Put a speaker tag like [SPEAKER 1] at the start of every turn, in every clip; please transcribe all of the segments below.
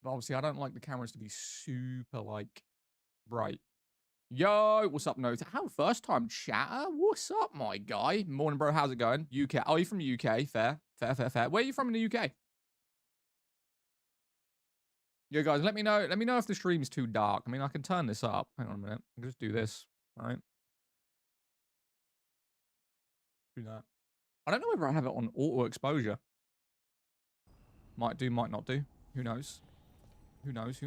[SPEAKER 1] But obviously, I don't like the cameras to be super, like, bright. Yo, what's up, Note? How first time chatter? What's up, my guy? Morning, bro. How's it going? UK. Oh, you from the UK? Fair. Fair. Where are you from in the UK? Yo, guys, let me know. Let me know if the stream's too dark. I mean, I can turn this up. Hang on a minute. I can just do this, right? Do that. I don't know whether I have it on auto exposure. Might do, might not do. Who knows? Who knows?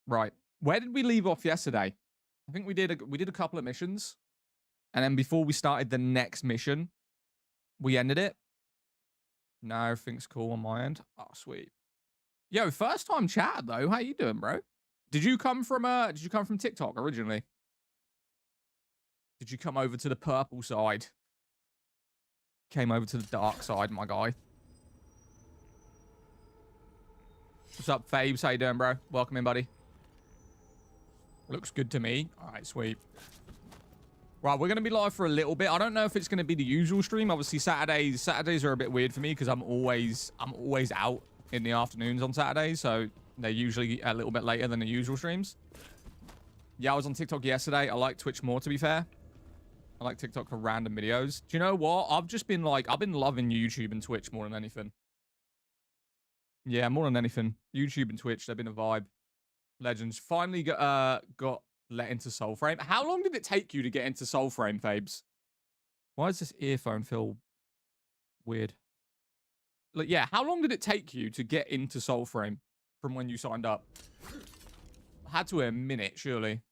[SPEAKER 1] Right. Where did we leave off yesterday? I think we did a couple of missions. And then before we started the next mission, we ended it. No, everything's cool on my end. Oh, sweet. Yo, first time chat though. How you doing, bro? Did you come from TikTok originally? Did you come over to the purple side? Came over to the dark side, my guy. What's up, Fabes? How you doing, bro? Welcome in, buddy. Looks good to me. All right, sweet. Right, we're going to be live for a little bit. I don't know if it's going to be the usual stream. Obviously, Saturdays are a bit weird for me because I'm always out in the afternoons on Saturdays, so they're usually a little bit later than the usual streams. Yeah, I was on TikTok yesterday. I like Twitch more, to be fair. I like TikTok for random videos. Do you know what? I've been loving YouTube and Twitch more than anything. Yeah, more than anything. YouTube and Twitch, they've been a vibe. Legends. Finally got let into Soulframe. How long did it take you to get into Soulframe, Fabes? Why does this earphone feel weird? Like, yeah, how long did it take you to get into Soulframe from when you signed up? Had to be a minute, surely.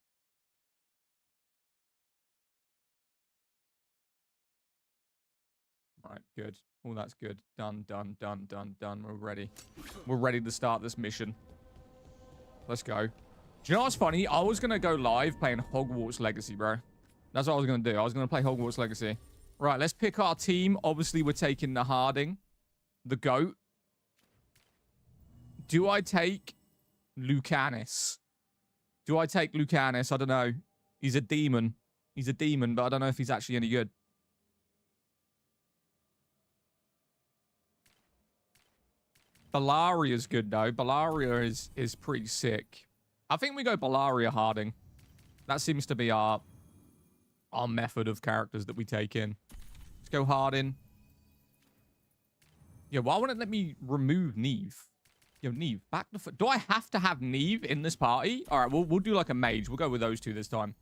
[SPEAKER 1] Right, good. Oh, that's good. Done. We're ready. We're ready to start this mission. Let's go. Do you know what's funny? I was going to go live playing Hogwarts Legacy, bro. That's what I was going to do. I was going to play Hogwarts Legacy. Right, let's pick our team. Obviously, we're taking the Harding. The GOAT. Do I take Lucanus? I don't know. He's a demon. But I don't know if he's actually any good. Bellaria's good, though. Bellaria is pretty sick. I think we go Bellaria Harding. That seems to be our method of characters that we take in. Let's go Harding. Yeah, why wouldn't it let me remove Neve? Yo, Neve, back the foot. Do I have to have Neve in this party? All right, we'll do like a mage. We'll go with those two this time.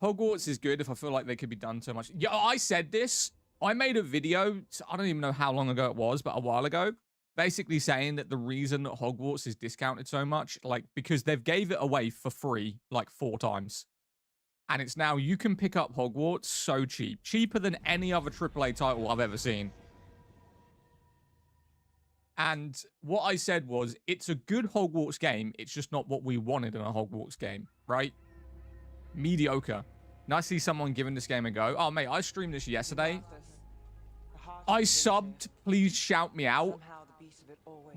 [SPEAKER 1] Hogwarts is good if I feel like they could be done so much. Yeah, I said this. I made a video. I don't even know how long ago it was, but a while ago. Basically saying that the reason that Hogwarts is discounted so much, like, because they've gave it away for free, like, 4 times. And it's now, you can pick up Hogwarts so cheap. Cheaper than any other AAA title I've ever seen. And what I said was, it's a good Hogwarts game. It's just not what we wanted in a Hogwarts game, right? Mediocre. And I see someone giving this game a go. Oh, mate, I streamed this yesterday. I subbed. Please shout me out.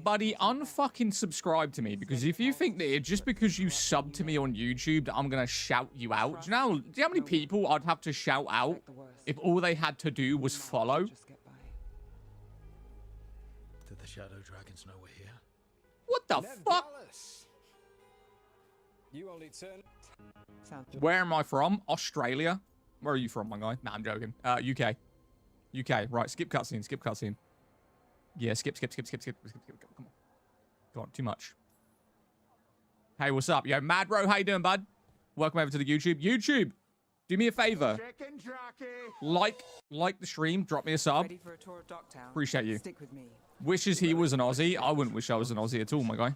[SPEAKER 1] Buddy, unfucking subscribe to me, because if you think that just because you sub to me on YouTube that I'm going to shout you out, do you know how many people I'd have to shout out if all they had to do was follow?
[SPEAKER 2] Did the Shadow Dragons know we're here?
[SPEAKER 1] What the fuck? Where am I from? Australia? Where are you from, my guy? Nah, I'm joking. UK. Right, skip cutscene. Yeah, skip. Come on, too much. Hey, what's up? Yo, Mad Bro, how you doing, bud? Welcome over to the YouTube. YouTube, do me a favor. Like the stream, drop me a sub. Appreciate you. Wishes he was an Aussie. I wouldn't wish I was an Aussie at all, my guy.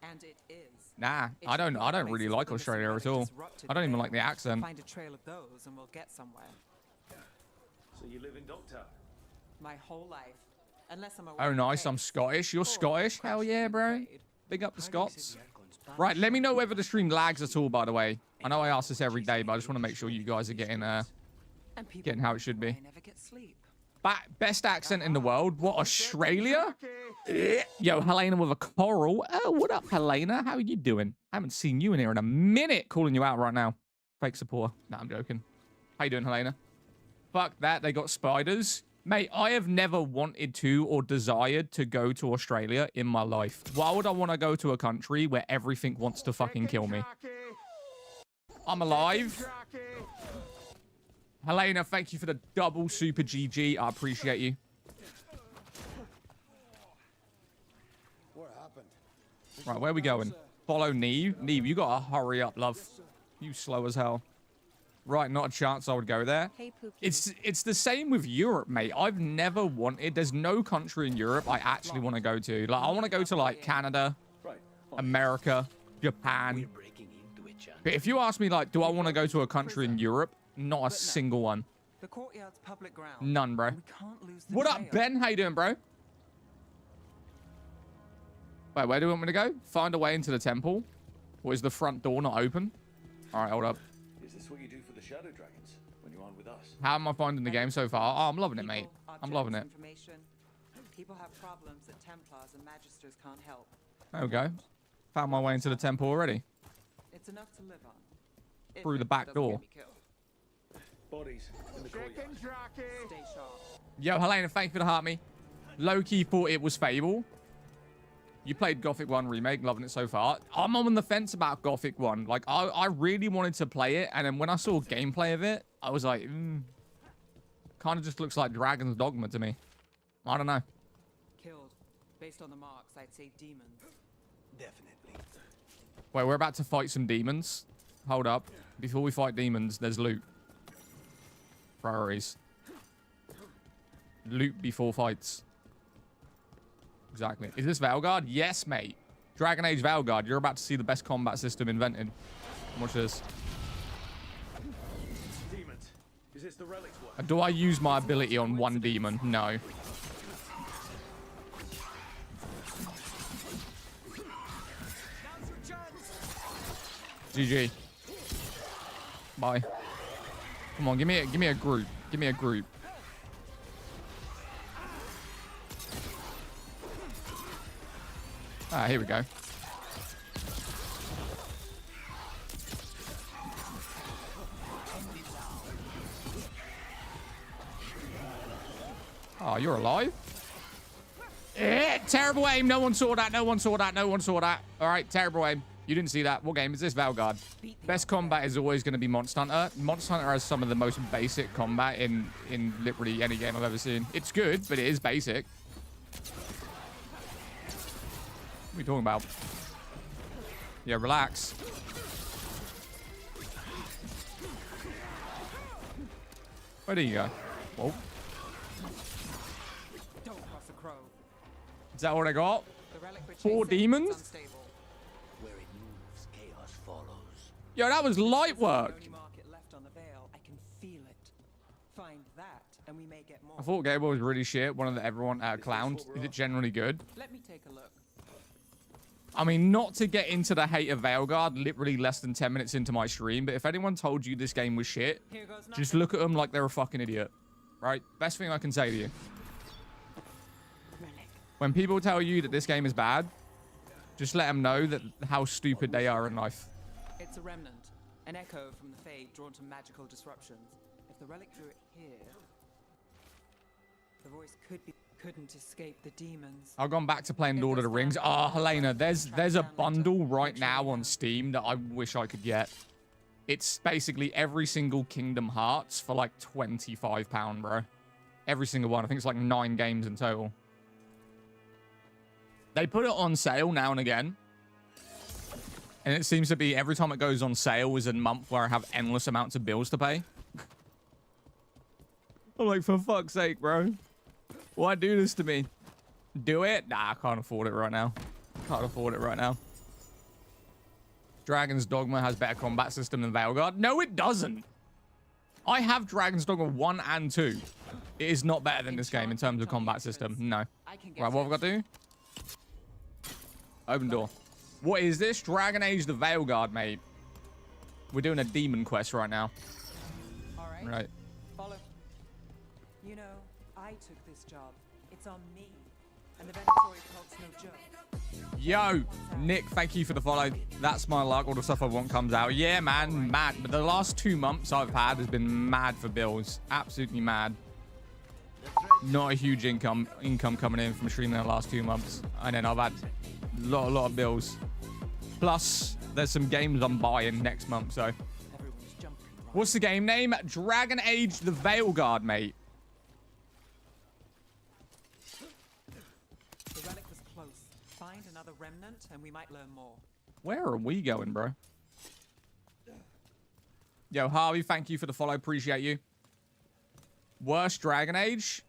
[SPEAKER 3] And it is.
[SPEAKER 1] Nah, I don't really like Australia at all. I don't even like the accent.
[SPEAKER 3] Find a trail of those and we'll get somewhere.
[SPEAKER 4] So you live in Doctor?
[SPEAKER 3] My whole life. Unless I'm
[SPEAKER 1] Oh, nice. I'm Scottish. You're Scottish? Hell yeah, bro. Big up the Scots. Right, let me know whether the stream lags at all, by the way. I know I ask this every day, but I just want to make sure you guys are getting how it should be. Best accent in the world? What, Australia? Yo, Helena with a coral. Oh, what up, Helena? How are you doing? I haven't seen you in here in a minute. Calling you out right now. Fake supporter. Nah, I'm joking. How you doing, Helena? Fuck that. They got spiders. Mate, I have never wanted to or desired to go to Australia in my life. Why would I want to go to a country where everything wants to fucking kill me? I'm alive. Helena, thank you for the double super GG. I appreciate you.
[SPEAKER 2] What happened?
[SPEAKER 1] Right, where are we going? Follow Neve. Neve, you gotta hurry up, love. You slow as hell. Right, not a chance I would go there.
[SPEAKER 5] Hey, Pookie.
[SPEAKER 1] It's the same with Europe, mate. I've never wanted... There's no country in Europe I actually want to go to. Like, I want to go to, like, Canada,
[SPEAKER 4] Right.
[SPEAKER 1] America, Japan. But if you ask me, like, do I want to go to a country in Europe? Not a single one.
[SPEAKER 3] The courtyard's public ground.
[SPEAKER 1] None, bro.
[SPEAKER 3] We can't lose the
[SPEAKER 1] What up,
[SPEAKER 3] trail.
[SPEAKER 1] Ben? How you doing, bro? Wait, where do you want me to go? Find a way into the temple? Or is the front door not open? All right, hold up.
[SPEAKER 4] Is this what you do for the Shadow Dragons when you aren't with us?
[SPEAKER 1] How am I finding the game so far? Oh, I'm loving it, mate.
[SPEAKER 3] People,
[SPEAKER 1] I'm loving it.
[SPEAKER 3] objects, information. People have problems that Templars and Magisters can't help.
[SPEAKER 1] There we go. Found my way into the temple already.
[SPEAKER 3] It's enough to live on. If
[SPEAKER 1] Through the
[SPEAKER 3] it
[SPEAKER 1] back
[SPEAKER 3] doesn't get
[SPEAKER 1] door.
[SPEAKER 3] me killed.
[SPEAKER 4] Bodies in the courtyard.
[SPEAKER 3] Stay sharp.
[SPEAKER 1] Yo, Helena, thank you for the heart me. Loki thought it was Fable. You played Gothic 1 Remake, loving it so far. I'm on the fence about Gothic 1. Like, I really wanted to play it, and then when I saw gameplay of it, I was like, kind of just looks like Dragon's Dogma to me. I don't know.
[SPEAKER 3] Killed. Based on the marks, I'd say demons.
[SPEAKER 2] Definitely.
[SPEAKER 1] Wait, we're about to fight some demons. Hold up. Before we fight demons, there's loot. Priorities. Loot before fights. Exactly. Is this Valgard? Yes, mate. Dragon Age Valgard. You're about to see the best combat system invented. Watch this.
[SPEAKER 4] Demons. Is this the relics one?
[SPEAKER 1] Do I use my ability on one demon? No. GG. Bye. Come on, give me a group. Give me a group. Ah, here we go. Oh, you're alive? Terrible aim. No one saw that. No one saw that. No one saw that. All right, terrible aim. You didn't see that. What game is this? Valgard. Best combat is always going to be Monster Hunter. Monster Hunter has some of the most basic combat in literally any game I've ever seen. It's good, but it is basic. What are you talking about? Yeah, relax. Where do you go? Whoa.
[SPEAKER 3] Don't cross a crow.
[SPEAKER 1] Is that what I got?
[SPEAKER 3] The relic we're
[SPEAKER 1] 4
[SPEAKER 3] chasing is
[SPEAKER 1] demons?
[SPEAKER 3] unstable.
[SPEAKER 2] Where it moves, chaos follows.
[SPEAKER 1] Yo, that was light
[SPEAKER 3] This is the
[SPEAKER 1] work.
[SPEAKER 3] only market left on the Veil. I can feel it. Find that, and we may get more.
[SPEAKER 1] I thought Gable was really shit. One of the everyone clowned. Is it generally good?
[SPEAKER 3] Let me take a look.
[SPEAKER 1] I mean, not to get into the hate of Veilguard literally less than 10 minutes into my stream, but if anyone told you this game was shit,
[SPEAKER 3] Here goes
[SPEAKER 1] just
[SPEAKER 3] nothing.
[SPEAKER 1] look at them like they're a fucking idiot. Right? Best thing I can say to you.
[SPEAKER 3] Relic.
[SPEAKER 1] When people tell you that this game is bad, just let them know that how stupid they are in life.
[SPEAKER 3] It's a remnant, an echo from the Fade drawn to magical disruptions. If the relic drew it here, the voice couldn't escape the demons.
[SPEAKER 1] I've gone back to playing Lord of the Rings. Oh, Helena, there's a bundle right now on Steam that I wish I could get. It's basically every single Kingdom Hearts for like £25, bro. Every single one. I think it's like 9 games in total. They put it on sale now and again. And it seems to be every time it goes on sale is a month where I have endless amounts of bills to pay. I'm like, for fuck's sake, bro. Why do this to me? Do it? Nah, I can't afford it right now. Can't afford it right now. Dragon's Dogma has better combat system than Veilguard. No, it doesn't. I have Dragon's Dogma 1 and 2. It is not better than this game in terms of combat system. No. Right, what have I got to do? Open door. What is this? Dragon Age the Veilguard, mate. We're doing a demon quest right now.
[SPEAKER 3] All right.
[SPEAKER 1] Right.
[SPEAKER 3] Follow. You know, I took this job. It's on me. And the Venatori cult's no joke.
[SPEAKER 1] Yo, Nick, thank you for the follow. That's my luck. All the stuff I want comes out. Yeah, man, mad. But the last 2 months I've had has been mad for bills. Absolutely mad.
[SPEAKER 2] The treasure
[SPEAKER 1] not a huge income coming in from streaming the last 2 months. And then I've had a lot of bills. Plus, there's some games I'm buying next month, so.
[SPEAKER 3] Everyone's jumping right.
[SPEAKER 1] What's the game name? Dragon Age the Veilguard, mate.
[SPEAKER 3] The relic was close. Find another remnant and we might learn more.
[SPEAKER 1] Where are we going, bro? Yo, Harvey, thank you for the follow. Appreciate you. Worst Dragon Age?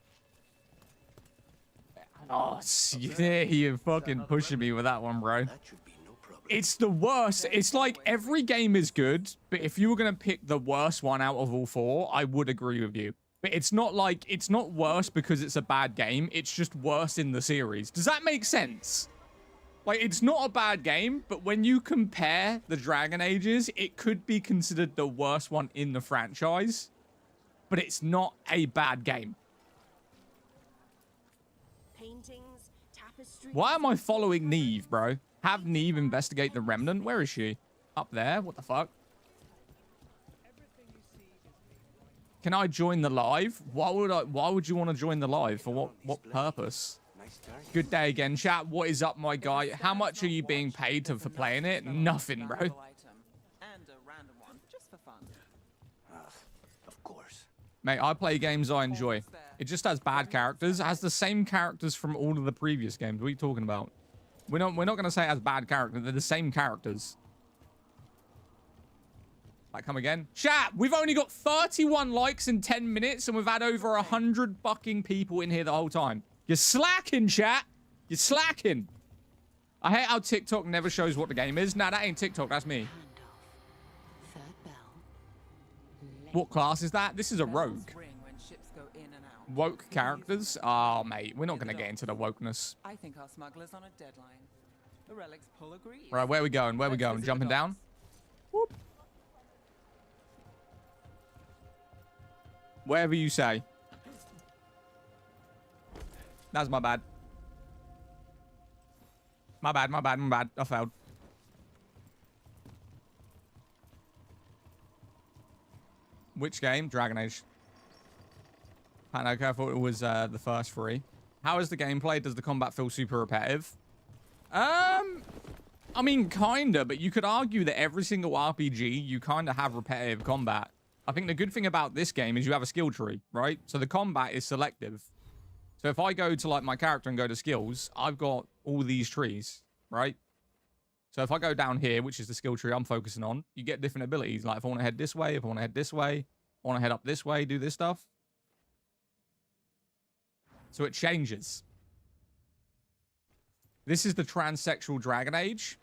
[SPEAKER 1] Oh, you're fucking pushing me with that one, bro.
[SPEAKER 2] That should be no problem.
[SPEAKER 1] It's the worst. It's like every game is good, but if you were going to pick the worst one out of all 4, I would agree with you. But it's not like, it's not worse because it's a bad game. It's just worse in the series. Does that make sense? Like, it's not a bad game, but when you compare the Dragon Ages, it could be considered the worst one in the franchise. But it's not a bad game.
[SPEAKER 5] Paintings, tapestries.
[SPEAKER 1] Why am I following Neve, bro? Have Neve investigate the remnant? Where is she? Up there? What the fuck? Can I join the live? Why would you want to join the live? For what purpose?
[SPEAKER 2] Nice target.
[SPEAKER 1] Good day again, chat. What is up, my guy? How much are you being paid for playing it? Nothing, bro.
[SPEAKER 3] Valuable item. And a random one, just for fun.
[SPEAKER 2] Of course.
[SPEAKER 1] Mate, I play games I enjoy. It just has bad characters. It has the same characters from all of the previous games. What are you talking about? We're not gonna say it has bad characters. They're the same characters. Like, come again? Chat, we've only got 31 likes in 10 minutes and we've had over 100 fucking people in here the whole time. You're slacking, chat. You're slacking. I hate how TikTok never shows what the game is. Nah, that ain't TikTok. That's me.
[SPEAKER 5] Third bell.
[SPEAKER 1] What class is that? This is a rogue.
[SPEAKER 3] Bells ring when ships go in and out.
[SPEAKER 1] Woke characters? Oh, mate. We're not going to get into the wokeness.
[SPEAKER 3] I think our smuggler's on a deadline. The relic's pull agrees.
[SPEAKER 1] Right, where are we going? Where are we
[SPEAKER 3] Let's
[SPEAKER 1] going?
[SPEAKER 3] visit
[SPEAKER 1] Jumping
[SPEAKER 3] the
[SPEAKER 1] down?
[SPEAKER 3] docks.
[SPEAKER 1] Whoop. Wherever you say. That's my bad. My bad. I failed. Which game? Dragon Age. Okay, I thought it was the first 3. How is the gameplay? Does the combat feel super repetitive? I mean, kinda, but you could argue that every single RPG, you kind of have repetitive combat. I think the good thing about this game is you have a skill tree, right? So the combat is selective. So if I go to, like, my character and go to skills, I've got all these trees, right? So if I go down here, which is the skill tree I'm focusing on, you get different abilities. Like, if I want to head this way, if I want to head this way, I want to head up this way, do this stuff. So it changes. This is the transsexual Dragon Age.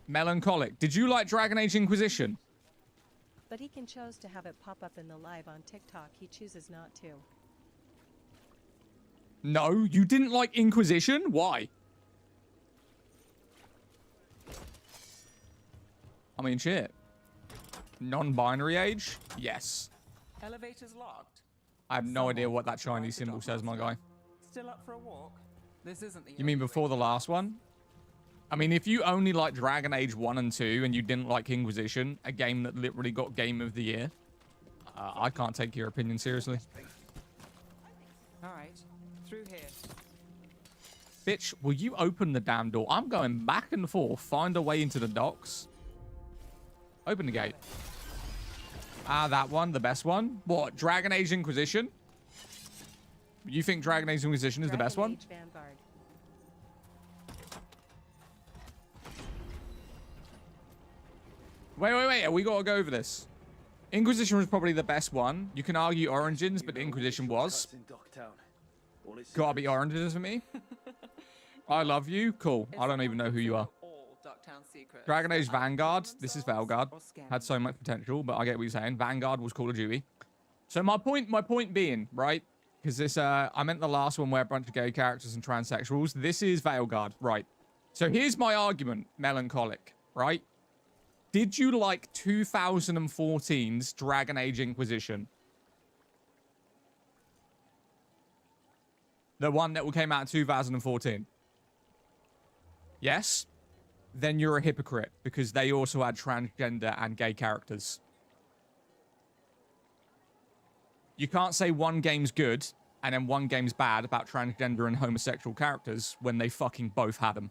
[SPEAKER 1] Melancholic. Did you like Dragon Age Inquisition?
[SPEAKER 6] But he can choose to have it pop up in the live on TikTok. He chooses not to.
[SPEAKER 1] No, you didn't like Inquisition? Why? I mean, shit. Non-binary age? Yes.
[SPEAKER 3] Elevator's locked.
[SPEAKER 1] I have no idea what that Chinese symbol says, my guy.
[SPEAKER 3] Still up for a walk? This isn't the
[SPEAKER 1] You mean before the last one? I mean, if you only like Dragon Age 1 and 2 and you didn't like Inquisition, a game that literally got Game of the Year, I can't take your opinion seriously.
[SPEAKER 3] All right, through here.
[SPEAKER 1] Bitch, will you open the damn door? I'm going back and forth, find a way into the docks. Open the gate. Ah, that one, the best one. What, Dragon Age Inquisition? You think Dragon Age Inquisition is the best one?
[SPEAKER 6] Dragon Age Vanguard.
[SPEAKER 1] Wait. We gotta go over this. Inquisition was probably the best one. You can argue Origins, but Inquisition was.
[SPEAKER 4] Cuts in Docktown. All its
[SPEAKER 1] Gotta be Origins for me. I love you. Cool. I don't even know who you are.
[SPEAKER 3] All Ducktown secrets.
[SPEAKER 1] Dragon Age Vanguard. This is Valguard.
[SPEAKER 3] Or scam.
[SPEAKER 1] Had so much potential, but I get what you're saying. Vanguard was Call of Duty. So my point being, right? Because this, I meant the last one where a bunch of gay characters and transsexuals. This is Veilguard, right? So here's my argument, Melancholic, right? Did you like 2014's Dragon Age Inquisition? The one that came out in 2014? Yes? Then you're a hypocrite because they also had transgender and gay characters. You can't say one game's good and then one game's bad about transgender and homosexual characters when they fucking both have them.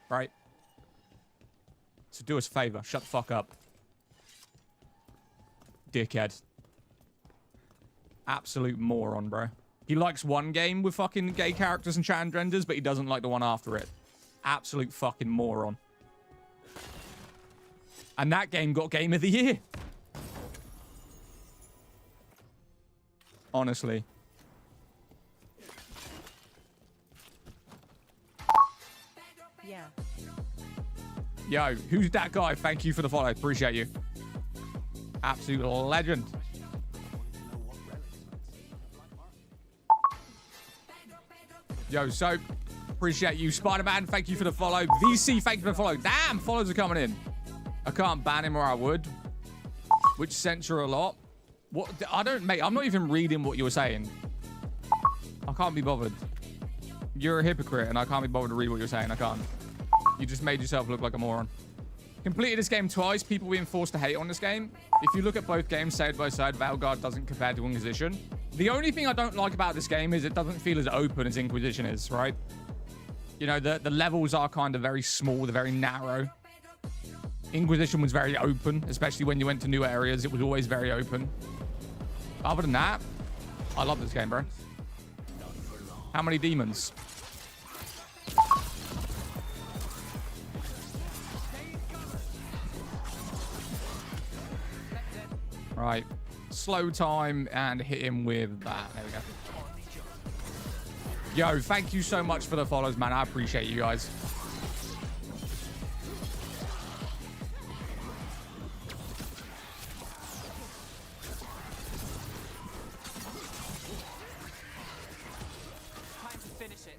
[SPEAKER 1] Right? So do us a favor. Shut the fuck up. Dickhead. Absolute moron, bro. He likes one game with fucking gay characters and transgenders, but he doesn't like the one after it. Absolute fucking moron. And that game got Game of the Year. Honestly.
[SPEAKER 6] Yeah.
[SPEAKER 1] Yo, who's that guy? Thank you for the follow. Appreciate you. Absolute legend. Yo, Soap. Appreciate you. Spider-Man, thank you for the follow. VC, thank you for the follow. Damn, follows are coming in. I can't ban him or I would. Which censor a lot. What? I don't, mate, I'm not even reading what you were saying. I can't be bothered. You're a hypocrite and I can't be bothered to read what you're saying. I can't. You just made yourself look like a moron. Completed this game twice. People being forced to hate on this game. If you look at both games side by side, Valgard doesn't compare to Inquisition. The only thing I don't like about this game is it doesn't feel as open as Inquisition is, right? You know, the levels are kind of very small. They're very narrow. Inquisition was very open, especially when you went to new areas. It was always very open. Other than that, I love this game, bro. How many demons? Right. Slow time and hit him with that. There we go. Yo, thank you so much for the follows, man. I appreciate you guys.
[SPEAKER 3] Time to finish it.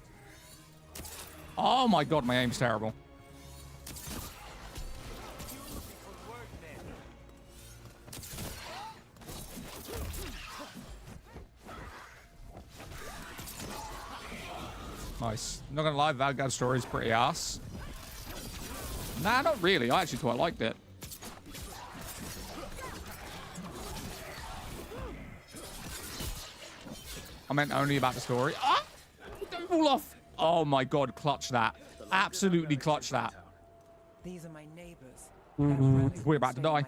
[SPEAKER 1] Oh my god, my aim's terrible. Nice. Not gonna lie, Valgard's story is pretty ass. Nah, not really. I actually quite liked it. I meant only about the story. Ah! Don't fall off! Oh my god, clutch that. Absolutely clutch that.
[SPEAKER 3] These are my neighbors.
[SPEAKER 1] We're about to die.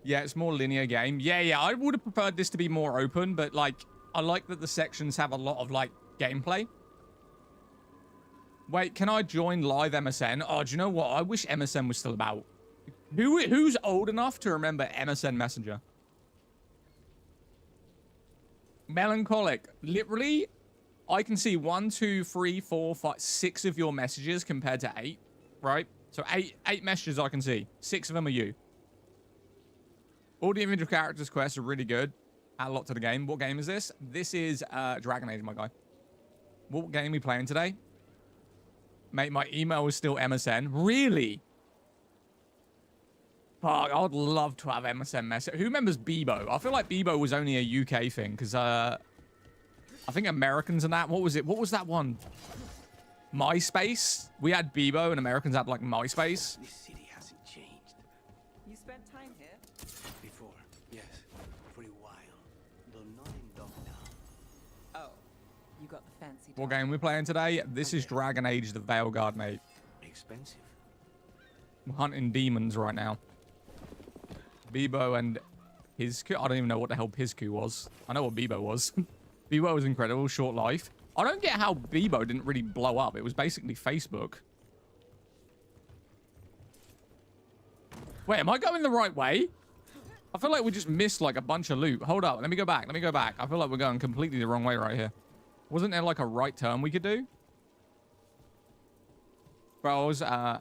[SPEAKER 1] Yeah, it's more linear game. Yeah, I would have preferred this to be more open, but, like, I like that the sections have a lot of, like, gameplay. Wait, can I join live MSN? Oh, do you know what? I wish MSN was still about. Who's old enough to remember MSN Messenger? Melancholic. Literally, I can see 1, 2, 3, 4, 5, 6 of your messages compared to 8, right? So 8 messages I can see. 6 of them are you. All the individual characters quests are really good. Add a lot to the game. What game is this? This is Dragon Age, my guy. What game are we playing today? Mate, my email was still MSN. Really? Fuck, I would love to have MSN message. Who remembers Bebo? I feel like Bebo was only a UK thing, because I think Americans and that. What was it? What was that one? MySpace? We had Bebo and Americans had, like, MySpace.
[SPEAKER 2] This city hasn't changed.
[SPEAKER 3] You spent time here?
[SPEAKER 2] Before, yes, for a while. Though not in lockdown.
[SPEAKER 3] Oh, you got the fancy.
[SPEAKER 1] What game are we playing today? This is Dragon Age the Veilguard, mate.
[SPEAKER 2] Expensive.
[SPEAKER 1] We're hunting demons right now. Bebo and Piscu. I don't even know what the hell Piscu was. I know what Bebo was. Bebo was incredible. Short life. I don't get how Bebo didn't really blow up. It was basically Facebook. Wait, am I going the right way? I feel like we just missed like a bunch of loot. Hold up. Let me go back. Let me go back. I feel like we're going completely the wrong way right here. Wasn't there like a right turn we could do? Bro, I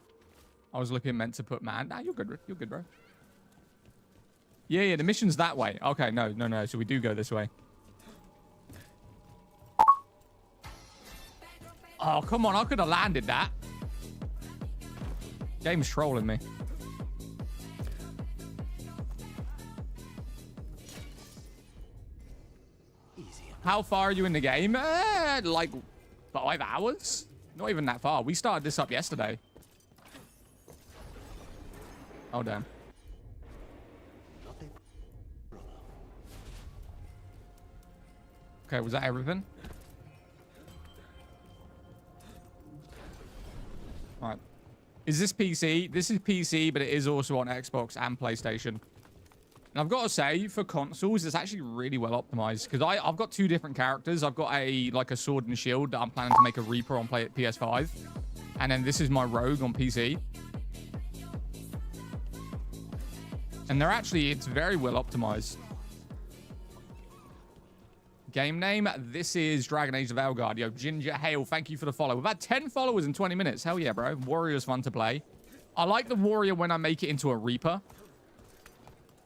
[SPEAKER 1] was looking meant to put man. Nah, you're good. You're good, bro. Yeah, the mission's that way. Okay, no. So we do go this way. Oh, come on. I could have landed that. Game's trolling me.
[SPEAKER 2] Easy.
[SPEAKER 1] How far are you in the game? Like 5 hours? Not even that far. We started this up yesterday. Oh, damn. Okay, was that everything? All right. Is this PC? This is PC, but it is also on Xbox and PlayStation. And I've got to say, for consoles, it's actually really well optimized. Because I've got two different characters. I've got a sword and shield that I'm planning to make a Reaper on PS5. And then this is my rogue on PC. And it's very well optimized. Game name, this is Dragon Age of Elgard. Yo, Ginger Hale, thank you for the follow. We've had 10 followers in 20 minutes. Hell yeah, bro. Warrior's fun to play. I like the Warrior when I make it into a Reaper.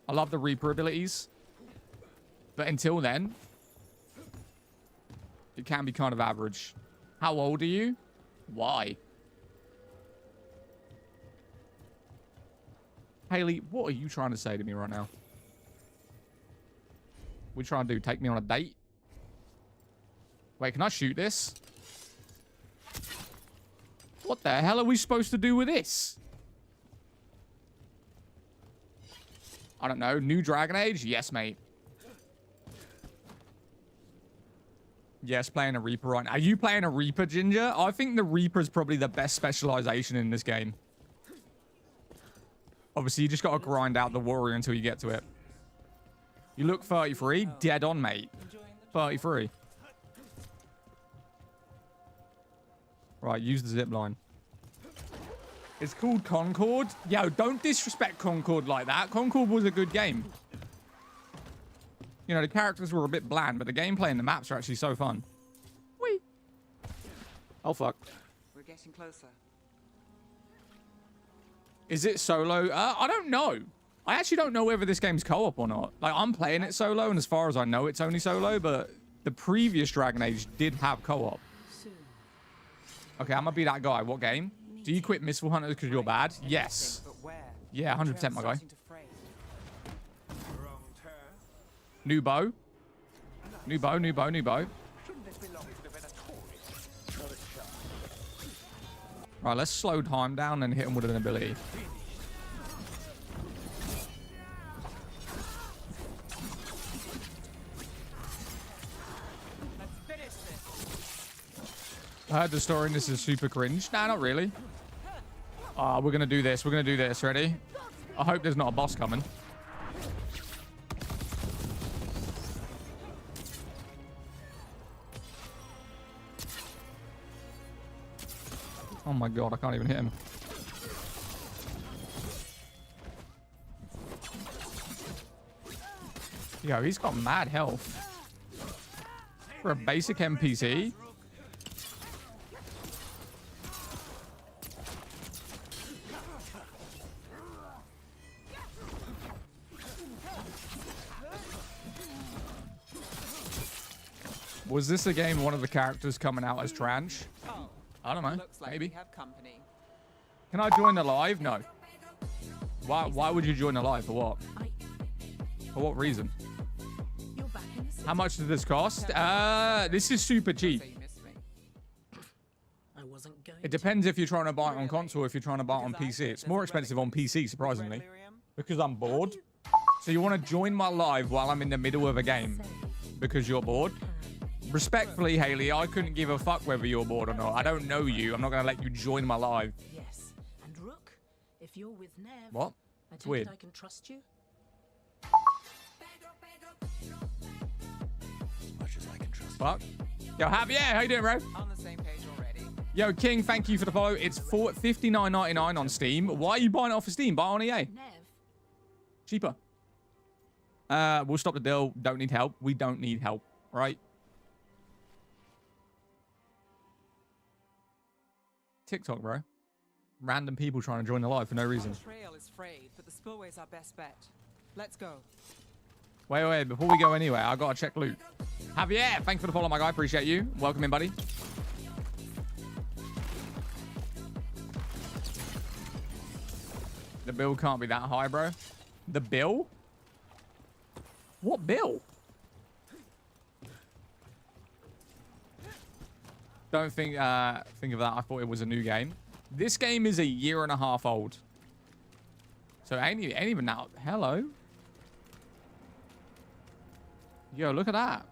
[SPEAKER 1] I love the Reaper abilities. But until then, it can be kind of average. How old are you? Why? Haley, what are you trying to say to me right now? What are you trying to do? Take me on a date? Wait, can I shoot this? What the hell are we supposed to do with this? I don't know. New Dragon Age? Yes, mate. Yes, playing a Reaper right now. Are you playing a Reaper, Ginger? I think the Reaper is probably the best specialization in this game. Obviously, you just got to grind out the Warrior until you get to it. You look 33. Dead on, mate. 33. Right, use the zip line. It's called Concord. Yo, don't disrespect Concord like that. Concord was a good game. You know, the characters were a bit bland, but the gameplay and the maps are actually so fun. Whee! Oh, fuck.
[SPEAKER 3] We're getting closer.
[SPEAKER 1] Is it solo? I don't know. I actually don't know whether this game's co-op or not. Like, I'm playing it solo, and as far as I know, it's only solo, but the previous Dragon Age did have co-op. Okay, I'm gonna be that guy. What game? Do you quit Missile Hunters because you're bad? Yes. Yeah, 100%, my guy. New bow. New bow, new bow, new bow. Right, let's slow time down and hit him with an ability. I heard the story and this is super cringe. Nah, not really. We're gonna do this. We're gonna do this. Ready? I hope there's not a boss coming. Oh my god, I can't even hit him. Yo, he's got mad health. For a basic NPC. Was this a game one of the characters coming out as trans?
[SPEAKER 3] Oh,
[SPEAKER 1] I don't know.
[SPEAKER 3] looks like
[SPEAKER 1] Maybe.
[SPEAKER 3] we have company.
[SPEAKER 1] Can I join the live? No. Why would you join the live? For what? For what reason? How much does this cost? This is super cheap.
[SPEAKER 3] So you missed me.
[SPEAKER 1] It depends if you're trying to buy it on console or if you're trying to buy it on PC. It's more expensive on PC, surprisingly. Because I'm bored. So you want to join my live while I'm in the middle of a game because you're bored? Respectfully, Haley, I couldn't give a fuck whether you're bored or not. I don't know you. I'm not going to let you join my live.
[SPEAKER 7] Yes. And Rook, if you're with Nev,
[SPEAKER 1] What?
[SPEAKER 7] I
[SPEAKER 1] It's
[SPEAKER 7] take
[SPEAKER 1] weird.
[SPEAKER 7] it I can trust you?
[SPEAKER 2] As much as I can trust.
[SPEAKER 1] Fuck. Yo, Javier, how you doing, bro?
[SPEAKER 3] On the same page already.
[SPEAKER 1] Yo, King, thank you for the follow. It's for $59.99 on Steam. Why are you buying it off of Steam? Buy it on EA.
[SPEAKER 7] Nev,
[SPEAKER 1] Cheaper. We'll stop the deal. Don't need help. We don't need help, right? TikTok, bro. Random people trying to join the live for no reason.
[SPEAKER 3] Our trail is frayed, but the spillway's our best bet. Let's go.
[SPEAKER 1] Wait. Before we go anywhere, I gotta check loot. Javier, thanks for the follow, my guy. Appreciate you. Welcome in, buddy. The bill can't be that high, bro. The bill? What bill? Don't think of that. I thought it was a new game. This game is a year and a half old. So ain't even out. Hello. Yo, look at that.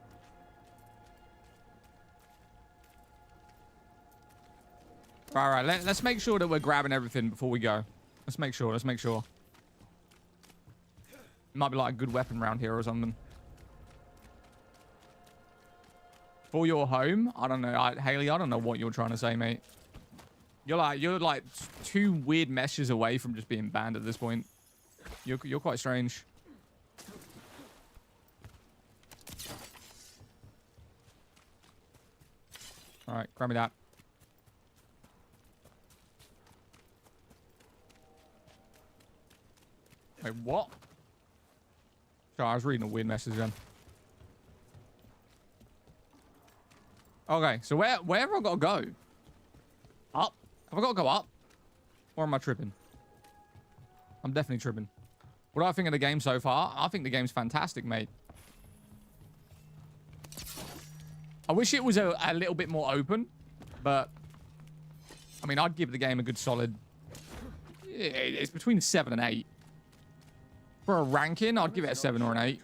[SPEAKER 1] All right. Let's make sure that we're grabbing everything before we go. Let's make sure. Let's make sure. Might be like a good weapon round here or something. For your home? I don't know. Haley, I don't know what you're trying to say, mate. You're like 2 weird meshes away from just being banned at this point. You're quite strange. All right, grab me that. Wait, what? Sorry, I was reading a weird message then. Okay, so where have I got to go? Up? Have I got to go up? Or am I tripping? I'm definitely tripping. What do I think of the game so far? I think the game's fantastic, mate. I wish it was a little bit more open, but I mean, I'd give the game a good solid. It's between 7 and 8. For a ranking, I'd give it a 7 or an 8.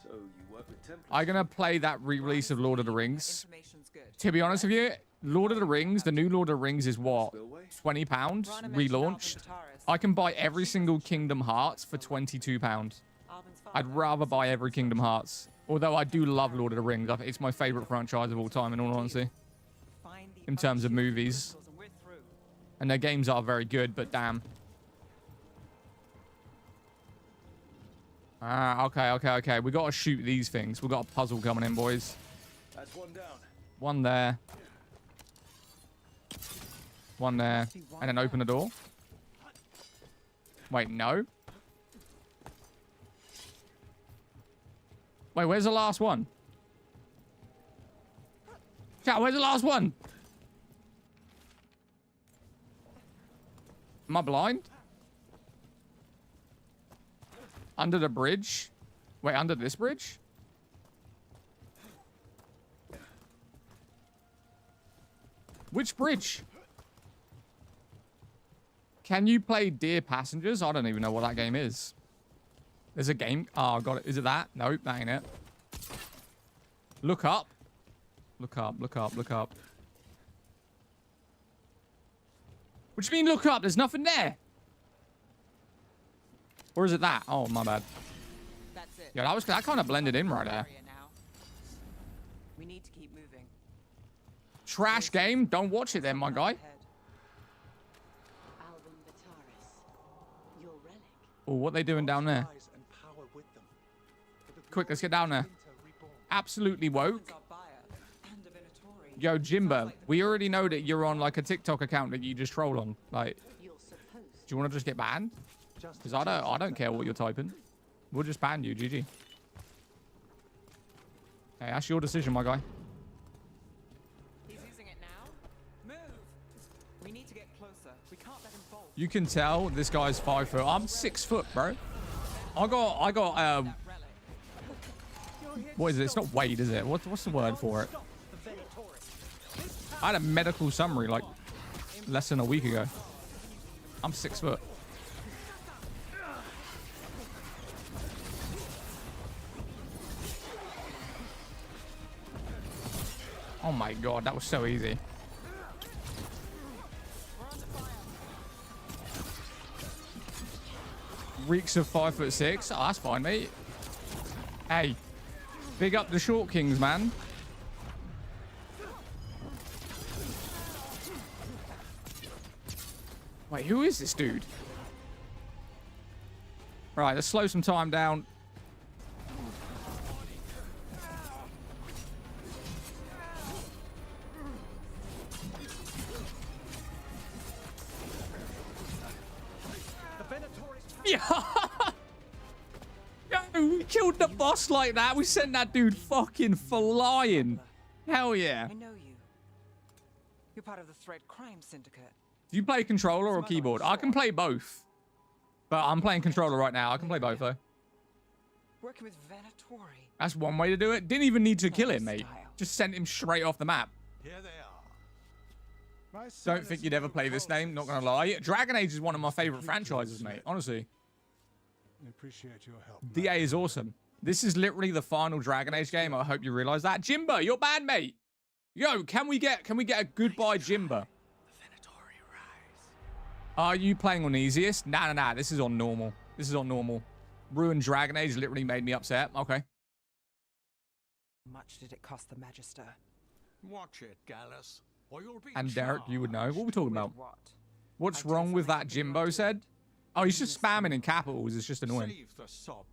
[SPEAKER 4] So you work with Templars?
[SPEAKER 1] I'm gonna play that re-release of Lord of the Rings.
[SPEAKER 3] Information's good.
[SPEAKER 1] To be honest with you, Lord of the Rings, the new Lord of the Rings is what?
[SPEAKER 4] Spillway?
[SPEAKER 1] £20
[SPEAKER 3] Rana mentioned
[SPEAKER 1] relaunched.
[SPEAKER 3] Alvin Bataris.
[SPEAKER 1] I can buy every single Kingdom Hearts for £22.
[SPEAKER 3] Alvin's
[SPEAKER 1] I'd
[SPEAKER 3] father
[SPEAKER 1] rather
[SPEAKER 3] was
[SPEAKER 1] buy
[SPEAKER 3] a
[SPEAKER 1] every Kingdom Hearts. Although I do love Lord of the Rings. I think it's my favorite franchise of all time, in all honesty.
[SPEAKER 3] Find the
[SPEAKER 1] In terms of
[SPEAKER 3] unseen
[SPEAKER 1] movies.
[SPEAKER 3] crystals and we're through.
[SPEAKER 1] And their games are very good, but damn. Ah, okay. We got to shoot these things. We got a puzzle coming in, boys.
[SPEAKER 4] That's one down.
[SPEAKER 1] One there. One there. And then open the door. Wait, no. Wait, where's the last one? Chat, where's the last one? Am I blind? Under the bridge? Wait, under this bridge? Which bridge? Can you play Dear Passengers? I don't even know what that game is. There's a game. Oh, got it. Is it that? Nope, that ain't it. Look up. Look up. What do you mean look up? There's nothing there. Or is it that? Oh, my bad.
[SPEAKER 3] That's it.
[SPEAKER 1] Yeah, that kind of blended in right there.
[SPEAKER 3] Area now. We need to keep moving.
[SPEAKER 1] Trash game. Don't watch it then, my guy.
[SPEAKER 3] Ahead.
[SPEAKER 5] Alvin Bataris. Your relic.
[SPEAKER 1] Oh, what they doing down there?
[SPEAKER 2] Rise and power with them. For the
[SPEAKER 1] Quick, let's get down there.
[SPEAKER 2] winter reborn.
[SPEAKER 1] Absolutely woke.
[SPEAKER 3] Alvin's our buyer and a Venatori.
[SPEAKER 1] Yo, Jimba, we already know that you're on like a TikTok account that you just troll on. Like,
[SPEAKER 5] You're supposed
[SPEAKER 1] do you want to just get banned?
[SPEAKER 2] Just
[SPEAKER 1] Because I don't care what you're typing. We'll just ban you, GG. Hey, that's your decision, my guy.
[SPEAKER 3] He's using it now. Move. We need to get closer. We can't let him fall.
[SPEAKER 1] You can tell this guy's 5 foot. I'm 6 foot, bro. I got
[SPEAKER 3] That relic.
[SPEAKER 1] what is it? It's not weight, is it? What's the word for it? I had a medical summary like less than a week ago. I'm 6 foot. Oh my god, that was so easy. Reeks of 5'6". Oh, that's fine, mate. Hey, big up the short kings, man. Wait, who is this dude? Right, let's slow some time down. Yeah. Yo, we killed the boss like that. We sent that dude fucking flying. Hell yeah.
[SPEAKER 3] I know you. You're part of the Thread Crime Syndicate.
[SPEAKER 1] Do you play controller or keyboard? I can play both. But I'm playing controller right now. I can play both though.
[SPEAKER 3] Working with Venatori.
[SPEAKER 1] That's one way to do it. Didn't even need to kill him, mate. Just sent him straight off the map.
[SPEAKER 2] Here they are. My
[SPEAKER 1] Don't
[SPEAKER 2] son
[SPEAKER 1] think
[SPEAKER 2] is
[SPEAKER 1] you'd ever
[SPEAKER 2] new
[SPEAKER 1] play this
[SPEAKER 2] process.
[SPEAKER 1] name, not gonna lie. Dragon Age is one of my favorite franchises, mate. Honestly.
[SPEAKER 2] I appreciate your help.
[SPEAKER 1] DA is awesome. This is literally the final Dragon Age game. I hope you realize that. Jimba, you're bad, mate. Yo, can we get a goodbye Jimba? Are you playing on easiest? Nah. This is on normal. This is on normal. Ruined Dragon Age literally made me upset. Okay.
[SPEAKER 3] Much did it cost the Magister?
[SPEAKER 2] Watch it, Gallus, or you'll be
[SPEAKER 1] And Derek, you would know. What are we talking about?
[SPEAKER 3] What?
[SPEAKER 1] What's
[SPEAKER 3] I did
[SPEAKER 1] wrong with
[SPEAKER 3] something
[SPEAKER 1] that
[SPEAKER 3] completely
[SPEAKER 1] Jimbo
[SPEAKER 3] wrong too.
[SPEAKER 1] said? Oh, he's just spamming in capitals. It's just annoying.
[SPEAKER 2] Save the sob.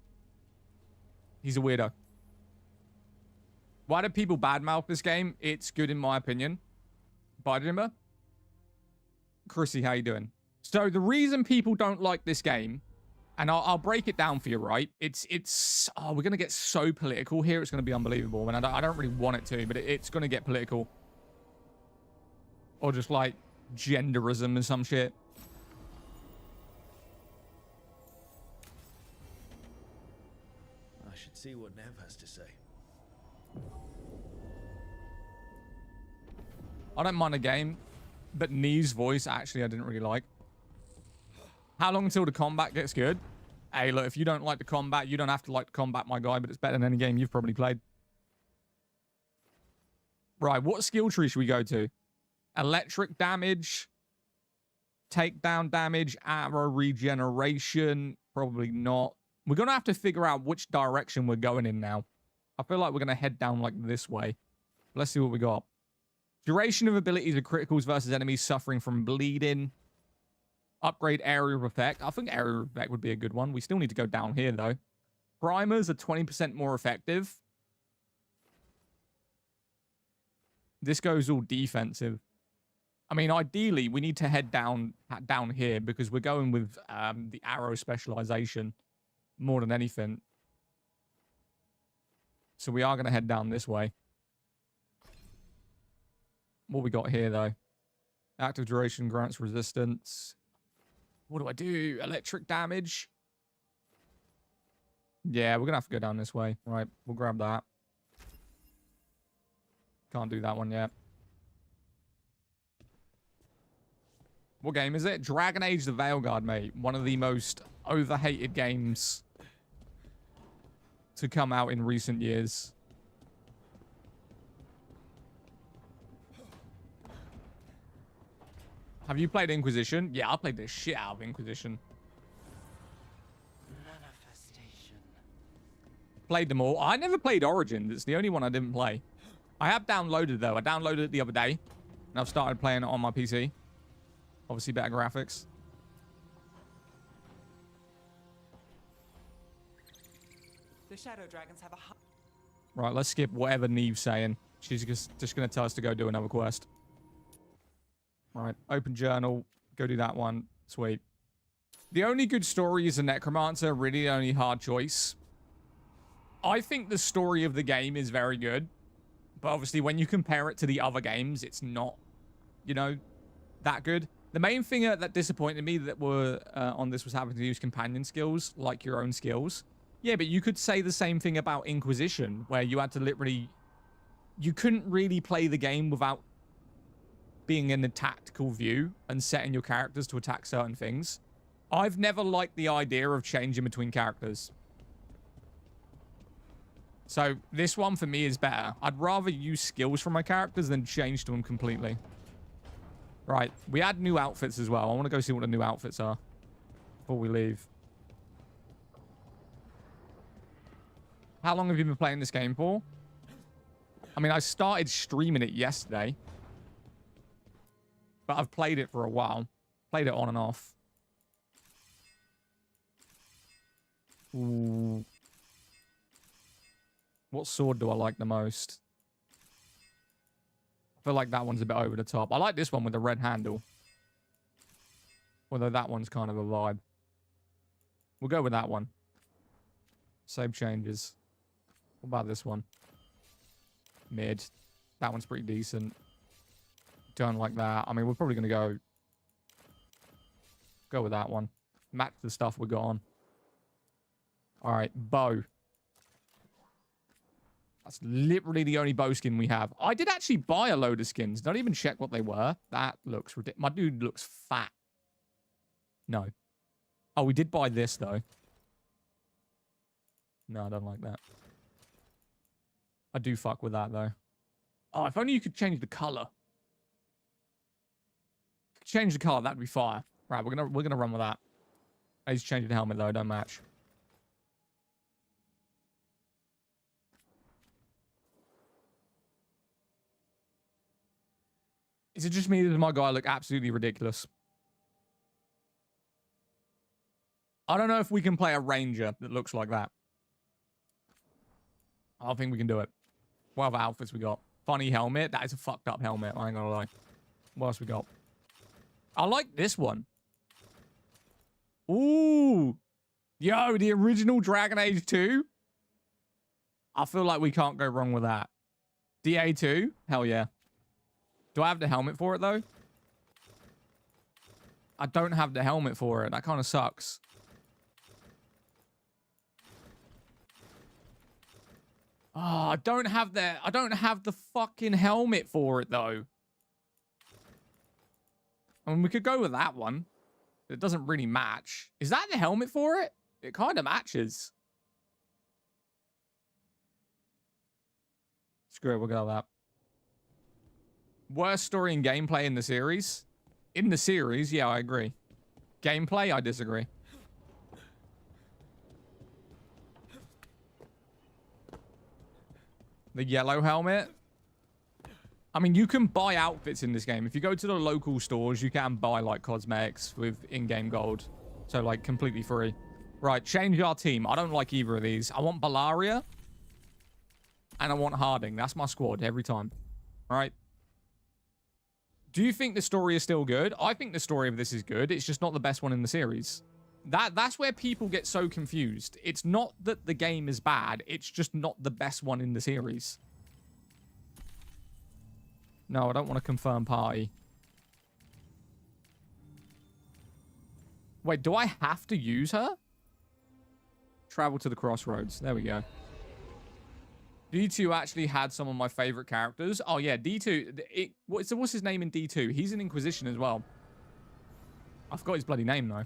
[SPEAKER 1] He's a weirdo. Why do people badmouth this game? It's good in my opinion. Bye, Jimbo. Chrissy, how you doing? So the reason people don't like this game, and I'll break it down for you, right? It's oh, we're gonna get so political here. It's gonna be unbelievable, and I don't really want it to, but it's gonna get political, or just like genderism and some shit.
[SPEAKER 4] I should see what Nev has to say.
[SPEAKER 1] I don't mind the game, but Neve's voice, actually, I didn't really like. How long until the combat gets good? Hey, look, if you don't like the combat, you don't have to like the combat, my guy, but it's better than any game you've probably played. Right, what skill tree should we go to? Electric damage, takedown damage, arrow regeneration, probably not. We're going to have to figure out which direction we're going in now. I feel like we're going to head down like this way. Let's see what we got. Duration of abilities and criticals versus enemies suffering from bleeding. Upgrade area of effect. I think area of effect would be a good one. We still need to go down here, though. Primers are 20% more effective. This goes all defensive. I mean, ideally, we need to head down here because we're going with the arrow specialization more than anything. So we are going to head down this way. What we got here, though? Active duration grants resistance. What do I do? Electric damage? Yeah, we're going to have to go down this way. Right, we'll grab that. Can't do that one yet. What game is it? Dragon Age the Veilguard, mate. One of the most overhated games to come out in recent years. Have you played Inquisition? Yeah, I played the shit out of Inquisition.
[SPEAKER 3] Manifestation.
[SPEAKER 1] Played them all. I never played Origins. It's the only one I didn't play. I have downloaded, though. I downloaded it the other day. And I've started playing it on my PC. Obviously, better graphics.
[SPEAKER 3] The Shadow Dragons have a
[SPEAKER 1] Right, let's skip whatever Neve's saying. She's just going to tell us to go do another quest. Right, open journal. Go do that one. Sweet. The only good story is a Necromancer. Really the only hard choice. I think the story of the game is very good. But obviously, when you compare it to the other games, it's not, you know, that good. The main thing that disappointed me that were on this was having to use companion skills, like your own skills. Yeah, but you could say the same thing about Inquisition, where you had to literally... You couldn't really play the game without being in a tactical view and setting your characters to attack certain things. I've never liked the idea of changing between characters. So this one for me is better. I'd rather use skills from my characters than change to them completely. Right, we add new outfits as well. I want to go see what the new outfits are before we leave. How long have you been playing this game for? I mean, I started streaming it yesterday. But I've played it for a while. Played it on and off. Ooh. What sword do I like the most? I feel like that one's a bit over the top. I like this one with the red handle. Although that one's kind of a vibe. We'll go with that one. Save changes. What about this one? Mid. That one's pretty decent. Don't like that. I mean, we're probably going to go with that one. Match the stuff we got on. All right, bow. That's literally the only bow skin we have. I did actually buy a load of skins. Don't even check what they were. That looks ridiculous. My dude looks fat. No. Oh, we did buy this, though. No, I don't like that. I do fuck with that, though. Oh, if only you could change the color. Change the color, that'd be fire. Right, we're gonna run with that. He's changing the helmet though, don't match. Is it just me that my guy look absolutely ridiculous? I don't know if we can play a ranger that looks like that. I don't think we can do it. What other outfits we got? Funny helmet. That is a fucked up helmet. I ain't gonna lie. What else we got? I like this one. Ooh. Yo, the original Dragon Age 2. I feel like we can't go wrong with that. DA2. Hell yeah. Do I have the helmet for it, though? I don't have the helmet for it. That kind of sucks. Oh, I don't have the fucking helmet for it, though. I mean, we could go with that one. It doesn't really match. Is that the helmet for it? It kind of matches. Screw it, we'll go with that. Worst story and gameplay in the series? In the series, yeah, I agree. Gameplay, I disagree. The yellow helmet? I mean, you can buy outfits in this game. If you go to the local stores, you can buy, like, cosmetics with in-game gold. So, like, completely free. Right, change our team. I don't like either of these. I want Bellaria. And I want Harding. That's my squad every time. All right? Do you think the story is still good? I think the story of this is good. It's just not the best one in the series. That's where people get so confused. It's not that the game is bad. It's just not the best one in the series. No, I don't want to confirm party. Wait, do I have to use her? Travel to the crossroads. There we go. D2 actually had some of my favorite characters. Oh, yeah, D2. What's his name in D2? He's an Inquisition as well. I forgot his bloody name, though.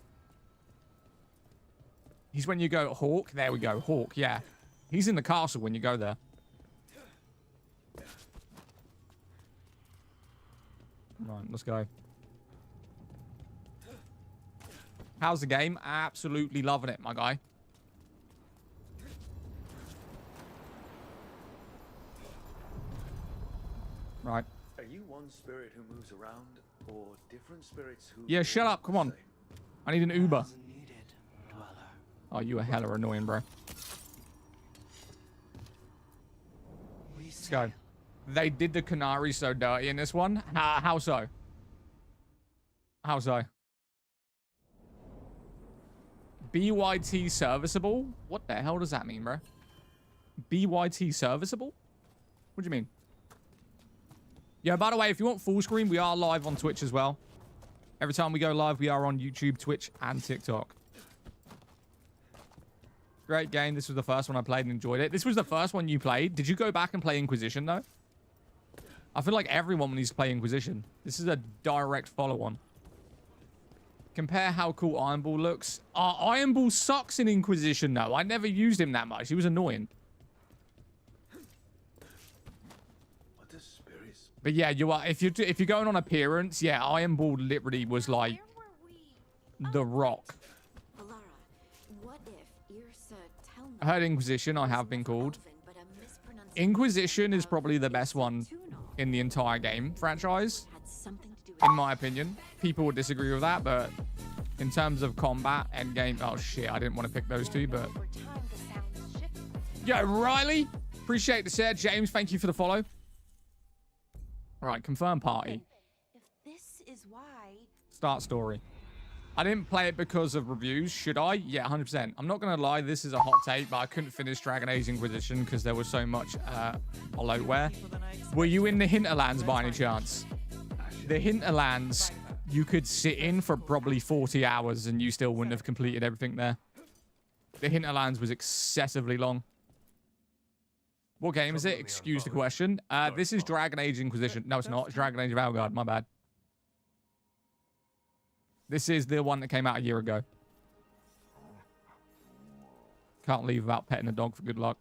[SPEAKER 1] He's when you go Hawk. There we go. Hawk, yeah. He's in the castle when you go there. Right, let's go. How's the game? Absolutely loving it, my guy. Right.
[SPEAKER 4] Are you one spirit who moves around, or different spirits who...
[SPEAKER 1] Yeah, shut up. Come on. I need an Uber.
[SPEAKER 2] Needed, dweller.
[SPEAKER 1] Oh, you are hella annoying, bro. Let's go. They did the Canary so dirty in this one. How so? How so? BYT serviceable? What the hell does that mean, bro? BYT serviceable? What do you mean? Yeah, by the way, if you want full screen, we are live on Twitch as well. Every time we go live, we are on YouTube, Twitch, and TikTok. Great game. This was the first one I played and enjoyed it. This was the first one you played. Did you go back and play Inquisition, though? I feel like everyone needs to play Inquisition. This is a direct follow-on. Compare how cool Iron Ball looks. Iron Ball sucks in Inquisition, though. I never used him that much. He was annoying. But yeah, you are. If you're going on appearance, yeah, Iron Ball literally was like the Rock. I heard Inquisition. I have been called. Inquisition is probably the best one in the entire game franchise, in my opinion. People would disagree with that, but in terms of combat, endgame, oh shit, I didn't want to pick those two, but yo, Riley, appreciate the share. James, thank you for the follow. All right, confirm party.
[SPEAKER 5] If this is why...
[SPEAKER 1] Start story. I didn't play it because of reviews. Should I? Yeah, 100%. I'm not going to lie. This is a hot take, but I couldn't finish Dragon Age Inquisition because there was so much bloatware. Were you in the Hinterlands by any chance? The Hinterlands, you could sit in for probably 40 hours and you still wouldn't have completed everything there. The Hinterlands was excessively long. What game is it? Excuse the question. This is Dragon Age Inquisition. No, it's not. It's Dragon Age of Valgard. My bad. This is the one that came out a year ago. Can't leave without petting a dog for good luck.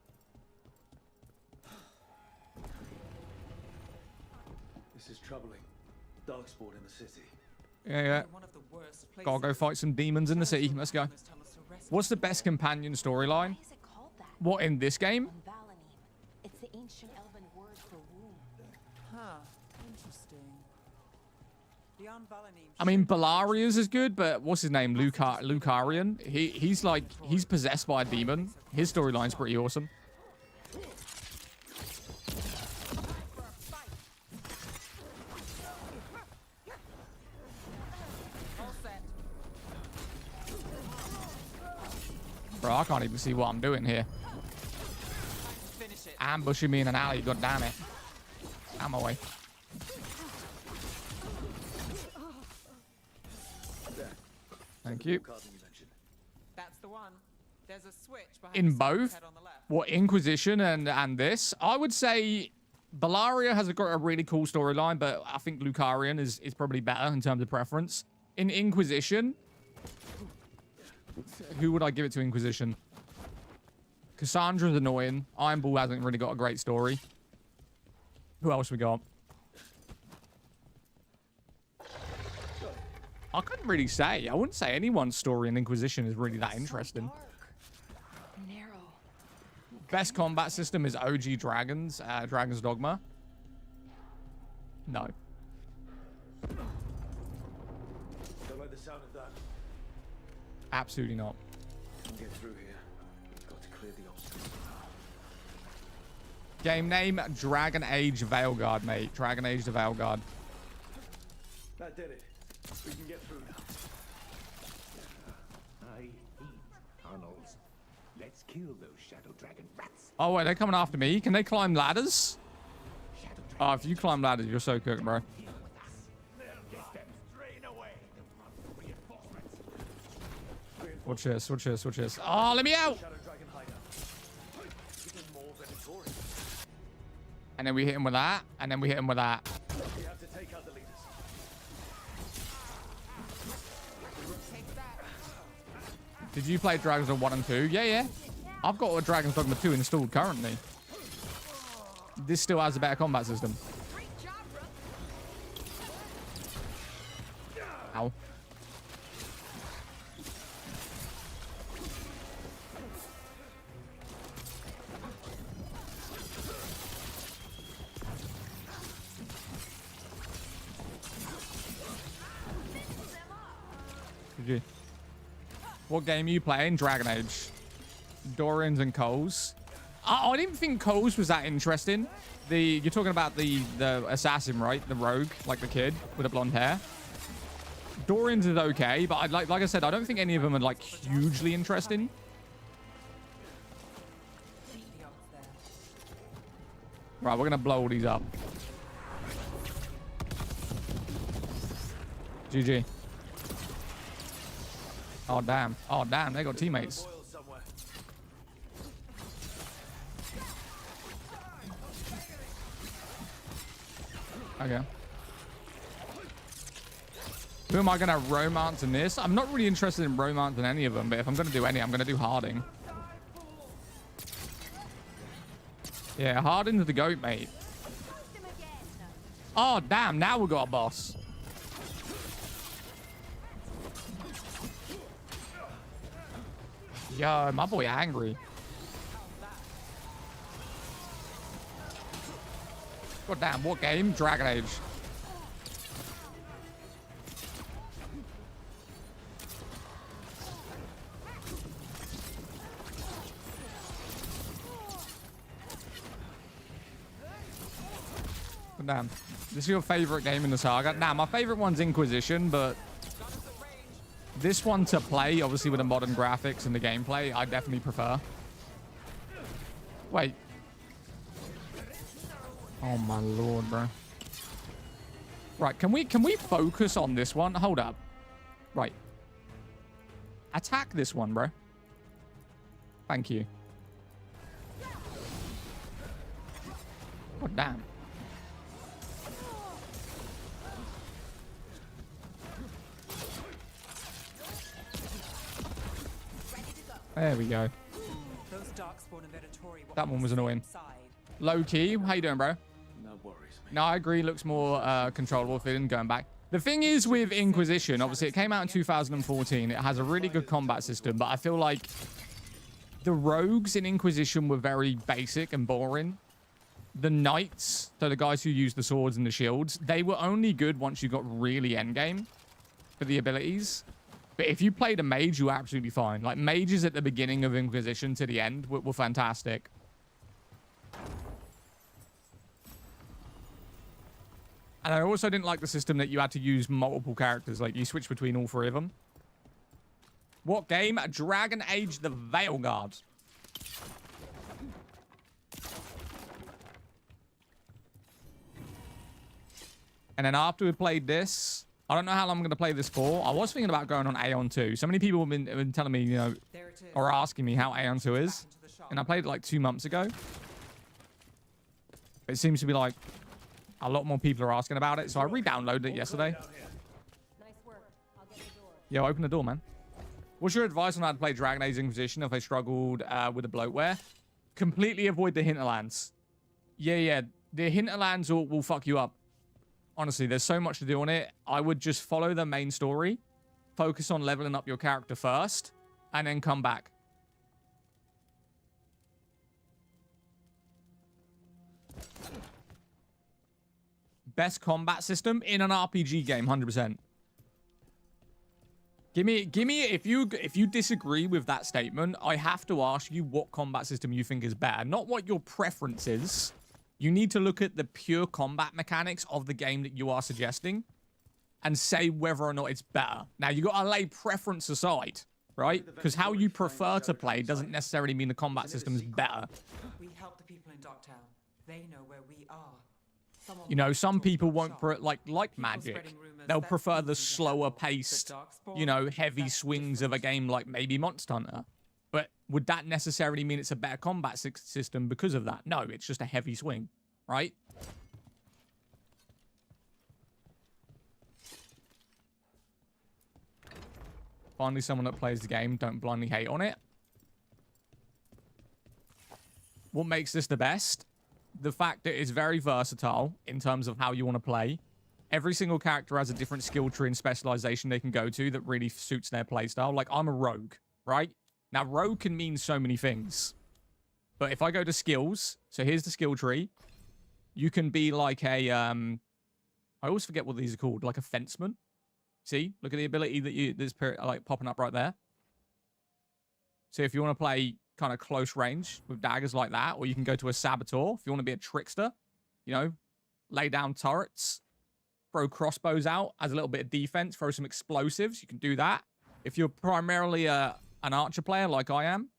[SPEAKER 4] This is troubling. Darkspawn in the city.
[SPEAKER 1] Yeah.
[SPEAKER 3] One of the worst places.
[SPEAKER 1] Gotta go fight some demons in the city. Let's go. What's the best companion storyline?
[SPEAKER 5] Why is it called that?
[SPEAKER 1] What, in this game?
[SPEAKER 5] On Valanim. It's the ancient elven word for womb.
[SPEAKER 3] Huh. Interesting. Beyond Valanim.
[SPEAKER 1] I mean, Balaria's is good, but what's his name? Lucarian? He's possessed by a demon. His storyline's pretty awesome. Bro, I can't even see what I'm doing here.
[SPEAKER 3] Finish it.
[SPEAKER 1] Ambushing me in an alley, god damn it. Out my way. Thank you.
[SPEAKER 4] Card you mentioned.
[SPEAKER 3] That's the one. There's a switch behind
[SPEAKER 1] In
[SPEAKER 3] the serpent's
[SPEAKER 1] both?
[SPEAKER 3] head on the left.
[SPEAKER 1] What, Inquisition and this? I would say Bellaria has got a really cool storyline, but I think Lucarian is probably better in terms of preference. In Inquisition, who would I give it to Inquisition? Cassandra's annoying. Iron Bull hasn't really got a great story. Who else we got? I couldn't really say. I wouldn't say anyone's story in Inquisition is really that interesting.
[SPEAKER 5] Dark. Narrow.
[SPEAKER 1] Best combat system is OG Dragon's Dogma. No.
[SPEAKER 4] Don't like the sound of that.
[SPEAKER 1] Absolutely not.
[SPEAKER 4] Can get through here. Got to clear the obstacles.
[SPEAKER 1] Game name, Dragon Age Veilguard, mate. Dragon Age the Veilguard.
[SPEAKER 4] That did it. We can get through now.
[SPEAKER 8] I hate tunnels. Let's kill those Shadow Dragon rats.
[SPEAKER 1] Oh, wait, they're coming after me. Can they climb ladders?
[SPEAKER 8] Shadow Dragon
[SPEAKER 1] Oh, if you climb ladders, you're so cooked, bro.
[SPEAKER 8] here with us. Get them straight away. Reinforcements.
[SPEAKER 1] Watch this, watch this, watch this. Oh, let me out!
[SPEAKER 4] Shadow Dragon hideout. Even more Venatori.
[SPEAKER 1] And then we hit him with that, and then we hit him with that.
[SPEAKER 4] We have to take out the leaders.
[SPEAKER 1] Did you play Dragon's Dogma 1 and 2? Yeah, yeah. I've got a Dragon's Dogma 2 installed currently. This still has a better combat system. Ow. GG. What game are you playing? Dragon Age. Dorians and Coles. I didn't think Coles was that interesting. You're talking about the assassin, right? The rogue, like the kid with the blonde hair. Dorians is okay, but like I said, I don't think any of them are like hugely interesting.
[SPEAKER 3] The odds there.
[SPEAKER 1] Right, we're gonna blow all these up. GG. Oh damn. Oh damn, they got teammates.
[SPEAKER 4] Oil somewhere.
[SPEAKER 1] Okay. Who am I going to romance in this? I'm not really interested in romance in any of them, but if I'm going to do any, I'm going to do Harding. Yeah, Harding's the goat, mate. Oh, damn. Now we got a boss. Yo, my boy angry. God damn, what game? Dragon Age. God damn. This is your favorite game in the saga? Nah, my favorite one's Inquisition, but this one to play, obviously with the modern graphics and the gameplay, I definitely prefer. Wait. Oh my lord, bro. Right, can we focus on this one? Hold up. Right. Attack this one, bro. Thank you. God damn. There we go.
[SPEAKER 3] Those Darkspawn and Venatori were
[SPEAKER 1] That one was annoying.
[SPEAKER 3] side.
[SPEAKER 1] Low key, how you doing, bro?
[SPEAKER 4] No worries, mate.
[SPEAKER 1] No, I agree. Looks more controllable if it didn't going back. The thing is with Inquisition, obviously it came out in 2014. It has a really good combat system, but I feel like the rogues in Inquisition were very basic and boring. The knights, so the guys who use the swords and the shields, they were only good once you got really endgame for the abilities. But if you played a mage, you were absolutely fine. Like, mages at the beginning of Inquisition to the end were fantastic. And I also didn't like the system that you had to use multiple characters. Like, you switch between all three of them. What game? Dragon Age the Veilguard. And then after we played this, I don't know how long I'm going to play this for. I was thinking about going on Aeon 2. So many people have been telling me, you know, or asking me how Aeon 2 is. And I played it like 2 months ago. It seems to be like a lot more people are asking about it. So I re-downloaded it yesterday.
[SPEAKER 5] Nice work. I'll get the door.
[SPEAKER 1] Yo, open the door, man. What's your advice on how to play Dragon Age Inquisition if they struggled with the bloatware? Completely avoid the hinterlands. Yeah. The hinterlands will fuck you up. Honestly, there's so much to do on it. I would just follow the main story. Focus on leveling up your character first. And then come back. Best combat system in an RPG game, 100%. Give me if you disagree with that statement, I have to ask you what combat system you think is better, not what your preference is. You need to look at the pure combat mechanics of the game that you are suggesting and say whether or not it's better. Now, you got to lay preference aside, right? Because how you prefer to play doesn't necessarily mean the combat system is better.
[SPEAKER 3] We help the people in Dogtown. They know where we are.
[SPEAKER 1] You know, some people won't like Magic. They'll prefer the slower paced, you know, heavy swings of a game like maybe Monster Hunter. But would that necessarily mean it's a better combat system because of that? No, it's just a heavy swing, right? Finally, someone that plays the game, don't blindly hate on it. What makes this the best? The fact that it's very versatile in terms of how you want to play. Every single character has a different skill tree and specialization they can go to that really suits their playstyle. Like, I'm a rogue, right? Now, rogue can mean so many things. But if I go to skills, so here's the skill tree. You can be like a, I always forget what these are called, like a fenceman. See? Look at the ability that that's like popping up right there. So if you want to play kind of close range with daggers like that, or you can go to a saboteur if you want to be a trickster, you know, lay down turrets, throw crossbows out as a little bit of defense, throw some explosives, you can do that. If you're primarily an archer player like I am,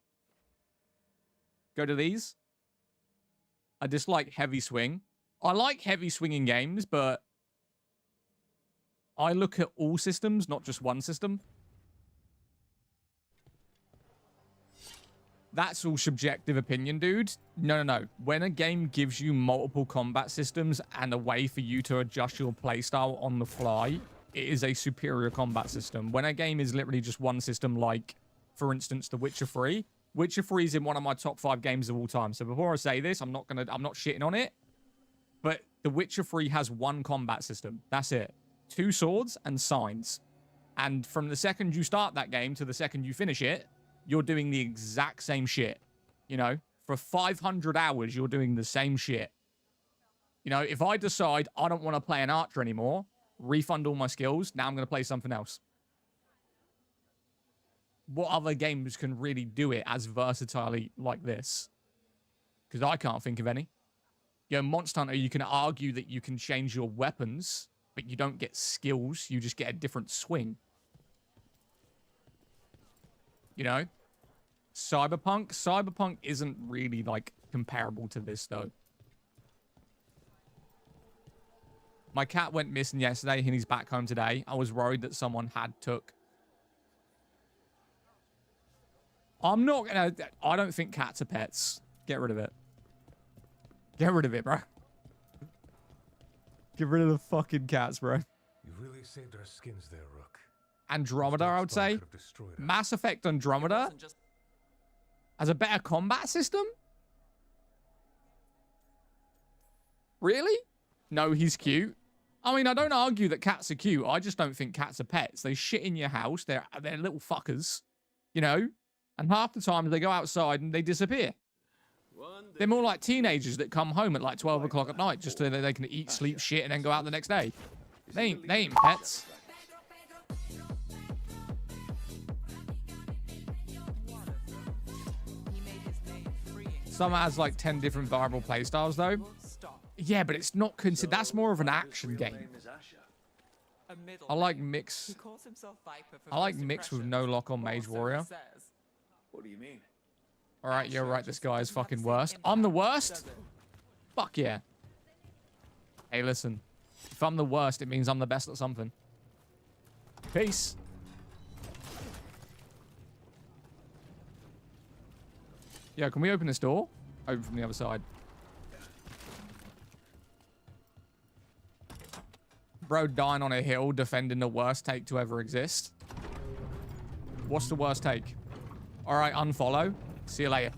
[SPEAKER 1] go to these. I dislike heavy swing. I like heavy swinging games, but I look at all systems, not just one system. That's all subjective opinion, dude. No. When a game gives you multiple combat systems and a way for you to adjust your playstyle on the fly, it is a superior combat system. When a game is literally just one system, like, for instance, The Witcher 3. Witcher 3 is in one of my top 5 games of all time. So before I say this, I'm not shitting on it. But The Witcher 3 has one combat system. That's it. 2 swords and signs. And from the second you start that game to the second you finish it, you're doing the exact same shit. You know, for 500 hours, you're doing the same shit. You know, if I decide I don't want to play an archer anymore, refund all my skills, now I'm going to play something else. What other games can really do it as versatilely like this? Because I can't think of any. You know, Monster Hunter, you can argue that you can change your weapons, but you don't get skills. You just get a different swing. You know? Cyberpunk isn't really, like, comparable to this, though. My cat went missing yesterday, and he's back home today. I was worried that someone had took. I'm not gonna... I don't think cats are pets. Get rid of it. Get rid of it, bro. Get rid of the fucking cats, bro.
[SPEAKER 8] You really saved our skins there, Rook.
[SPEAKER 1] Andromeda, I would say. Mass Effect Andromeda has a better combat system? Really? No, he's cute. I mean, I don't argue that cats are cute. I just don't think cats are pets. They shit in your house. They're little fuckers, you know? And half the time they go outside and they disappear. They're more like teenagers that come home at like 12 o'clock at night just so that they can eat, sleep, shit, and then go out the next day. They ain't pets.
[SPEAKER 3] He made his name freeing.
[SPEAKER 1] Some has like 10 different viable playstyles though.
[SPEAKER 3] Stop.
[SPEAKER 1] Yeah, but it's not considered. That's more of an action game.
[SPEAKER 3] A middle
[SPEAKER 1] I like
[SPEAKER 3] name.
[SPEAKER 1] mix.
[SPEAKER 3] He calls himself Viper for
[SPEAKER 1] I like
[SPEAKER 3] first
[SPEAKER 1] mix with
[SPEAKER 3] impressions,
[SPEAKER 1] no lock on Mage
[SPEAKER 3] or so
[SPEAKER 1] Warrior.
[SPEAKER 3] he says.
[SPEAKER 2] What do you mean?
[SPEAKER 1] All right, you're right. This guy is
[SPEAKER 3] Not the
[SPEAKER 1] fucking
[SPEAKER 3] same
[SPEAKER 1] worst.
[SPEAKER 3] impact,
[SPEAKER 1] I'm the
[SPEAKER 3] does
[SPEAKER 1] worst.
[SPEAKER 3] it?
[SPEAKER 1] Fuck yeah. Hey, listen. If I'm the worst, it means I'm the best at something. Peace. Yeah, can we open this door? Open from the other side. Bro dying on a hill defending the worst take to ever exist. What's the worst take? All right, unfollow. See you later.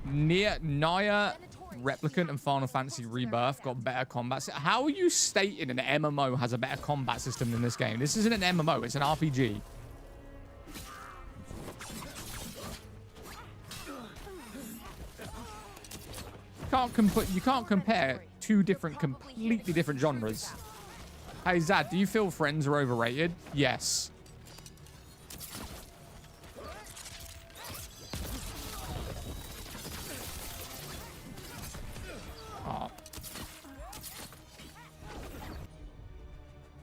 [SPEAKER 1] Naya Replicant and Final Fantasy Rebirth got better combat. How are you stating an MMO has a better combat system than this game? This isn't an MMO, it's an RPG. You can't compare two completely different genres. Hey Zad, do you feel Friends are overrated? Yes. Oh.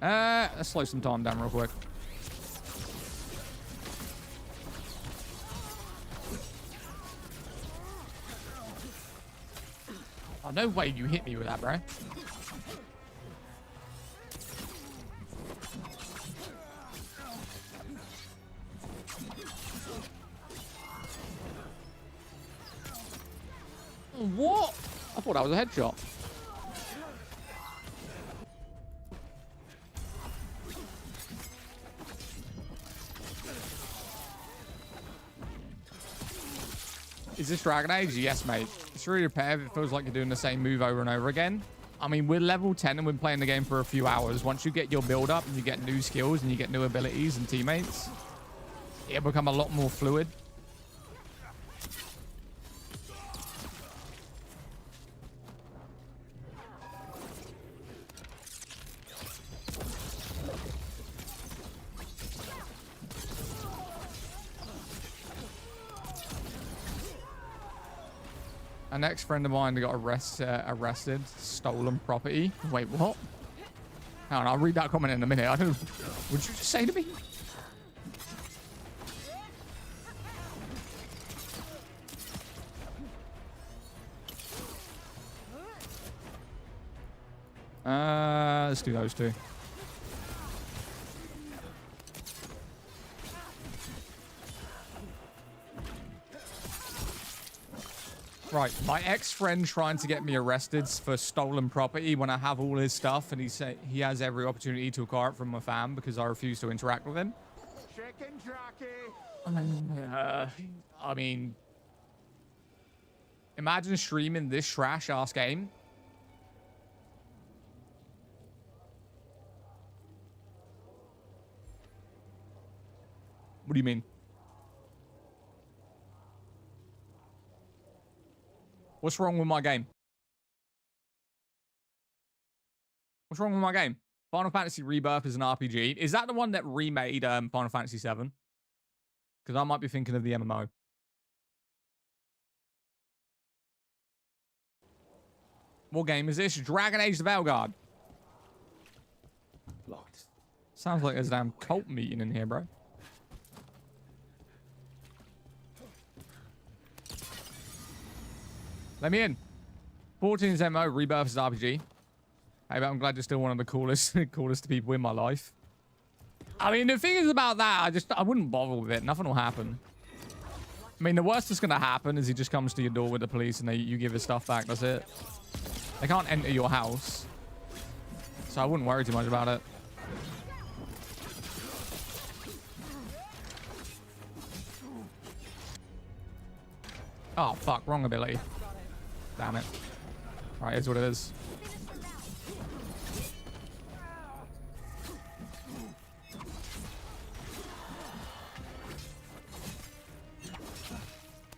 [SPEAKER 1] Let's slow some time down real quick. Oh, no way you hit me with that, bro. What? I thought that was a headshot. Is this Dragon Age? Yes, mate. It's really repetitive. It feels like you're doing the same move over and over again. I mean, we're level 10 and we're playing the game for a few hours. Once you get your build up and you get new skills and you get new abilities and teammates, it'll become a lot more fluid. An ex-friend of mine got arrested, stolen property. Wait, what? Hang on, I'll read that comment in a minute. I don't. Would you just say to me? Let's do those two. Right, my ex-friend trying to get me arrested for stolen property when I have all his stuff, and he has every opportunity to acquire it from my fam because I refuse to interact with him.
[SPEAKER 8] Chicken jockey.
[SPEAKER 1] I mean, imagine streaming this trash-ass game. What do you mean? What's wrong with my game? What's wrong with my game? Final Fantasy Rebirth is an RPG. Is that the one that remade Final Fantasy 7? Because I might be thinking of the MMO. What game is this? Dragon Age the Veilguard.
[SPEAKER 8] Locked.
[SPEAKER 1] Sounds like there's a damn cult meeting in here, bro. Let me in. 14's MO, Rebirth is RPG. Hey, but I'm glad you're still one of the coolest people in my life. I mean, the thing is about that, I wouldn't bother with it. Nothing will happen. I mean, the worst that's going to happen is he just comes to your door with the police and you give his stuff back. That's it. They can't enter your house. So I wouldn't worry too much about it. Oh, fuck. Wrong ability. Damn it. Right, here's what it is.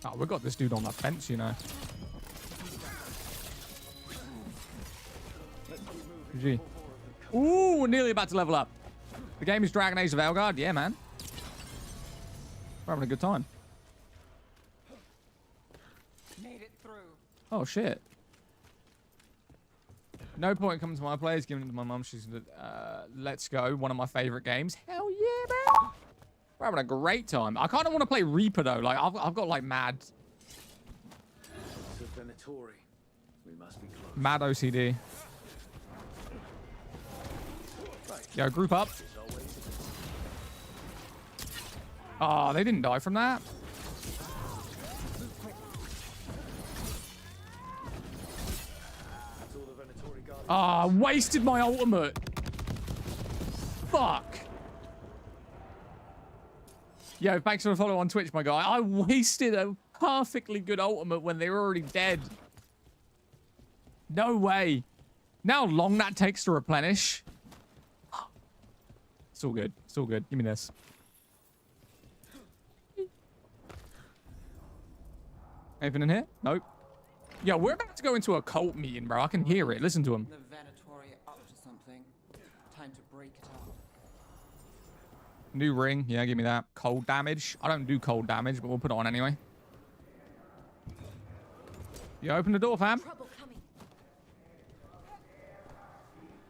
[SPEAKER 1] Oh, we got this dude on the fence, you know. GG. Ooh, nearly about to level up. The game is Dragon Age of Veilguard. Yeah, man. We're having a good time.
[SPEAKER 3] Made it through.
[SPEAKER 1] Oh, shit. No point coming to my place, giving it to my mum. She's Let's Go, one of my favorite games. Hell yeah, man. We're having a great time. I kind of want to play Reaper, though. Like, I've got, like, mad
[SPEAKER 4] Venatori. We must be close.
[SPEAKER 1] mad OCD. Yo, group up. Oh, they didn't die from that. Ah, wasted my ultimate. Fuck. Yo, thanks for the follow on Twitch, my guy. I wasted a perfectly good ultimate when they were already dead. No way. Now how long that takes to replenish. It's all good. It's all good. Give me this. Anything in here? Nope. Yeah, we're about to go into a cult meeting, bro. I can hear it. Listen to him.
[SPEAKER 3] The Venatori up to something. Time to break it up.
[SPEAKER 1] New ring. Yeah, give me that. Cold damage. I don't do cold damage, but we'll put it on anyway. You open the door, fam.
[SPEAKER 5] Trouble coming.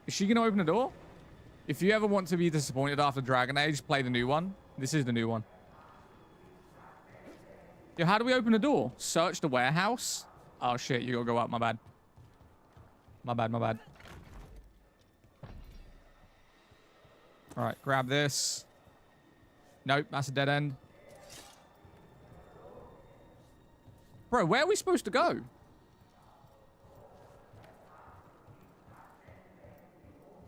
[SPEAKER 1] Is she going to open the door? If you ever want to be disappointed after Dragon Age, play the new one. This is the new one. Yo, how do we open the door? Search the warehouse? Oh, shit. You got to go up. My bad. My bad, my bad. All right, grab this. Nope, that's a dead end. Bro, where are we supposed to go?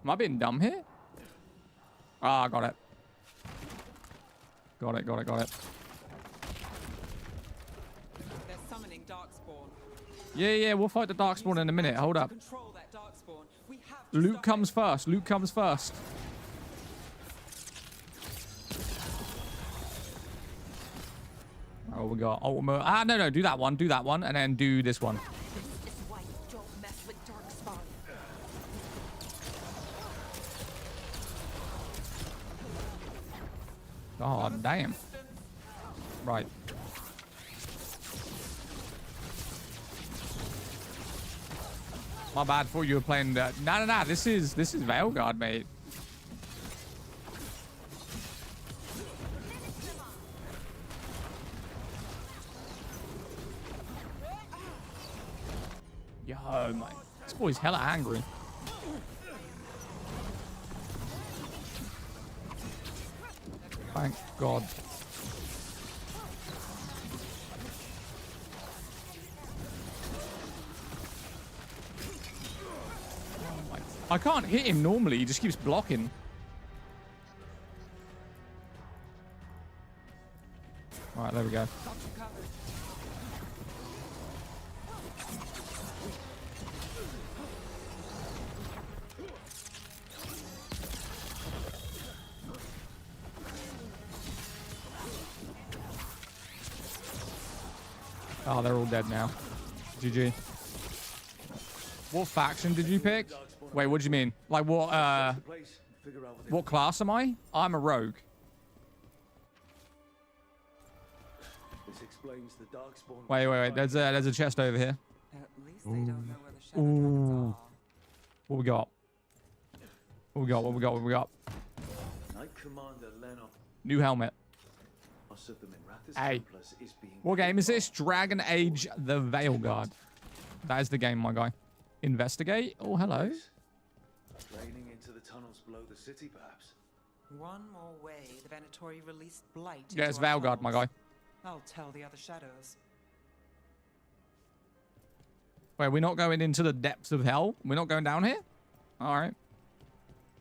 [SPEAKER 1] Am I being dumb here? Ah, got it. Got it, got it, got it.
[SPEAKER 3] They're summoning Darkspawn.
[SPEAKER 1] Yeah, we'll fight the Darkspawn in a minute. Hold up.
[SPEAKER 3] Control that Darkspawn. We have to
[SPEAKER 1] Luke
[SPEAKER 3] stop
[SPEAKER 1] comes
[SPEAKER 3] it.
[SPEAKER 1] first. Luke comes first. Oh, we got ultimate. Ah, no, do that one. Do that one. And then do this one.
[SPEAKER 5] This is why you don't mess with Darkspawn.
[SPEAKER 1] Oh, damn. Right. My bad for you were playing that. Nah. This is Veilguard, mate. Yo, my. This boy's hella angry. Thank God. I can't hit him normally. He just keeps blocking. All right, there we go. Oh, they're all dead now. GG. What faction did you pick? Wait, what do you mean? Like what class am I? I'm a rogue.
[SPEAKER 4] This explains the Darkspawn.
[SPEAKER 1] Wait. There's a chest over here.
[SPEAKER 3] At least they don't know where the Shadow Dragons are.
[SPEAKER 1] What we got? What we got?
[SPEAKER 4] Knight Commander Lennon.
[SPEAKER 1] New helmet.
[SPEAKER 4] Of them in Rathus
[SPEAKER 1] Hey.
[SPEAKER 4] Templars is being
[SPEAKER 1] What game is this? Dragon Age the Veilguard. That is the game, my guy. Investigate? Oh, hello.
[SPEAKER 4] draining into the tunnels below the city, perhaps.
[SPEAKER 3] One more way the Venatori released blight.
[SPEAKER 1] Yeah, it's
[SPEAKER 3] into our
[SPEAKER 1] Veilguard, my guy.
[SPEAKER 3] tunnels. I'll tell the other shadows.
[SPEAKER 1] Wait, we're not going into the depths of hell? We're not going down here? All right.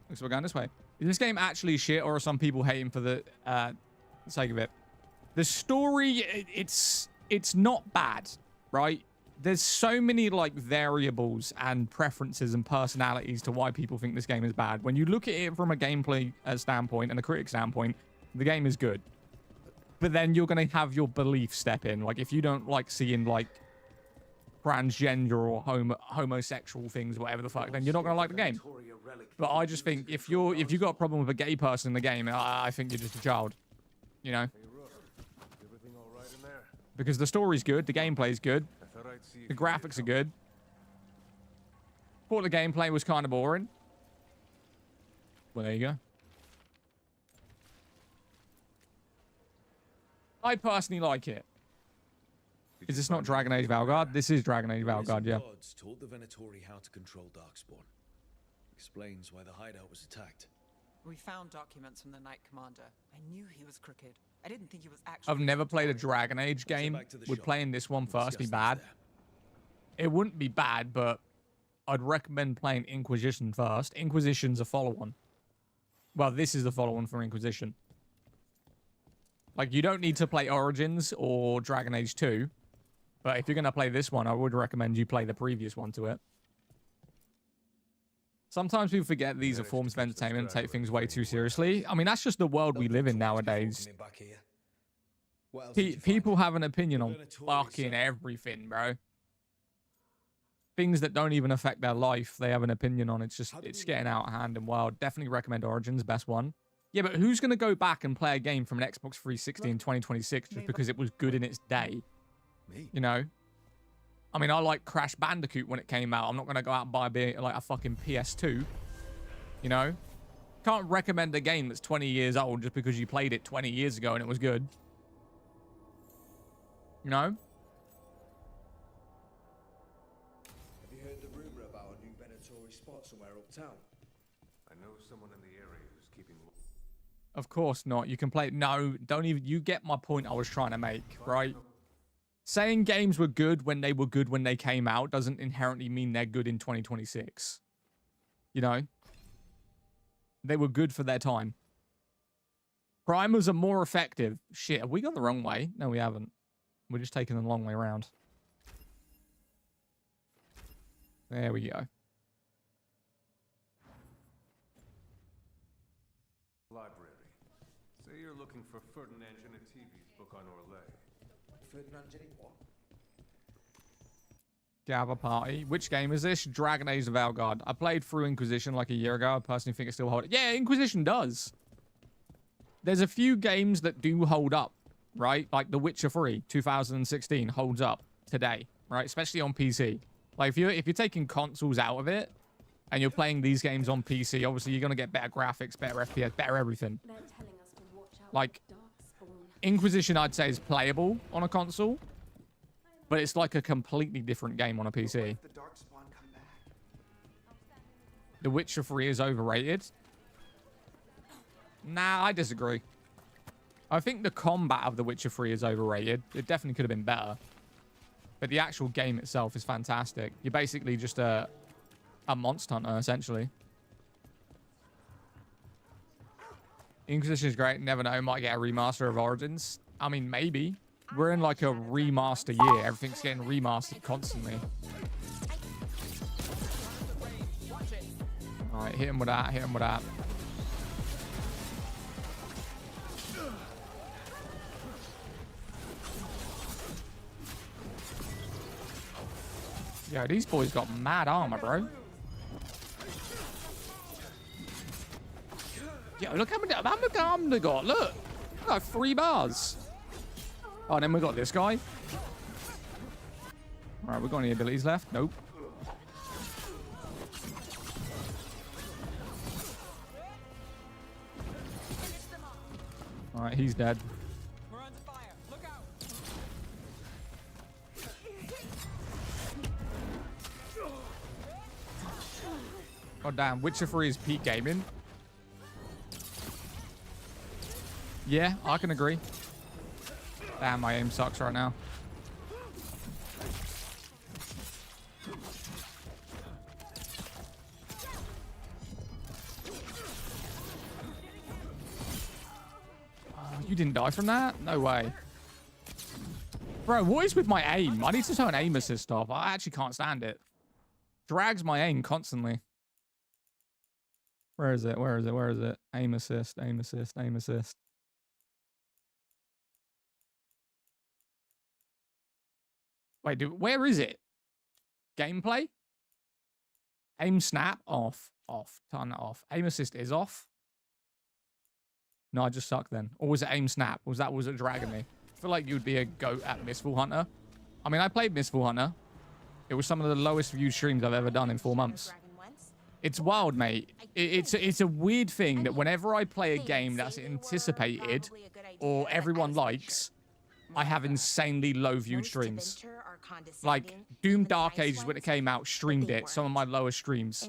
[SPEAKER 1] Looks like we're going this way. Is this game actually shit, or are some people hating for the sake of it? The story, it's not bad, right? there's so many like variables and preferences and personalities to why people think this game is bad. When you look at it from a gameplay standpoint and a critic standpoint, the game is good. But then you're going to have your belief step in. Like, if you don't like seeing like transgender or homosexual things, whatever the fuck, then you're not going to like the game. But I just think if you got a problem with a gay person in the game, I think you're just a child. You know? Because the story's good, the gameplay's good, the graphics are good. Thought the gameplay was kind of boring. Well, there you go. I personally like it. Is this not Dragon Age Valgard? This is Dragon Age Valgard, yeah.
[SPEAKER 4] Gods taught the Venatori how to control Darkspawn. Explains why the hideout was attacked.
[SPEAKER 3] We found documents from the Knight Commander. I knew he was crooked. I didn't think he was actually...
[SPEAKER 1] I've never played a Dragon Age game. Would playing this one first be bad? It wouldn't be bad, but I'd recommend playing Inquisition first. Inquisition's a follow-on. Well, this is the follow-on for Inquisition. Like, you don't need to play Origins or Dragon Age 2. But if you're going to play this one, I would recommend you play the previous one to it. Sometimes people forget these are forms of entertainment and take things way too seriously. I mean, that's just the world we live in nowadays. People have an opinion on fucking everything, bro. Things that don't even affect their life, they have an opinion on. It's just, it's getting out of hand and wild. Definitely recommend Origins, best one. Yeah, but who's going to go back and play a game from an Xbox 360 in 2026 just because it was good in its day? You know? I mean, I like Crash Bandicoot when it came out. I'm not going to go out and buy like a fucking PS2. You know? Can't recommend a game that's 20 years old just because you played it 20 years ago and it was good. You know?
[SPEAKER 4] Have you heard the rumor about a new Venatori spot somewhere uptown?
[SPEAKER 8] I know someone in the area who's keeping...
[SPEAKER 1] Of course not. You can play... No, don't even... You get my point I was trying to make, right? Saying games were good when they came out doesn't inherently mean they're good in 2026. You know? They were good for their time. Primers are more effective. Shit, have we gone the wrong way? No, we haven't. We're just taking the long way around. There we go.
[SPEAKER 8] Library. Say you're looking for Ferdinand Genetivi's book on Orlais.
[SPEAKER 4] Ferdinand Jenny what?
[SPEAKER 1] Gather Party. Which game is this? Dragon Age of Valgard. I played through Inquisition like a year ago. I personally think it still holds. Yeah, Inquisition does. There's a few games that do hold up, right? Like The Witcher 3, 2016, holds up today, right? Especially on PC. Like, if you're taking consoles out of it, and you're playing these games on PC, obviously you're going to get better graphics, better FPS, better everything. Like, Inquisition, I'd say, is playable on a console, but it's like a completely different game on a PC. The Witcher 3 is overrated. Nah, I disagree. I think the combat of The Witcher 3 is overrated. It definitely could have been better. But the actual game itself is fantastic. You're basically just a monster hunter, essentially. Inquisition is great. Never know. Might get a remaster of Origins. I mean, maybe. We're in like a remaster year. Everything's getting remastered constantly. Alright, hit him with that. Hit him with that. Yo, these boys got mad armor, bro. Yo, look how much armor they got. Look. They got 3 bars. Oh, and then we got this guy. Alright, we got any abilities left? Nope. Alright, he's dead.
[SPEAKER 3] We're under fire. Look out.
[SPEAKER 1] God damn, Witcher 3 is peak gaming. Yeah, I can agree. Damn, my aim sucks right now. Oh, you didn't die from that? No way. Bro, what is with my aim? I need to turn aim assist off. I actually can't stand it. Drags my aim constantly. Where is it? Where is it? Where is it? Aim assist, aim assist, aim assist. Wait, dude, where is it? Gameplay? Aim snap off. Off. Turn that off. Aim assist is off. No, I just suck then. Or was it aim snap? Was it dragging me? I feel like you'd be a goat at Mistfall Hunter. I mean, I played Mistfall Hunter. It was some of the lowest viewed streams I've ever done in 4 months. It's wild, mate. It's a weird thing that whenever I play a game that's anticipated or everyone likes, I have insanely low viewed streams. Like Doom Dark Ages when it came out, streamed it. Some of my lowest streams.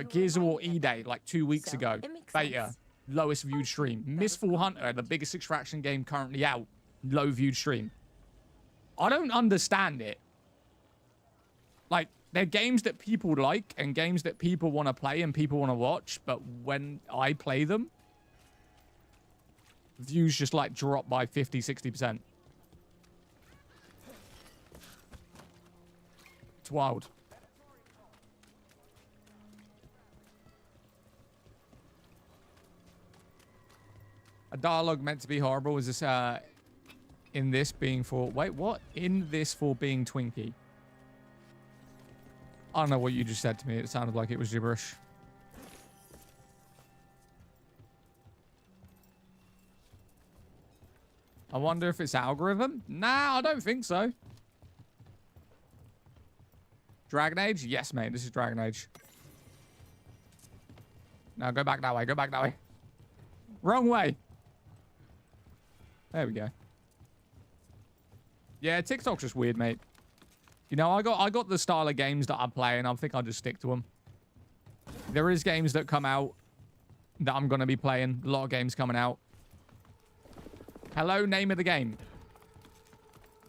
[SPEAKER 1] Gears of War E-Day like 2 weeks ago. Beta, lowest viewed stream. Mistfall Hunter, the biggest extraction game currently out, low viewed stream. I don't understand it. Like, they're games that people like and games that people want to play and people want to watch, but when I play them, views just like drop by 50, 60%. It's wild. A dialogue meant to be horrible. Is this in this being for... Wait, what? In this for being Twinkie. I don't know what you just said to me. It sounded like it was gibberish. I wonder if it's algorithm? Nah, I don't think so. Dragon Age? Yes, mate. This is Dragon Age. Now go back that way. Go back that way. Wrong way. There we go. Yeah, TikTok's just weird, mate. You know, I got the style of games that I play, and I think I'll just stick to them. There is games that come out that I'm going to be playing. A lot of games coming out. Hello, name of the game.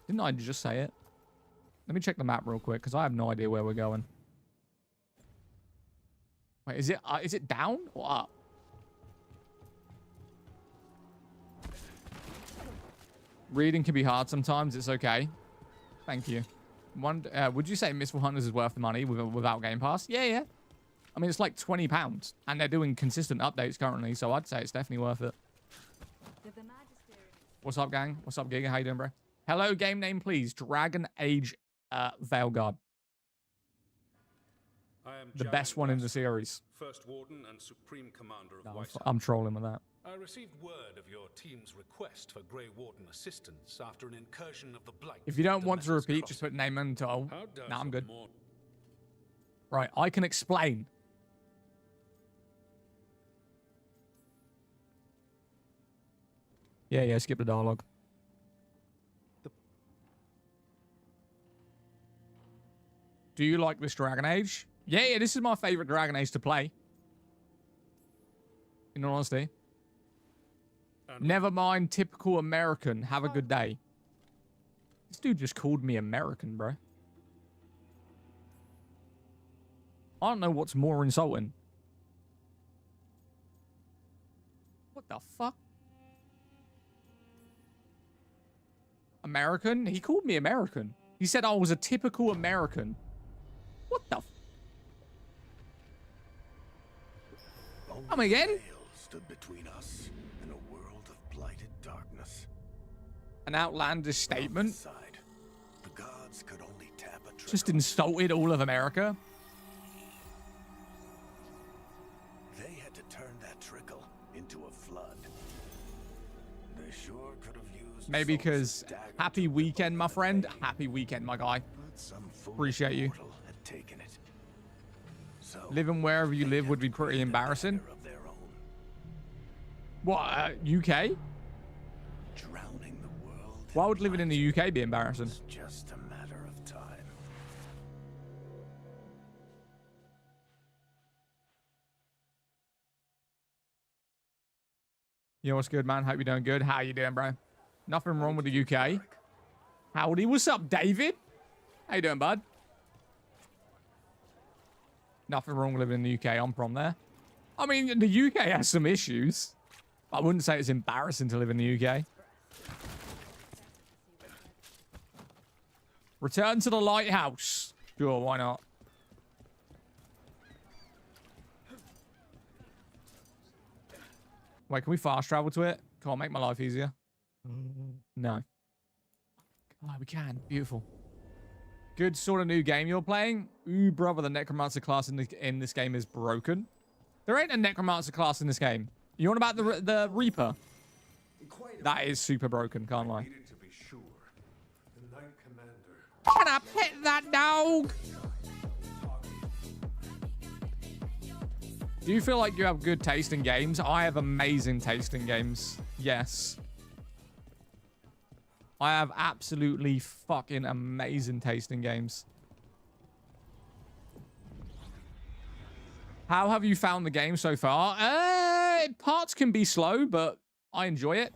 [SPEAKER 1] Didn't I just say it? Let me check the map real quick, because I have no idea where we're going. Wait, is it down or up? Reading can be hard sometimes. It's okay. Thank you. Would you say Mistfall Hunters is worth the money without Game Pass? Yeah, yeah. I mean, it's like £20, and they're doing consistent updates currently, so I'd say it's definitely worth it. What's up, gang? What's up, Giga? How you doing, bro? Hello, game name, please. Dragon Age Veilguard.
[SPEAKER 9] I am
[SPEAKER 1] the best one in the series.
[SPEAKER 9] First Warden and Supreme Commander of
[SPEAKER 1] No, I'm trolling with that.
[SPEAKER 9] I received word of your team's request for Grey Warden assistance after an incursion of the Blight.
[SPEAKER 1] If you don't want to repeat, just put name and title. Nah, I'm good. Right, I can explain. Yeah, skip the dialogue. Do you like this Dragon Age? Yeah, this is my favorite Dragon Age to play. In all honesty. Never mind, typical American. Have a good day. This dude just called me American, bro. I don't know what's more insulting. What the fuck? American? He called me American. He said I was a typical American. What the f... Come again?
[SPEAKER 2] Stood between us and a world of blighted darkness.
[SPEAKER 1] An outlandish statement?
[SPEAKER 2] The gods could only tap a trickle.
[SPEAKER 1] Just insulted all of America?
[SPEAKER 2] They had to turn that trickle into a flood. They sure could have used...
[SPEAKER 1] Maybe because happy weekend, my friend. Happy weekend, my guy. Appreciate you.
[SPEAKER 2] Taken it. So
[SPEAKER 1] living wherever you live would be pretty embarrassing. What, UK?
[SPEAKER 2] Drowning the world.
[SPEAKER 1] Why would living in the UK be embarrassing?
[SPEAKER 2] It's just a matter of time.
[SPEAKER 1] Yo, what's good, man? Hope you're doing good. How you doing, bro? Nothing wrong with the UK. Howdy, what's up, David? How you doing, bud? Nothing wrong with living in the UK. I'm from there. I mean, the UK has some issues. I wouldn't say it's embarrassing to live in the UK. Return to the lighthouse. Sure, why not? Wait, can we fast travel to it? Can't make my life easier. No. Oh, we can. Beautiful. Good sort of new game you're playing. Ooh, brother, the Necromancer class in this game is broken. There ain't a Necromancer class in this game. You on about the Reaper? That is super broken, can't lie.
[SPEAKER 8] To be sure, the Knight Commander.
[SPEAKER 1] Can I pet that dog? Do you feel like you have good taste in games? I have amazing taste in games. Yes. I have absolutely fucking amazing taste in games. How have you found the game so far? Parts can be slow, but I enjoy it.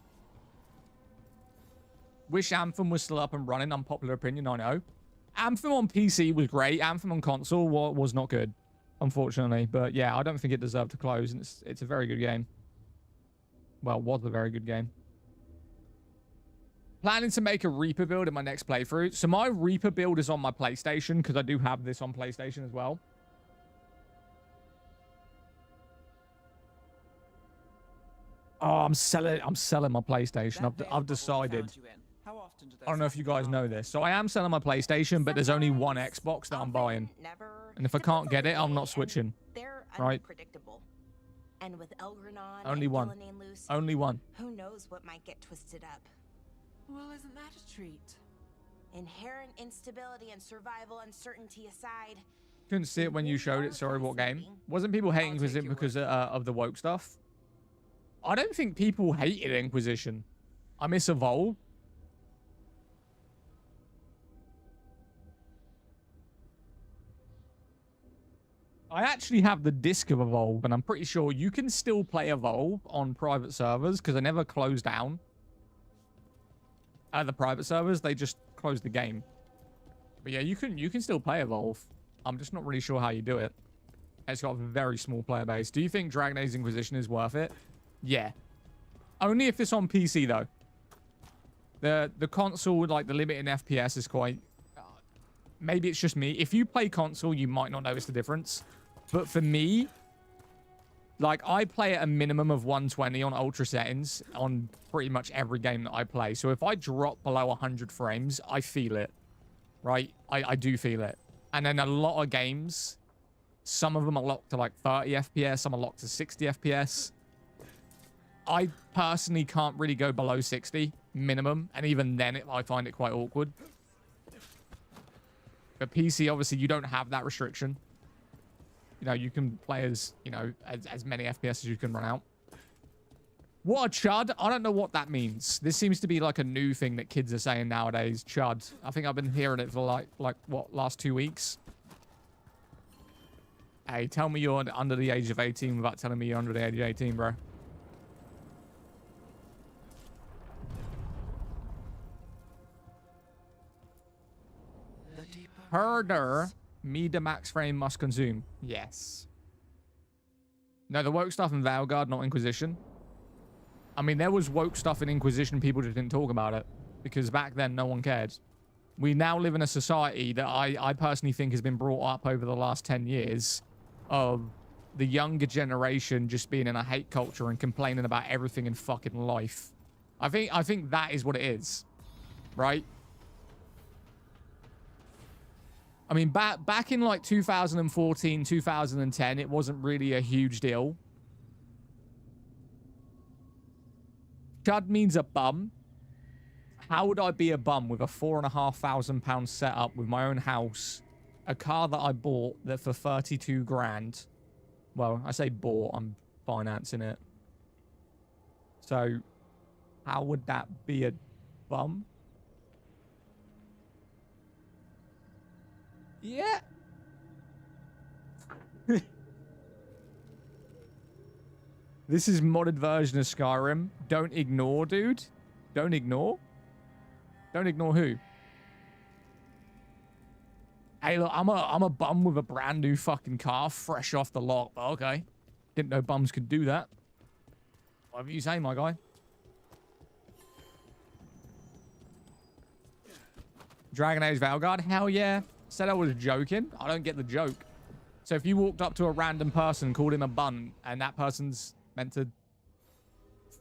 [SPEAKER 1] Wish Anthem was still up and running. Unpopular opinion, I know. Anthem on PC was great. Anthem on console was not good, unfortunately. But yeah, I don't think it deserved to close. And it's a very good game. Well, was a very good game. Planning to make a Reaper build in my next playthrough. So my Reaper build is on my PlayStation because I do have this on PlayStation as well. Oh, I'm selling my PlayStation. I've decided. I don't know if you guys know this. So I am selling my PlayStation, but there's only one Xbox that I'm buying. And if I can't get it, I'm not switching.
[SPEAKER 5] They're
[SPEAKER 1] right?
[SPEAKER 5] unpredictable. And with Elgranon
[SPEAKER 1] Only
[SPEAKER 5] and
[SPEAKER 1] one.
[SPEAKER 5] Gillinan loose,
[SPEAKER 1] Only one.
[SPEAKER 5] who knows what might get twisted up.
[SPEAKER 3] Well, isn't that a treat?
[SPEAKER 5] Inherent instability and survival uncertainty aside,
[SPEAKER 1] Couldn't see it when you showed it. Sorry, what game? Wasn't people hating Inquisition because of the woke stuff? I don't think people hated Inquisition. I miss Evolve. I actually have the disc of Evolve, and I'm pretty sure you can still play Evolve on private servers because they never closed down. The private servers, they just closed the game. But yeah, you can still play Evolve. I'm just not really sure how you do it. It's got a very small player base. Do you think Dragon Age Inquisition is worth it? Yeah. Only if it's on PC though. The console, like the limit in FPS is quite... maybe it's just me. If you play console, you might not notice the difference. But for me, like I play at a minimum of 120 on ultra settings on pretty much every game that I play. So if I drop below 100 frames, I feel it. Right? I do feel it. And then a lot of games, some of them are locked to like 30 FPS, some are locked to 60 FPS. I personally can't really go below 60 minimum. And even then, I find it quite awkward. But PC, obviously, you don't have that restriction. You know, you can play as, you know, as many FPS as you can run out. What a chud? I don't know what that means. This seems to be like a new thing that kids are saying nowadays. Chud. I think I've been hearing it for like what, last 2 weeks? Hey, tell me you're under the age of 18 without telling me you're under the age of 18, bro. Herder, me the max frame must consume. Yes. No, the woke stuff in Valguard, not Inquisition. I mean, there was woke stuff in Inquisition, people just didn't talk about it. Because back then, no one cared. We now live in a society that I personally think has been brought up over the last 10 years of the younger generation just being in a hate culture and complaining about everything in fucking life. I think that is what it is. Right? I mean, back in like 2014, 2010, it wasn't really a huge deal. Chud means a bum. How would I be a bum with a £4,500 setup with my own house, a car that I bought that for 32 grand? Well, I say bought, I'm financing it. So, how would that be a bum? Yeah. This is modded version of Skyrim. Don't ignore, dude. Don't ignore. Don't ignore who? Hey, look, I'm a bum with a brand new fucking car, fresh off the lot. But okay, didn't know bums could do that. Whatever you say, my guy. Dragon Age Valguard? Hell yeah. Said I was joking. I don't get the joke. So if you walked up to a random person, called him a bun, and that person's meant to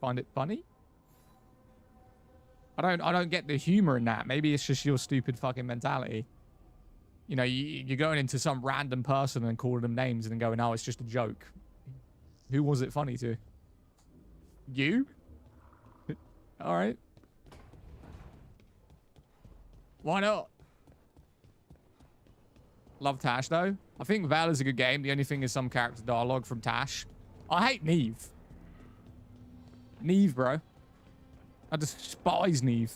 [SPEAKER 1] find it funny? I don't get the humor in that. Maybe it's just your stupid fucking mentality. You know, you're going into some random person and calling them names and then going, oh, it's just a joke. Who was it funny to? You? All right. Why not? Love Tash, though. I think Val is a good game. The only thing is some character dialogue from Tash. I hate Neve. Neve, bro. I despise Neve.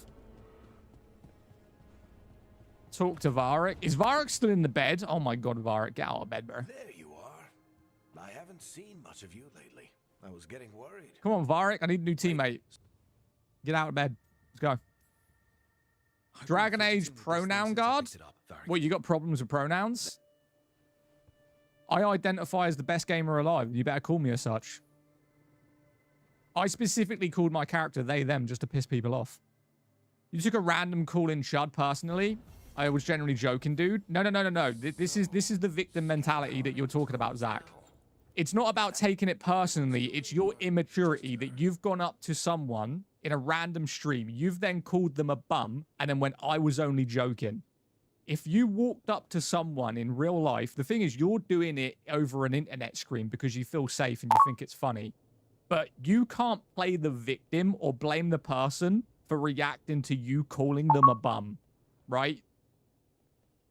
[SPEAKER 1] Talk to Varric. Is Varric still in the bed? Oh my god, Varric. Get out of bed, bro.
[SPEAKER 2] There you are. I haven't seen much of you lately. I was getting worried.
[SPEAKER 1] Come on, Varric. I need a new teammate. Get out of bed. Let's go. Dragon Age pronoun guard? What, you got problems with pronouns? I identify as the best gamer alive. You better call me as such. I specifically called my character they, them, just to piss people off. You took a random call in Chud personally. I was generally joking, dude. No. This is the victim mentality that you're talking about, Zach. It's not about taking it personally. It's your immaturity that you've gone up to someone in a random stream. You've then called them a bum and then went, I was only joking. If you walked up to someone in real life, the thing is you're doing it over an internet screen because you feel safe and you think it's funny. But you can't play the victim or blame the person for reacting to you calling them a bum, right?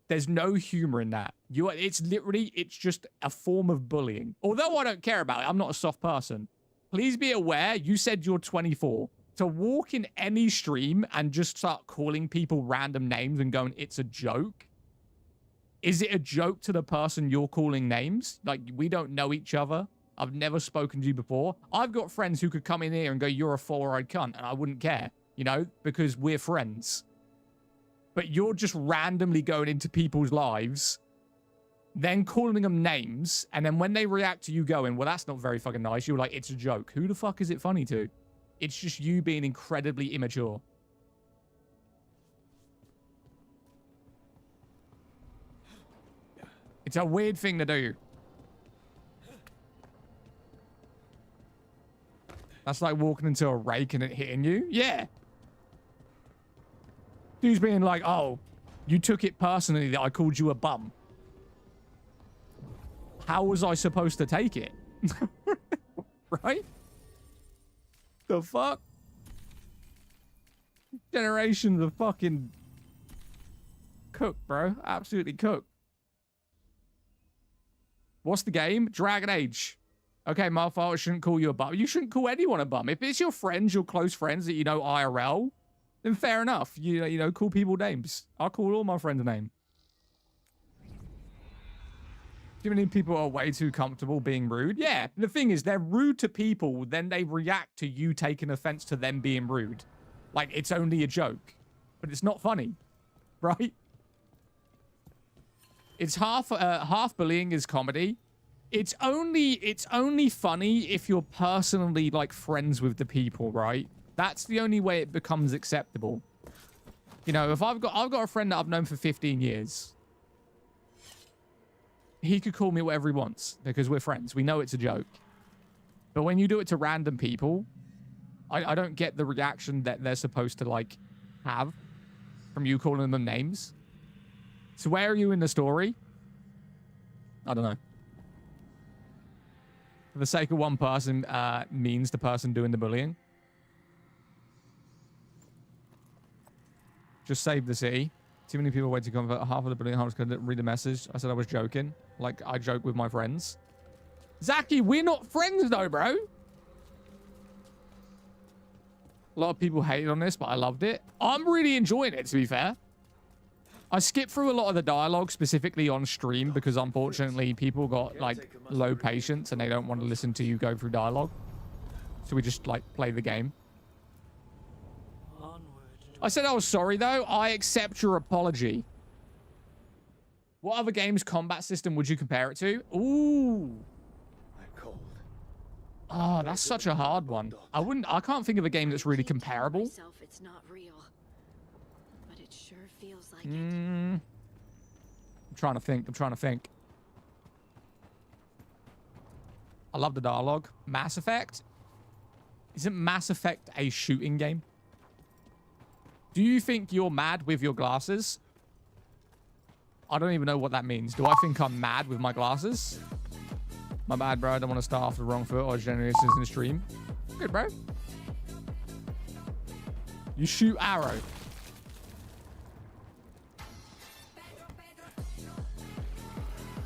[SPEAKER 1] There's no humor in that. It's just a form of bullying. Although I don't care about it, I'm not a soft person. Please be aware, you said you're 24. To walk in any stream and just start calling people random names and going, it's a joke? Is it a joke to the person you're calling names? Like, we don't know each other. I've never spoken to you before. I've got friends who could come in here and go, you're a four-eyed cunt, and I wouldn't care, you know, because we're friends. But you're just randomly going into people's lives, then calling them names, and then when they react to you going, well, that's not very fucking nice, you're like, it's a joke. Who the fuck is it funny to? It's just you being incredibly immature. It's a weird thing to do. That's like walking into a rake and it hitting you? Yeah. Dude's being like, oh, you took it personally that I called you a bum. How was I supposed to take it? Right? The fuck? Generations of fucking cooked, bro. Absolutely cooked. What's the game? Dragon Age. Okay, Malphite, I shouldn't call you a bum. You shouldn't call anyone a bum. If it's your friends, your close friends that you know IRL, then fair enough. You know, call people names. I'll call all my friends a name. Too many people are way too comfortable being rude. Yeah, the thing is, they're rude to people, then they react to you taking offense to them being rude. Like, it's only a joke. But it's not funny. Right? It's half bullying is comedy. It's only funny if you're personally, like, friends with the people, right? That's the only way it becomes acceptable. You know, if I've got a friend that I've known for 15 years. He could call me whatever he wants because we're friends. We know it's a joke. But when you do it to random people, I don't get the reaction that they're supposed to, like, have from you calling them names. So where are you in the story? I don't know. For the sake of one person means the person doing the bullying. Just save the city. Too many people wait to convert. Half of the bullying hunters couldn't read the message. I said I was joking. Like, I joke with my friends. Zaki, we're not friends though, bro. A lot of people hated on this, but I loved it. I'm really enjoying it, to be fair. I skipped through a lot of the dialogue, specifically on stream, because unfortunately people got, like, low patience and they don't want to listen to you go through dialogue. So we just, like, play the game. I said I was sorry, though. I accept your apology. What other game's combat system would you compare it to? Ooh. Oh, that's such a hard one. I can't think of a game that's really comparable.
[SPEAKER 5] It's not real, but it sure feels like
[SPEAKER 1] I'm trying to think. I'm trying to think. I love the dialogue. Mass Effect? Isn't Mass Effect a shooting game? Do you think you're mad with your glasses? I don't even know what that means. Do I think I'm mad with my glasses? My bad, bro. I don't want to start off the wrong foot or generally this isn't a stream. Good, bro. You shoot arrow.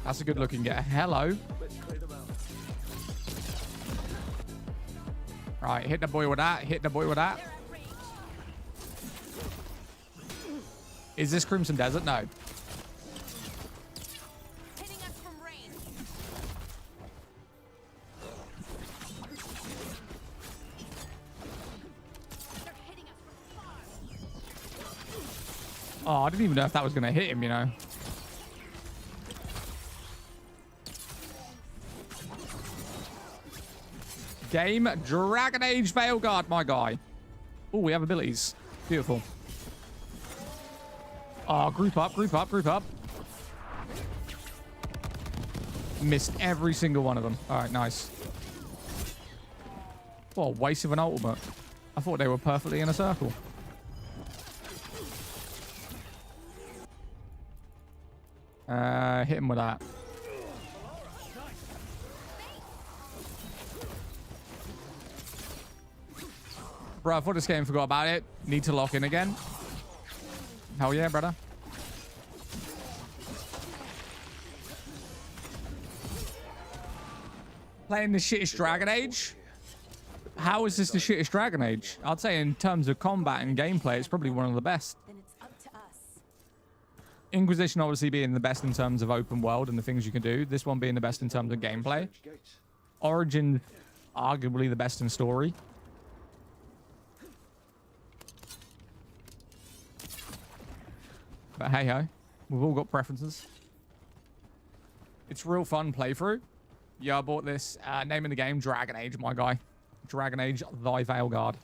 [SPEAKER 1] That's a good looking guy. Hello. Right, hit the boy with that. Hit the boy with that. Is this Crimson Desert? No.
[SPEAKER 5] hitting us from range. They're hitting us from far.
[SPEAKER 1] Oh, I didn't even know if that was going to hit him, you know. Game Dragon Age Veilguard, my guy. Oh, we have abilities. Beautiful. Oh, group up, group up, group up. Missed every single one of them. All right, nice. What a waste of an ultimate. I thought they were perfectly in a circle. Hit him with that. Bro, I thought this game forgot about it. Need to lock in again. Hell yeah, brother. Playing the shittest Dragon Age? How is this the shittest Dragon Age? I'd say in terms of combat and gameplay, it's probably one of the best.
[SPEAKER 5] Then it's up to us.
[SPEAKER 1] Inquisition obviously being the best in terms of open world and the things you can do. This one being the best in terms of gameplay. Origin, arguably the best in story. But hey ho, we've all got preferences. It's real fun playthrough. Yeah, I bought this. Name of the game, Dragon Age, my guy. Dragon Age, thy Veilguard.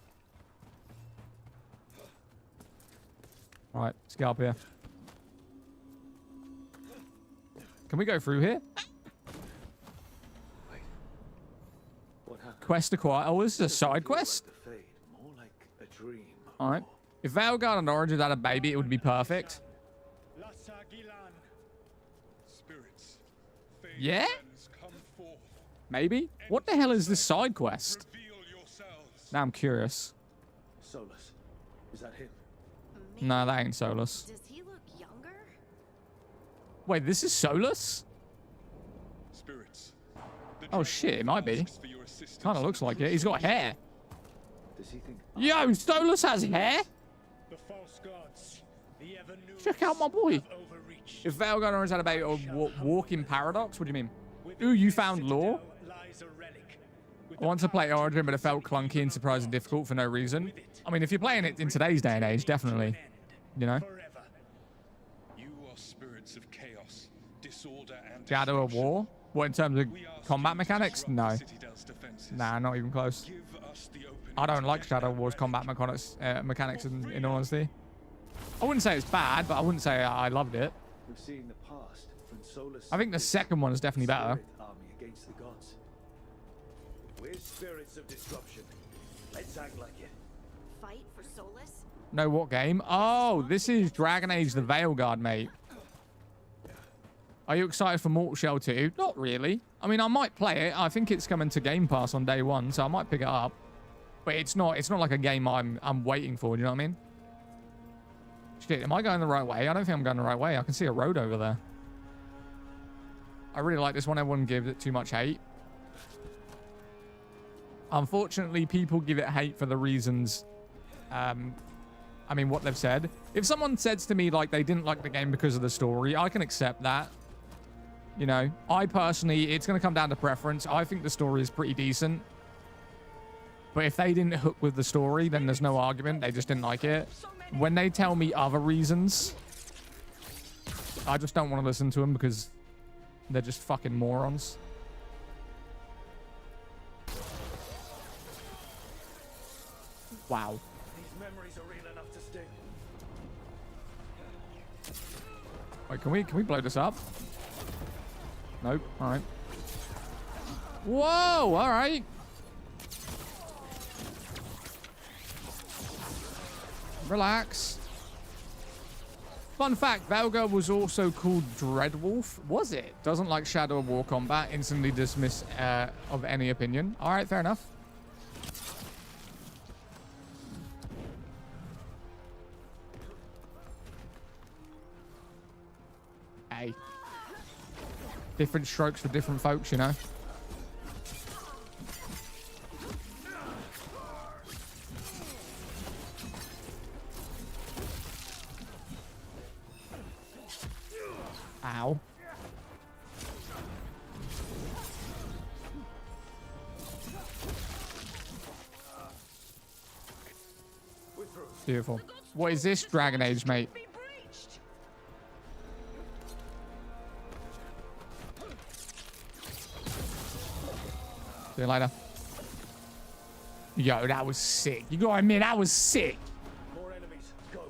[SPEAKER 1] Alright, let's get up here. Can we go through here?
[SPEAKER 4] Wait. What happened?
[SPEAKER 1] Quest acquired. Oh, this is a side quest?
[SPEAKER 4] Like the Fade, more like a dream.
[SPEAKER 1] Alright. If Veilguard and Origin had a baby, it would be perfect.
[SPEAKER 10] Spirits,
[SPEAKER 1] Yeah? Maybe? What the hell is this side quest? Now I'm curious.
[SPEAKER 4] Solus. Is that him?
[SPEAKER 1] No, that ain't Solus.
[SPEAKER 5] Does he look younger?
[SPEAKER 1] Wait, this is Solus?
[SPEAKER 10] Spirits.
[SPEAKER 1] Oh shit, it might be. Kind of looks like it. He's got hair.
[SPEAKER 4] Does he think?
[SPEAKER 1] Yo, Solus has hair?
[SPEAKER 10] The false gods, the ever new
[SPEAKER 1] Check out my boy. If Veilguard and Origin had a baby, or walking paradox? What do you mean? Ooh, you found lore? I want to play Origin, but it felt clunky and surprisingly difficult for no reason. I mean, if you're playing it in today's day and age, definitely. You know?
[SPEAKER 10] You are spirits of chaos, disorder and
[SPEAKER 1] Shadow of War? What, in terms of combat mechanics? No. Nah, not even close.
[SPEAKER 10] Give us the open
[SPEAKER 1] I don't like Shadow of War's combat mechanics, in all honesty. I wouldn't say it's bad, but I wouldn't say I loved it.
[SPEAKER 4] We've seen the past when Solus.
[SPEAKER 1] I think the second one is definitely better.
[SPEAKER 4] Spirit army against the gods. We're spirits of disruption. Let's act like it.
[SPEAKER 5] Fight for Solus?
[SPEAKER 1] No, what game? Oh, this is Dragon Age the Veilguard, mate. Are you excited for Mortal Shell 2? Not really. I mean, I might play it. I think it's coming to Game Pass on day one, so I might pick it up. But it's not like a game I'm waiting for, do you know what I mean? Shit, am I going the right way? I don't think I'm going the right way. I can see a road over there. I really like this one. Everyone gives it too much hate. Unfortunately, people give it hate for the reasons, I mean, what they've said. If someone says to me, like, they didn't like the game because of the story, I can accept that. You know, I personally, it's going to come down to preference. I think the story is pretty decent. But if they didn't hook with the story, then there's no argument. They just didn't like it. When they tell me other reasons, I just don't want to listen to them because they're just fucking morons. Wow.
[SPEAKER 4] These memories are real enough to sting.
[SPEAKER 1] Wait, can we blow this up? Nope. All right. Whoa! All right. Relax. Fun fact, Valga was also called Dreadwolf. Was it? Doesn't like Shadow of War combat. Instantly dismiss of any opinion. All right, fair enough. Hey. Different strokes for different folks, you know? Ow. Beautiful. What is this Dragon Age, mate? See you later. Yo, that was sick. You gotta admit, that was sick.
[SPEAKER 2] More enemies. Go.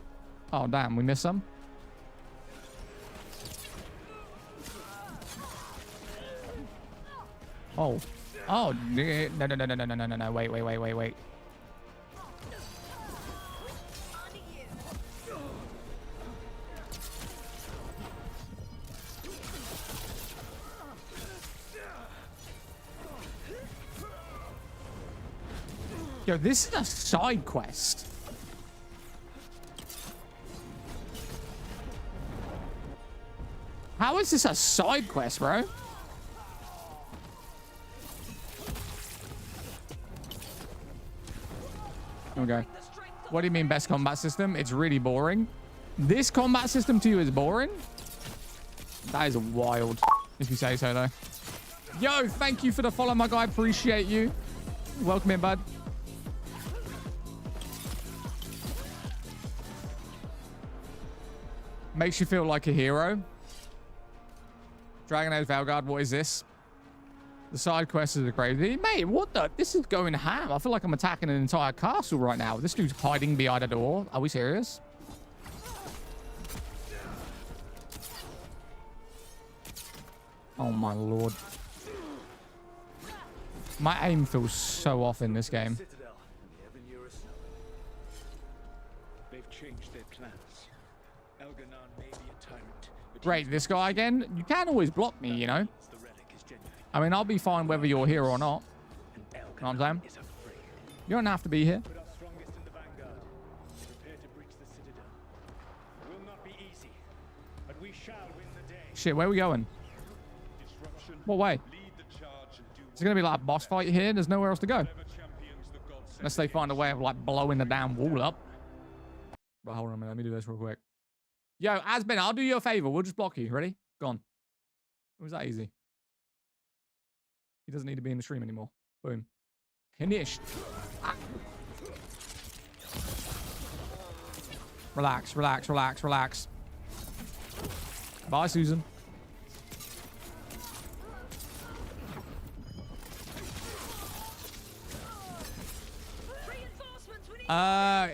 [SPEAKER 1] Oh, damn. We missed some. Oh. Oh, no. Wait. Yo, this is a side quest. How is this a side quest, bro? Okay. What do you mean best combat system? It's really boring. This combat system to you is boring? That is wild, if you say so, though. Yo, thank you for the follow, my guy. Appreciate you. Welcome in, bud. Makes you feel like a hero. Dragon Age Valgard, what is this? The side quest is crazy. Mate, what the? This is going ham. I feel like I'm attacking an entire castle right now. This dude's hiding behind a door. Are we serious? Oh my lord. My aim feels so off in this game.
[SPEAKER 10] They've changed their plans. Elganon may be a tyrant.
[SPEAKER 1] Great, this guy again? You can always block me, you know? I mean, I'll be fine whether you're here or not. You know what I'm saying? You don't have to be here. Shit, where are we going? What way? Is it going to be like a boss fight here? There's nowhere else to go. Unless they find a way of like blowing the damn wall up. But hold on a minute. Let me do this real quick. Yo, Asben, I'll do you a favor. We'll just block you. Ready? Gone. It was that easy. He doesn't need to be in the stream anymore. Boom. Finished. Ah. Relax. Bye, Susan.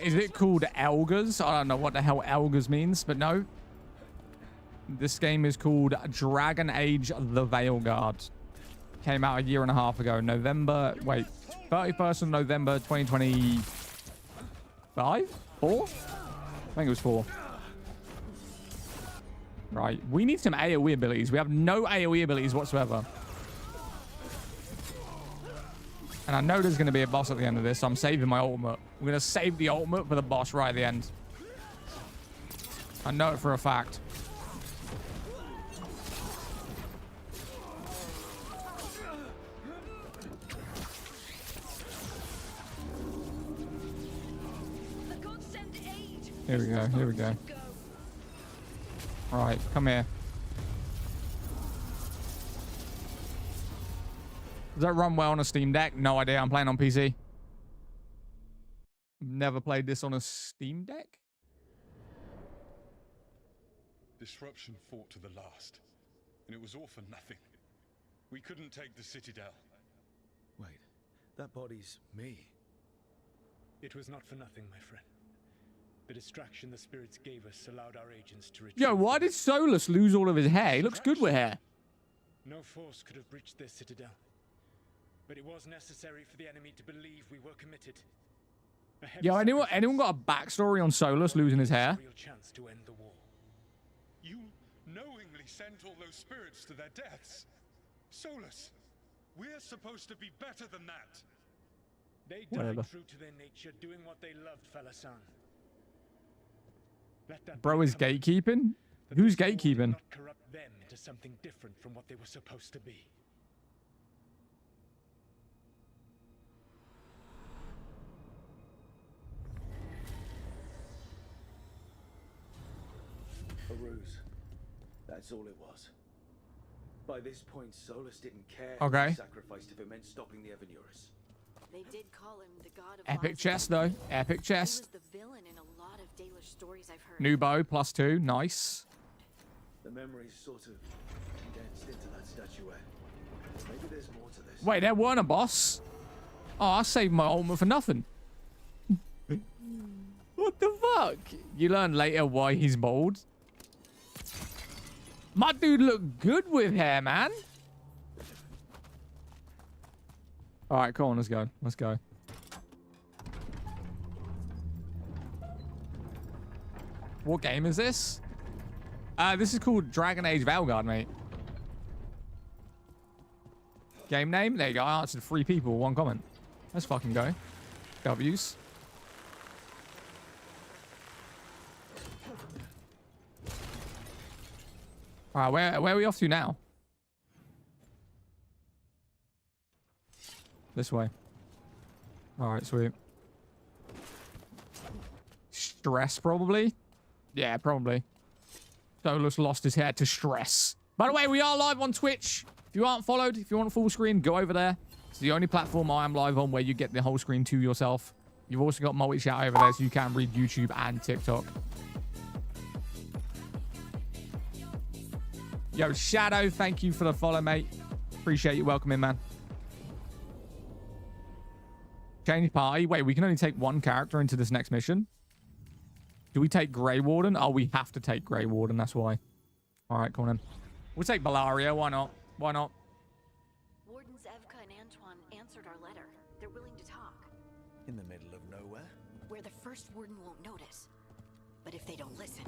[SPEAKER 1] Is it called Elgers? I don't know what the hell Elgers means, but no. This game is called Dragon Age The Veilguard. Came out a year and a half ago. 31st of November 2025? 4? I think it was 4. Right. We need some AoE abilities. We have no AoE abilities whatsoever. And I know there's going to be a boss at the end of this, so I'm saving my ultimate. We're going to save the ultimate for the boss right at the end. I know it for a fact. Here we go. All right, come here. Does that run well on a Steam Deck? No idea. I'm playing on PC. Never played this on a Steam Deck.
[SPEAKER 10] Disruption fought to the last, and it was all for nothing. We couldn't take the Citadel.
[SPEAKER 4] Wait, that body's me.
[SPEAKER 9] It was not for nothing, my friend.
[SPEAKER 11] The distraction the spirits gave us allowed our agents to retrieve.
[SPEAKER 1] Yo, why did Solus lose all of his hair? He looks good with hair.
[SPEAKER 11] No force could have breached their citadel. But it was necessary for the enemy to believe we were committed.
[SPEAKER 1] Yo, anyone got a backstory on Solus losing his hair?
[SPEAKER 11] Real chance to end the war.
[SPEAKER 10] You knowingly sent all those spirits to their deaths. Solus, we're supposed to be better than that.
[SPEAKER 11] They
[SPEAKER 1] Whatever.
[SPEAKER 11] died true to their nature, doing what they loved, Falasan. Let that
[SPEAKER 1] Bro is
[SPEAKER 11] become
[SPEAKER 1] gatekeeping?
[SPEAKER 11] that
[SPEAKER 1] Who's
[SPEAKER 11] this war did
[SPEAKER 1] gatekeeping?
[SPEAKER 11] not corrupt them into something different from what they were supposed to be.
[SPEAKER 4] A ruse. That's all it was. By this point, Solus didn't care who
[SPEAKER 1] Okay.
[SPEAKER 4] he sacrificed if it meant stopping the Evanurus.
[SPEAKER 5] They did call him the god of
[SPEAKER 1] Epic
[SPEAKER 5] lies
[SPEAKER 1] chest,
[SPEAKER 5] and
[SPEAKER 1] though. Epic
[SPEAKER 5] He
[SPEAKER 1] chest.
[SPEAKER 5] was the villain in a lot of Dalish stories I've heard.
[SPEAKER 1] New bow, +2. Nice.
[SPEAKER 4] The memories sort of condensed into that statuette. Maybe there's more to this.
[SPEAKER 1] Wait, there weren't a boss? Oh, I saved my ultimate for nothing. What the fuck? You learn later why he's bald. My dude looked good with hair, man. All right, come on, let's go. Let's go. What game is this? This is called Dragon Age Valguard, mate. Game name? There you go. I answered 3 people, 1 comment. Let's fucking go. W's. All right, where are we off to now? This way. All right, sweet. Stress, probably? Yeah, probably. Solus lost his hair to stress. By the way, we are live on Twitch. If you aren't followed, if you want full screen, go over there. It's the only platform I am live on where you get the whole screen to yourself. You've also got multi-chat over there, so you can read YouTube and TikTok. Yo, Shadow, thank you for the follow, mate. Appreciate you welcoming, man. Change party. Wait, we can only take 1 character into this next mission. Do we take Grey Warden? Oh, we have to take Grey Warden. That's why. All right, come on in. We'll take Bellaria. Why not? Why not?
[SPEAKER 5] Wardens Evka and Antoine answered our letter. They're willing to talk.
[SPEAKER 4] In the middle of nowhere?
[SPEAKER 5] Where the first warden won't notice. But if they don't listen...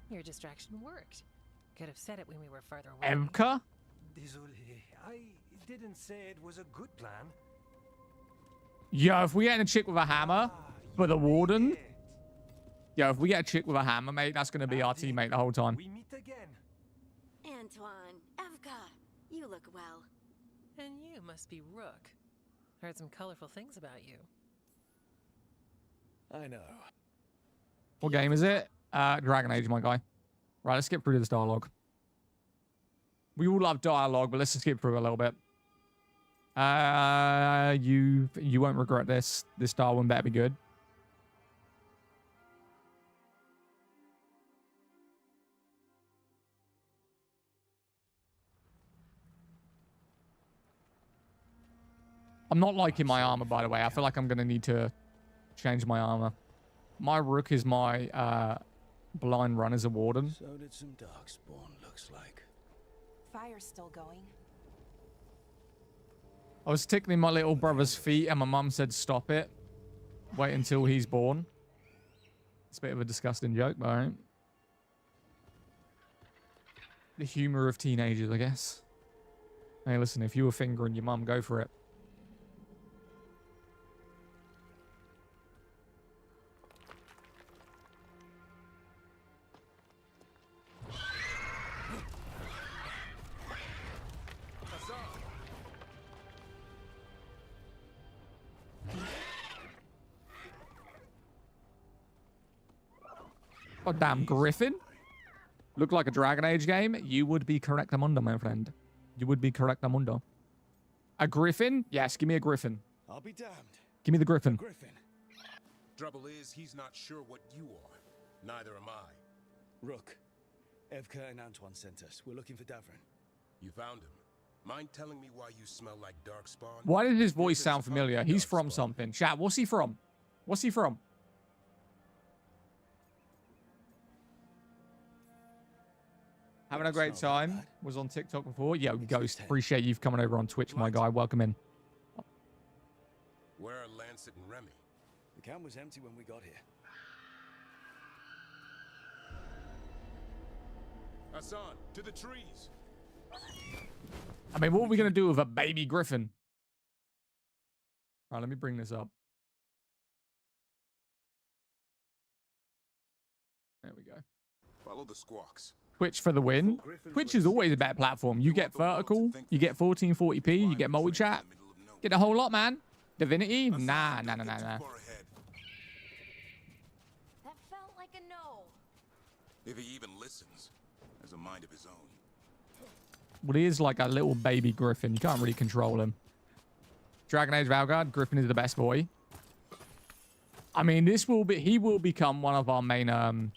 [SPEAKER 6] Your distraction worked. Could have said it when we were farther away.
[SPEAKER 1] Evka?
[SPEAKER 12] Désolé, I didn't say it was a good plan.
[SPEAKER 1] Yo, if we get a chick with a hammer for the Warden... Yo, if we get a chick with a hammer, mate, that's going to be our teammate the whole time.
[SPEAKER 12] We meet again.
[SPEAKER 5] Antoine, Evka, you look well.
[SPEAKER 6] And you must be Rook. Heard some colorful things about you.
[SPEAKER 4] I know.
[SPEAKER 1] What game is it? Dragon Age, my guy. Right, let's skip through this dialogue. We all love dialogue, but let's just skip through a little bit. You won't regret this. This Darwin better be good. I'm not liking my armor, by the way. I feel like I'm going to need to change my armor. My Rook is my blind run as a Warden.
[SPEAKER 4] So did some Darkspawn, looks like.
[SPEAKER 3] Fire's still going.
[SPEAKER 1] I was tickling my little brother's feet and my mum said, stop it. Wait until he's born. It's a bit of a disgusting joke, but alright. The humor of teenagers, I guess. Hey, listen, if you were fingering your mum, go for it. Oh, damn, Griffin? Look like a Dragon Age game? You would be correct, Amundo, my friend. You would be correct, Amundo. A Griffin? Yes, give me a Griffin.
[SPEAKER 2] I'll be damned.
[SPEAKER 1] Give me the Griffin.
[SPEAKER 2] Griffin.
[SPEAKER 13] Trouble is, he's not sure what you are. Neither am I.
[SPEAKER 4] Rook. Evka and Antoine sent us. We're looking for Davrin.
[SPEAKER 13] You found him? Mind telling me why you smell like Darkspawn?
[SPEAKER 1] Why does his voice sound familiar? He's from something. Chat, what's he from? What's he from? Having a great time. Was on TikTok before. Yo, Ghost. Appreciate you coming over on Twitch, my guy. Welcome in.
[SPEAKER 13] Where are Lancet and Remy?
[SPEAKER 4] The camp was empty when we got here.
[SPEAKER 13] Hassan, to the trees.
[SPEAKER 1] I mean, what are we going to do with a baby griffin? All right, let me bring this up. There we go.
[SPEAKER 13] Follow the squawks.
[SPEAKER 1] Twitch for the win. Twitch is always a better platform. You get vertical, you get 1440p, you get multi-chat. Get a whole lot, man. Divinity? Nah.
[SPEAKER 5] That felt like a no.
[SPEAKER 13] If he even listens, has a mind of his own.
[SPEAKER 1] Well, he is like a little baby griffin. You can't really control him. Dragon Age Valgard, Griffin is the best boy. I mean, he will become one of our main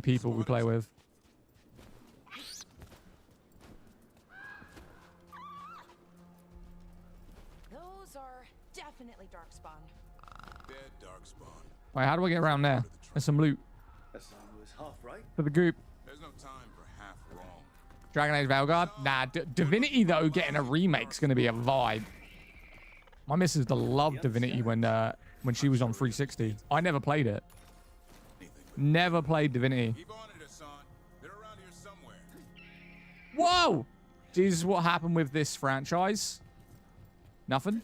[SPEAKER 1] people we play with.
[SPEAKER 5] Those are definitely Darkspawn.
[SPEAKER 13] Dead Darkspawn.
[SPEAKER 1] Wait, how do I get around there? There's some loot
[SPEAKER 4] Hassan was half right.
[SPEAKER 1] for the group.
[SPEAKER 13] There's no time for half wrong.
[SPEAKER 1] Dragon Age Valgard? Nah, Divinity, though, getting a remake's going to be a vibe. My missus loved Divinity when she was on 360. I never played it. Never played Divinity.
[SPEAKER 13] Keep on it, Hassan. They're around here somewhere.
[SPEAKER 1] Whoa! Jesus, what happened with this franchise? Nothing?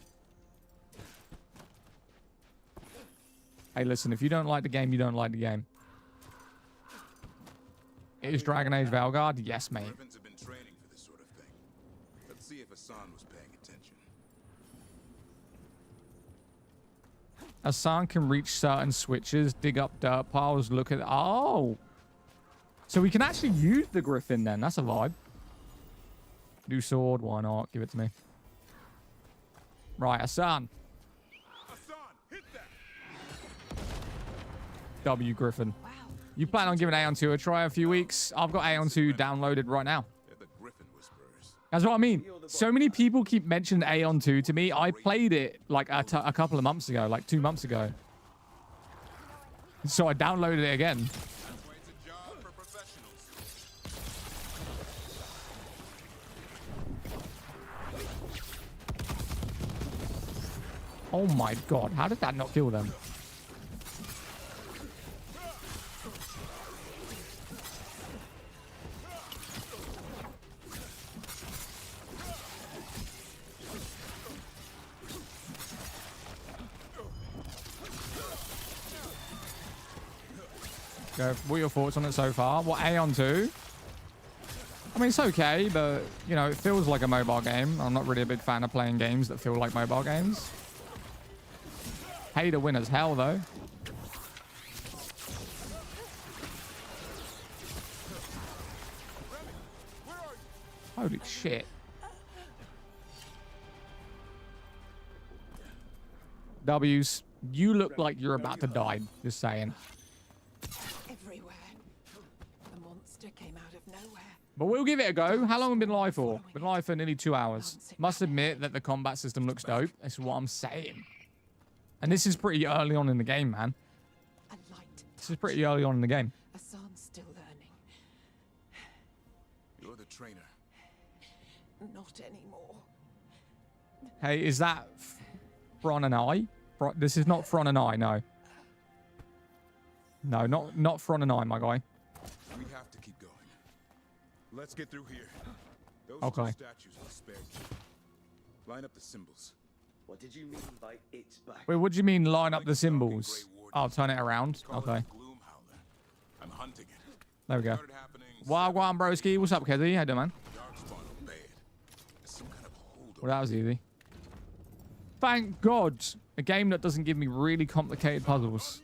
[SPEAKER 1] Hey, listen, if you don't like the game, you don't like the game. Is Dragon Age Valgard? Yes, mate.
[SPEAKER 13] Griffins have been training for this sort of thing. Let's see if Hassan was paying attention.
[SPEAKER 1] Hassan can reach certain switches, dig up dirt piles, look at... Oh! So we can actually use the Griffin then. That's a vibe. New sword, why not? Give it to me. Right, Hassan.
[SPEAKER 13] Hassan, hit that!
[SPEAKER 1] W Griffin. Wow. You plan on giving Aeon 2 a try a few weeks? I've got Aeon 2 downloaded right now.
[SPEAKER 13] They're the Griffin Whisperers.
[SPEAKER 1] That's what I mean. So many people keep mentioning Aeon 2 to me. I played it like a couple of months ago, like 2 months ago. So I downloaded it again.
[SPEAKER 13] That's why it's a job for professionals.
[SPEAKER 1] Oh my god, how did that not kill them? What are your thoughts on it so far? What, Aeon 2? I mean, it's okay, but, you know, it feels like a mobile game. I'm not really a big fan of playing games that feel like mobile games. Pay to win as hell, though. Holy shit. W's, you look like you're about to die. Just saying.
[SPEAKER 7] Everywhere. The monster came out of nowhere.
[SPEAKER 1] But we'll give it a go. How long have we been live for? Been live for nearly 2 hours. Must admit that the combat system looks dope. That's what I'm saying. And this is pretty early on in the game, man. This is pretty early on in the game.
[SPEAKER 7] Hassan's still learning.
[SPEAKER 13] You're the trainer.
[SPEAKER 7] Not anymore.
[SPEAKER 1] Hey, is that Fron and I? This is not Fron and I, no. No, not Fron and I, my guy.
[SPEAKER 13] We have to keep going. Let's get through here. Those
[SPEAKER 1] Okay.
[SPEAKER 13] two statues will spare you. Line up the symbols.
[SPEAKER 4] What did you mean by it's back?
[SPEAKER 1] Wait, what do you mean line up the symbols? I'll turn it around. Okay.
[SPEAKER 13] I'm hunting it.
[SPEAKER 1] There we go. Wagwan broski. What's up, Kezi? How you doing, man? Well, that was easy. Thank God. A game that doesn't give me really complicated puzzles.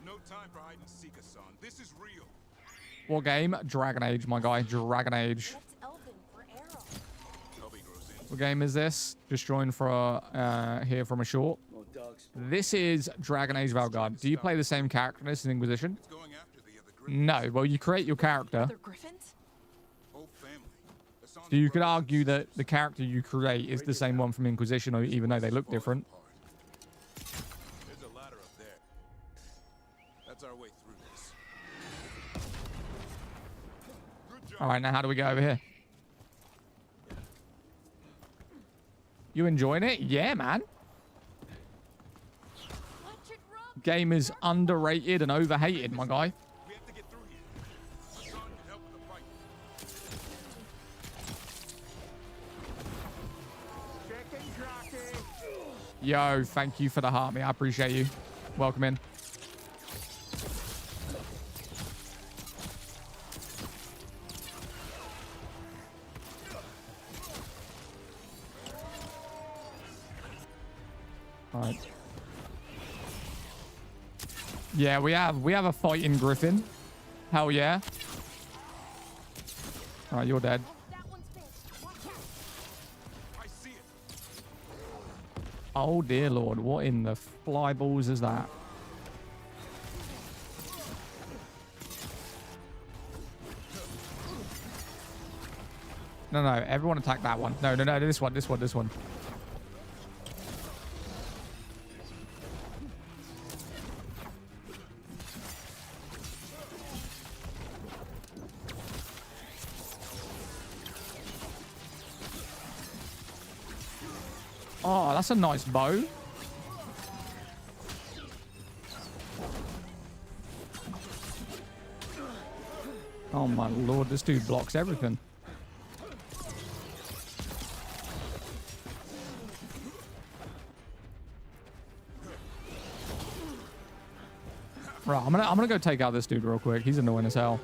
[SPEAKER 13] No time for hide and seek, Hassan. This is real.
[SPEAKER 1] What game? Dragon Age, my guy. Dragon Age. What game is this? Just joined for here from a short.
[SPEAKER 4] More dark
[SPEAKER 1] This is Dragon Age Valgard. Do you play the same character in this in Inquisition? No. Well, you create your character. So you could argue that the character you create is the same one from Inquisition, or even though they look different.
[SPEAKER 13] There's a ladder up there. That's our way through this.
[SPEAKER 1] All right, now how do we go over here? You enjoying it? Yeah, man. Game is underrated and overhated, my guy. Yo, thank you for the heart, me. I appreciate you. Welcome in. All right. Yeah, we have a fighting griffin. Hell yeah. All right, you're dead. Oh dear lord, what in the fly balls is that? No, everyone attack that one. No, this one. Oh, that's a nice bow. Oh my lord, this dude blocks everything. Right, I'm gonna go take out this dude real quick. He's annoying as hell.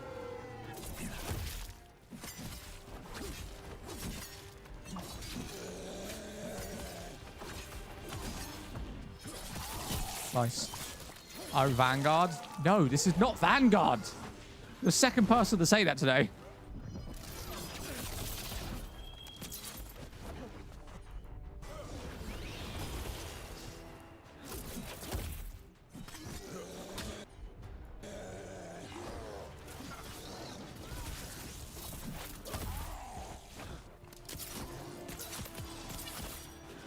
[SPEAKER 1] Nice. Oh, Vanguard? No, this is not Vanguard. The second person to say that today.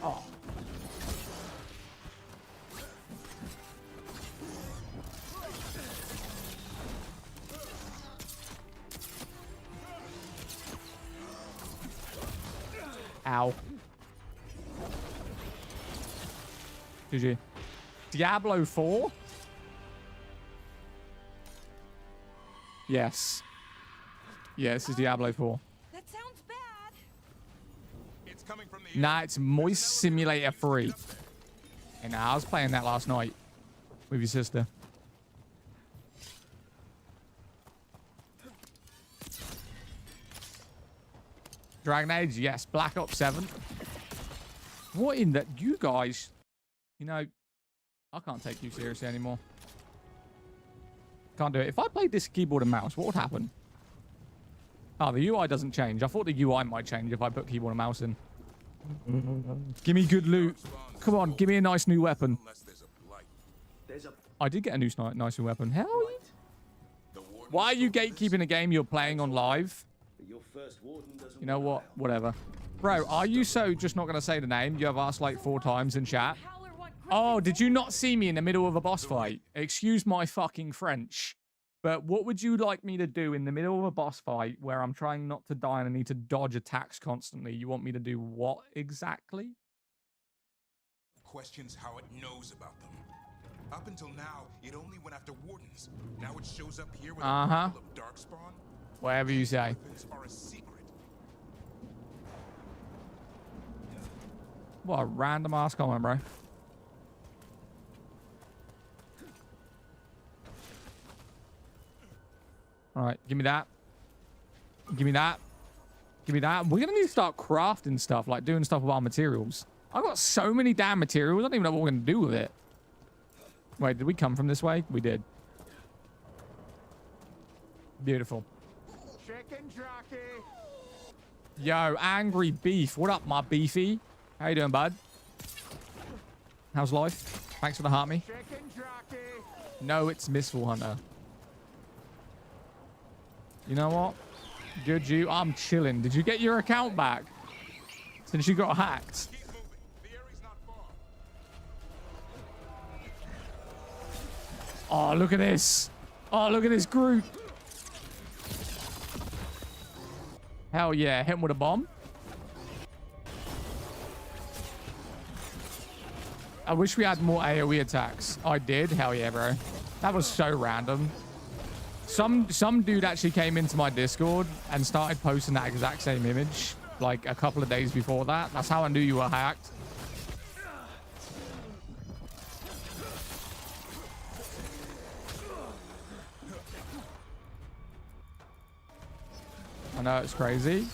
[SPEAKER 1] Oh. Ow. GG. Diablo 4? Yes. Yeah, this is Diablo 4.
[SPEAKER 7] That sounds bad.
[SPEAKER 13] It's coming from the
[SPEAKER 1] Nah, it's Moist Simulator 3. And I was playing that last night with your sister. Dragon Age, yes. Black Ops 7. What in that? You guys, you know, I can't take you seriously anymore. Can't do it. If I played this keyboard and mouse, what would happen? Oh, the UI doesn't change. I thought the UI might change if I put keyboard and mouse in. Give me good loot. Come on, give me a nice new weapon. I did get a new nice new weapon. Hell yeah. Why are you gatekeeping a game you're playing on live? You know what? Whatever. Bro, are you so just not going to say the name? You have asked like 4 times in chat. Oh, did you not see me in the middle of a boss fight? Excuse my fucking French. But what would you like me to do in the middle of a boss fight where I'm trying not to die and I need to dodge attacks constantly? You want me to do what exactly?
[SPEAKER 13] Questions how it knows about them. Up until now, it only went after wardens. Now it shows up here with a pile of darkspawn.
[SPEAKER 1] Whatever you say.
[SPEAKER 13] Are a secret.
[SPEAKER 1] What a random ass comment, bro. All right, give me that. Give me that. Give me that. We're going to need to start crafting stuff, like doing stuff with our materials. I've got so many damn materials. I don't even know what we're going to do with it. Wait, did we come from this way? We did. Beautiful.
[SPEAKER 12] Chicken jockey.
[SPEAKER 1] Yo, Angry Beef. What up, my beefy? How you doing, bud? How's life? Thanks for the heart me. No, it's Missile Hunter. You know what? Good you. I'm chilling. Did you get your account back since you got hacked? Oh, look at this. Oh, look at this group. Hell yeah. Hit him with a bomb. I wish we had more AoE attacks. I did. Hell yeah, bro. That was so random. Some dude actually came into my Discord and started posting that exact same image like a couple of days before that. That's how I knew you were hacked. I know it's crazy.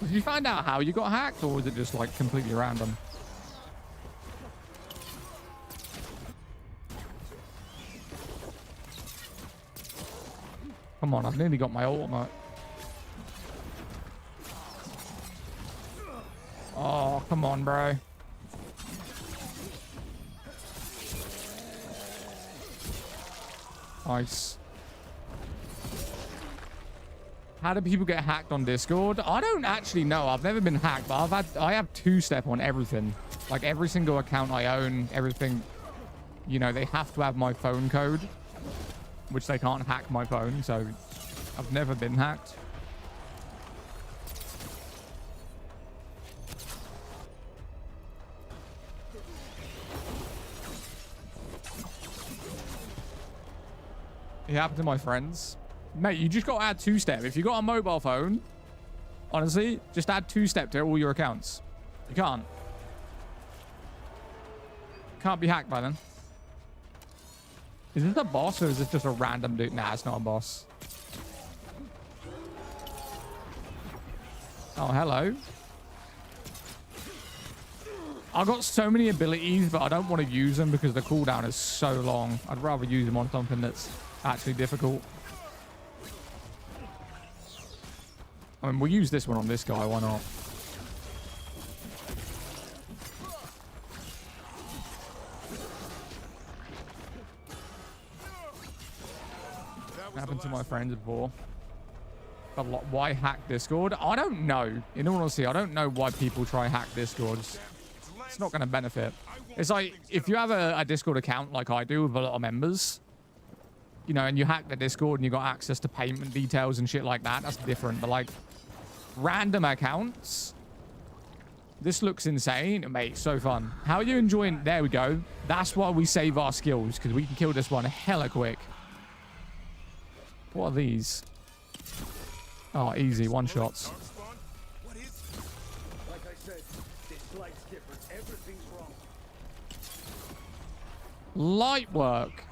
[SPEAKER 1] Did you find out how you got hacked, or was it just like completely random? Come on, I've nearly got my ultimate. Oh, come on, bro. Nice. How do people get hacked on Discord? I don't actually know. I've never been hacked, but I have two-step on everything. Like every single account I own, everything. You know, they have to have my phone code, which they can't hack my phone, so I've never been hacked. It happened to my friends. Mate, you just got to add two-step. If you got a mobile phone, honestly, just add two-step to all your accounts. You can't. Can't be hacked by then. Is this a boss or is this just a random dude? Nah, it's not a boss. Oh, hello. I've got so many abilities, but I don't want to use them because the cooldown is so long. I'd rather use them on something that's actually difficult. I mean, we'll use this one on this guy. Why not? Happened to my friends before. But why hack Discord? I don't know. In all honesty, I don't know why people try hack Discords. It's not going to benefit. It's like if you have a Discord account like I do with a lot of members, you know, and you hack the Discord and you got access to payment details and shit like that, that's different. But like random accounts, this looks insane, mate. So fun. How are you enjoying? There we go. That's why we save our skills, because we can kill this one hella quick. What are these? Oh, easy. One shots.
[SPEAKER 2] Like I said, this light's different. Everything's wrong.
[SPEAKER 1] Light work.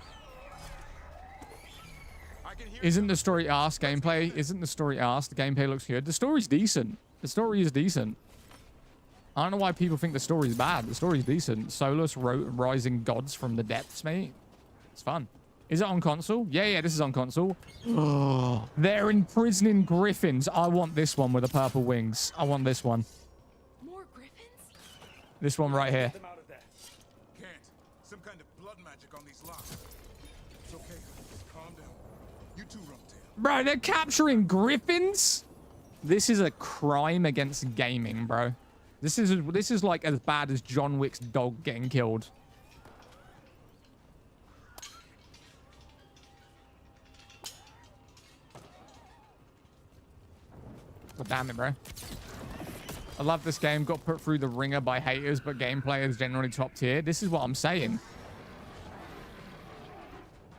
[SPEAKER 1] Isn't the story asked? Gameplay? Isn't the story asked? The gameplay looks good. The story's decent. The story is decent. I don't know why people think the story's bad. The story's decent. Solus rising gods from the depths, mate. It's fun. Is it on console? Yeah, this is on console. Oh, they're imprisoning griffins. I want this one with the purple wings. I want this one.
[SPEAKER 7] More griffins?
[SPEAKER 1] This one right here.
[SPEAKER 13] Can't. Some kind of blood magic on these locks. It's okay. Just calm down. You too, Rumtail.
[SPEAKER 1] Bro, they're capturing griffins? This is a crime against gaming, bro. This is like as bad as John Wick's dog getting killed. God damn it, bro. I love this game. Got put through the ringer by haters, but gameplay is generally top tier. This is what I'm saying.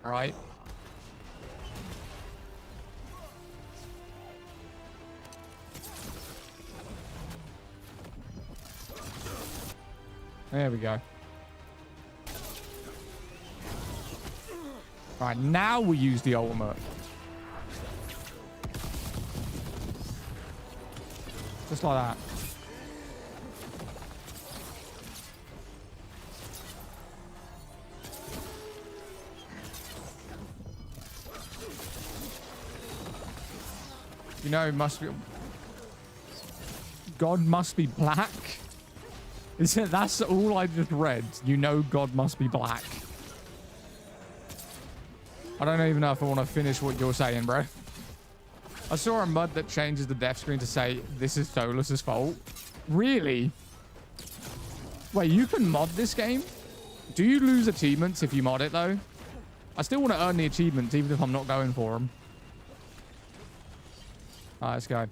[SPEAKER 1] All right. There we go. All right, now we use the ultimate. Just like that. You know, must be... God must be black. That's all I just read. You know God must be black. I don't even know if I want to finish what you're saying, bro. I saw a mod that changes the death screen to say, this is Solus's fault. Really? Wait, you can mod this game? Do you lose achievements if you mod it, though? I still want to earn the achievements, even if I'm not going for them. All right, let's go.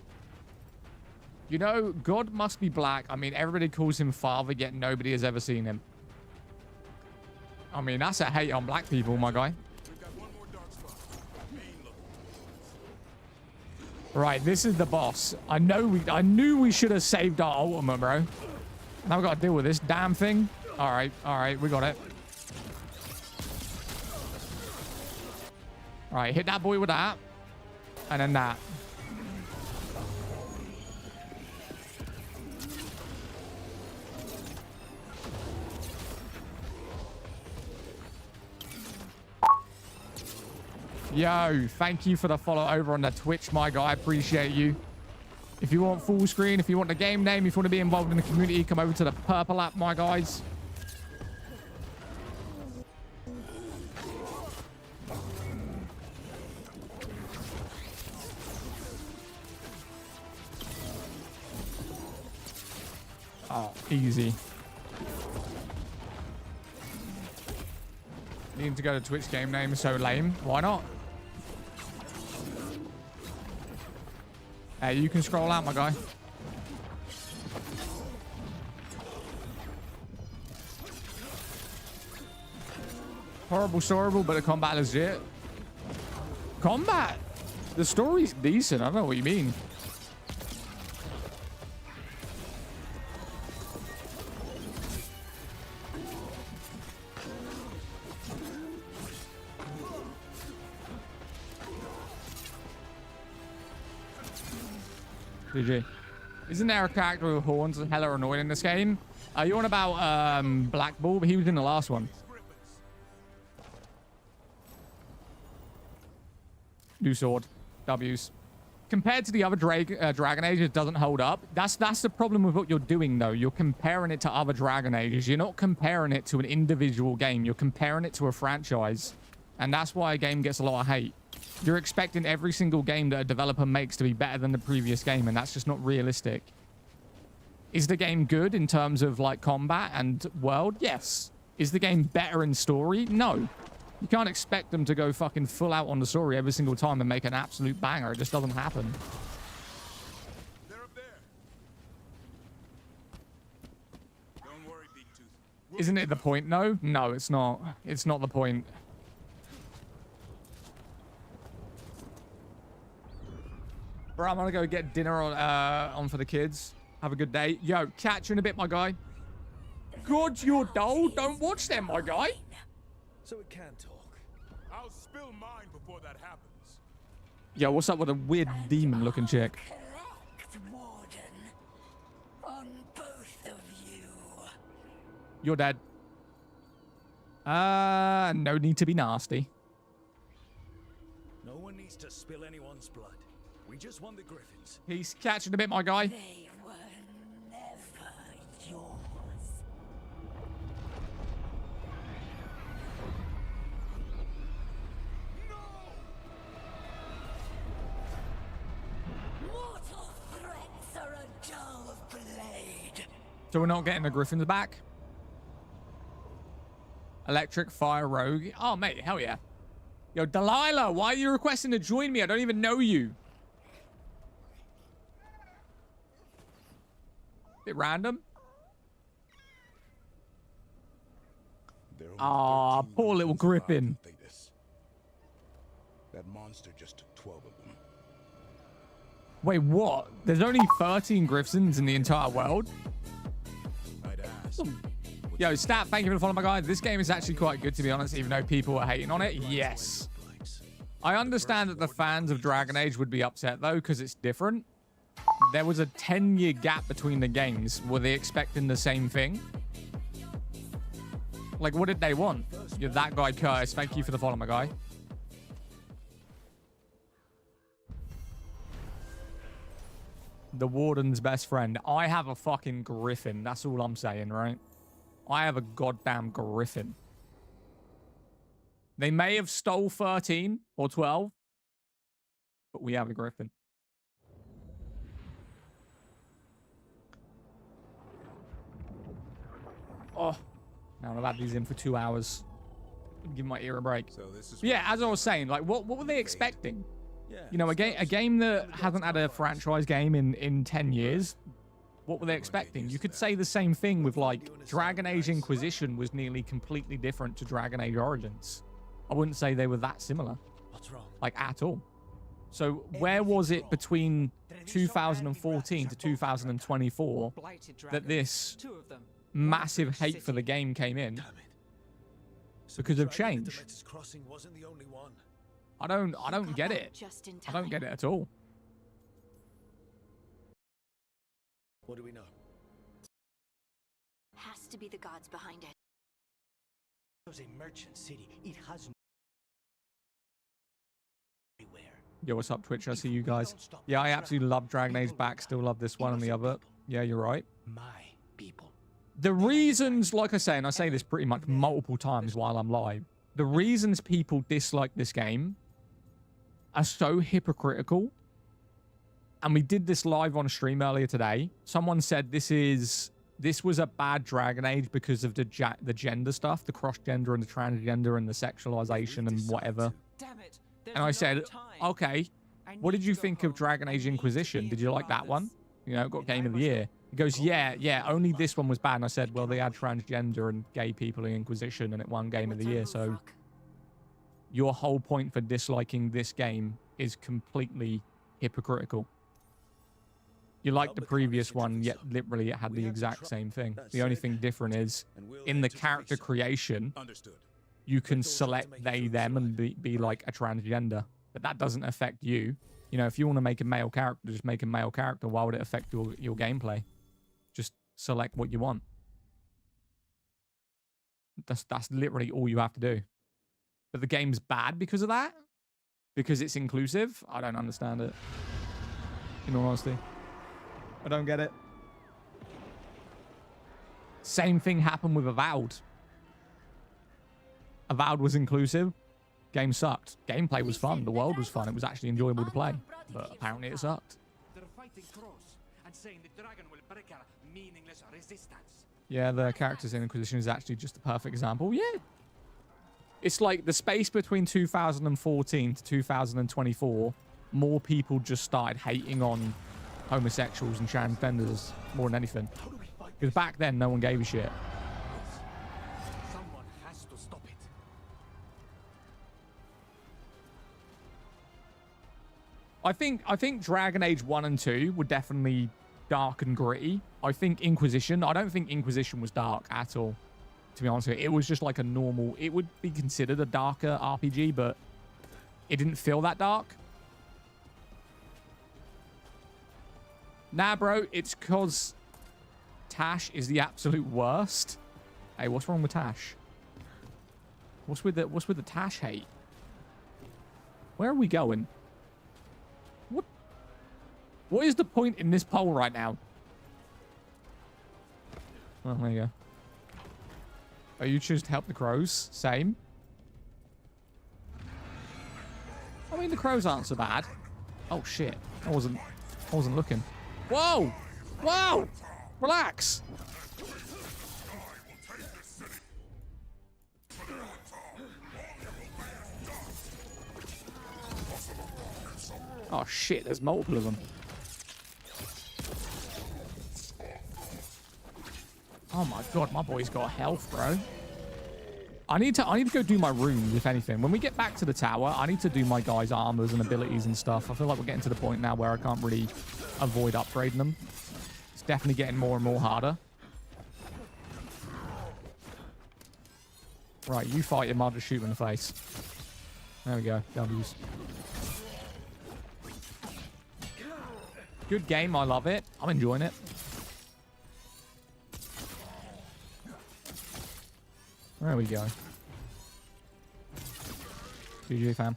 [SPEAKER 1] You know, God must be black. I mean, everybody calls him father, yet nobody has ever seen him. I mean, that's a hate on black people, my guy. Right, this is the boss. I knew we should have saved our ultimate, bro. Now we got to deal with this damn thing. All right, we got it. All right, hit that boy with that. And then that. Yo, thank you for the follow over on the Twitch, my guy. I appreciate you. If you want full screen, if you want the game name, if you want to be involved in the community, come over to the purple app, my guys. Oh, easy. Need to go to Twitch game name, so lame. Why not? Hey, you can scroll out, my guy. Horrible, horrible, but the combat legit. Combat? The story's decent. I don't know what you mean. GG. Isn't there a character with horns and hella annoying in this game? Are you on about Black Bull? But he was in the last one. New sword. W's. Compared to the other Dragon Age, it doesn't hold up. That's the problem with what you're doing, though. You're comparing it to other Dragon Ages. You're not comparing it to an individual game. You're comparing it to a franchise. And that's why a game gets a lot of hate. You're expecting every single game that a developer makes to be better than the previous game, and that's just not realistic. Is the game good in terms of, like, combat and world? Yes. Is the game better in story? No. You can't expect them to go fucking full out on the story every single time and make an absolute banger. It just doesn't happen.
[SPEAKER 13] They're up there. Don't worry, Big Tooth.
[SPEAKER 1] Isn't it the point, though? No, it's not. It's not the point. Bro, I'm gonna go get dinner on for the kids. Have a good day. Yo, catch you in a bit, my guy. God, you're dull. Don't watch them, my guy.
[SPEAKER 4] So it can talk.
[SPEAKER 13] I'll spill mine before that happens.
[SPEAKER 1] Yo, what's up with a weird demon-looking chick?
[SPEAKER 14] Correct, Warden. On both of you.
[SPEAKER 1] You're dead. No need to be nasty.
[SPEAKER 4] No one needs to spill anyone's blood. We just want the Griffins.
[SPEAKER 1] Peace. Catch you in a bit, my guy.
[SPEAKER 14] They were never yours. Mortal threats are a dull blade.
[SPEAKER 1] So we're not getting the Griffins back? Electric, fire, rogue. Oh, mate, hell yeah. Yo, Delilah, why are you requesting to join me? I don't even know you. Bit random. Ah, poor little Griffin.
[SPEAKER 13] That monster just took 12 of them.
[SPEAKER 1] Wait, what? There's only 13 Griffins in the entire world?
[SPEAKER 13] I'd ask.
[SPEAKER 1] Yo, Stat, thank you for the follow, my guy. This game is actually quite good, to be honest, even though people are hating on it. Yes. I understand that the fans of Dragon Age would be upset, though, because it's different. There was a 10-year gap between the games. Were they expecting the same thing? Like, what did they want? You're that guy, Curtis. Thank you for the follow, my guy. The Warden's best friend. I have a fucking griffin. That's all I'm saying, right? I have a goddamn griffin. They may have stole 13 or 12, but we have a griffin. Oh, now I've had these in for 2 hours. Give my ear a break.
[SPEAKER 13] So this is
[SPEAKER 1] Yeah, as I was saying, like, what were they expecting? You know, a game that hasn't had a franchise game in 10 years. What were they expecting? You could say the same thing with, like, Dragon Age Inquisition was nearly completely different to Dragon Age Origins. I wouldn't say they were that similar.
[SPEAKER 4] What's wrong?
[SPEAKER 1] Like, at all. So where was it between 2014 to 2024 that this massive hate for the game came in? Because of change.
[SPEAKER 4] Crossing wasn't the only one.
[SPEAKER 1] I don't get it. I don't get it at all.
[SPEAKER 4] What do we know?
[SPEAKER 5] Has to be the gods behind it.
[SPEAKER 12] It was a merchant city. It has everywhere.
[SPEAKER 1] Yo, what's up, Twitch? I see you guys. Yeah, I absolutely love Dragon Age back. Still love this one and the other. Yeah, you're right.
[SPEAKER 12] My people.
[SPEAKER 1] The reasons, like I say, and I say this pretty much multiple times while I'm live, the reasons people dislike this game are so hypocritical. And we did this live on stream earlier today. Someone said this was a bad Dragon Age because of the gender stuff, the cross-gender and the transgender and the sexualization and whatever. And I said, okay, what did you think of Dragon Age Inquisition? Did you like that one? You know, it got Game of the Year. He goes, yeah, only this one was bad. And I said, well, they had transgender and gay people in Inquisition and it won Game of the Year. So your whole point for disliking this game is completely hypocritical. You liked the previous one, yet literally it had the exact same thing. The only thing different is in the character creation, you can select they, them, and be like a transgender. But that doesn't affect you. You know, if you want to make a male character, just make a male character. Why would it affect your gameplay? Just select what you want. That's literally all you have to do. But the game's bad because of that? Because it's inclusive? I don't understand it. In all honesty. I don't get it. Same thing happened with Avowed. Avowed was inclusive. Game sucked. Gameplay was fun. The world was fun. It was actually enjoyable to play. But apparently it sucked.
[SPEAKER 12] They're fighting Cross and saying the dragon will break our meaningless resistance.
[SPEAKER 1] Yeah, the characters in Inquisition is actually just a perfect example. Yeah. It's like the space between 2014 to 2024, more people just started hating on homosexuals and transgenders more than anything. Because back then, no one gave a shit.
[SPEAKER 12] Someone has to stop it.
[SPEAKER 1] I think Dragon Age 1 and 2 were definitely dark and gritty. I think Inquisition, I don't think Inquisition was dark at all, to be honest with you. It was just like a normal, it would be considered a darker RPG, but it didn't feel that dark. Nah, bro, it's because Tash is the absolute worst. Hey, what's wrong with Tash? What's with the Tash hate? Where are we going? What is the point in this poll right now? Well, there you go. Oh, you choose to help the crows? Same. I mean, the crows aren't so bad. Oh shit! I wasn't looking. Whoa! Whoa! Relax. Oh shit! There's multiple of them. Oh my god, my boy's got health, bro. I need to go do my runes, if anything. When we get back to the tower, I need to do my guys' armors and abilities and stuff. I feel like we're getting to the point now where I can't really avoid upgrading them. It's definitely getting more and more harder. Right, you fight him, I'll just shoot him in the face. There we go, W's. Good game, I love it. I'm enjoying it. There we go. GG, fam.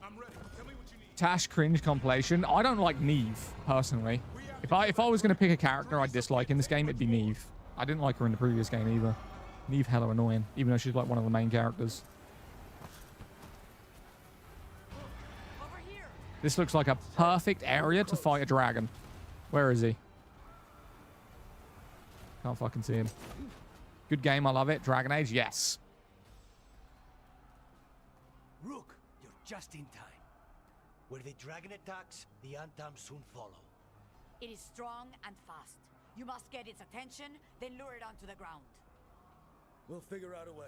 [SPEAKER 13] I'm ready. Tell me what you need.
[SPEAKER 1] Tash cringe compilation. I don't like Neve, personally. If I was going to pick a character I dislike in this game, it'd be Neve. I didn't like her in the previous game either. Neve hella annoying, even though she's like one of the main characters. This looks like a perfect area to fight a dragon. Where is he? Can't fucking see him. Good game, I love it. Dragon Age, yes.
[SPEAKER 14] Rook, you're just in time. Where the dragon attacks, the Antam soon follow.
[SPEAKER 15] It is strong and fast. You must get its attention, then lure it onto the ground.
[SPEAKER 4] We'll figure out a way.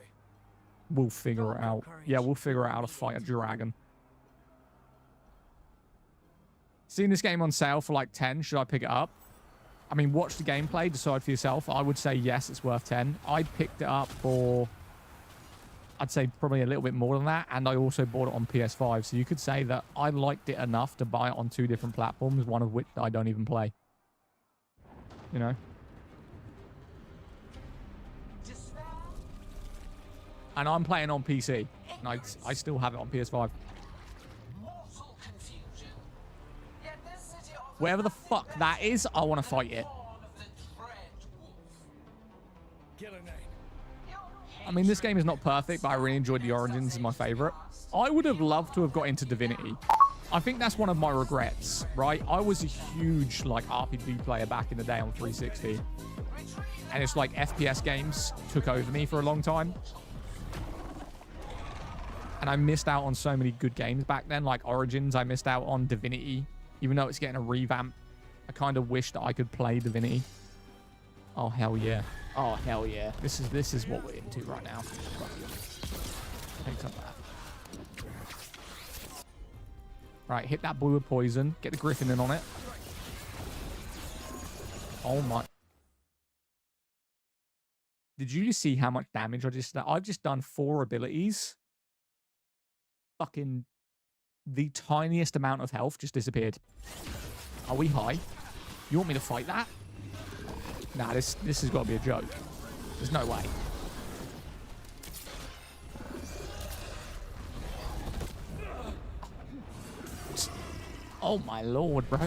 [SPEAKER 1] We'll figure it out. Yeah, we'll figure out how to fight a dragon. Seeing this game on sale for like 10, should I pick it up? I mean, watch the gameplay, decide for yourself. I would say yes, it's worth 10. I picked it up for, I'd say probably a little bit more than that, and I also bought it on PS5, so you could say that I liked it enough to buy it on 2 different platforms, one of which I don't even play. You know? And I'm playing on PC, and I still have it on PS5. Wherever the fuck that is, I want to fight it. I mean, this game is not perfect, but I really enjoyed the Origins. It's my favorite. I would have loved to have got into Divinity. I think that's one of my regrets, right? I was a huge, like, RPG player back in the day on 360. And it's like FPS games took over me for a long time. And I missed out on so many good games back then, like Origins. I missed out on Divinity. Even though it's getting a revamp, I kind of wish that I could play Divinity. Oh, hell yeah. Oh, hell yeah. This is what we're into right now. Take some of that. Right, hit that blue with poison. Get the Griffin in on it. Oh, my. Did you just see how much damage I've just done 4 abilities. Fucking... The tiniest amount of health just disappeared. Are we high? You want me to fight that? Nah, this has got to be a joke. There's no way. Oh my lord, bro.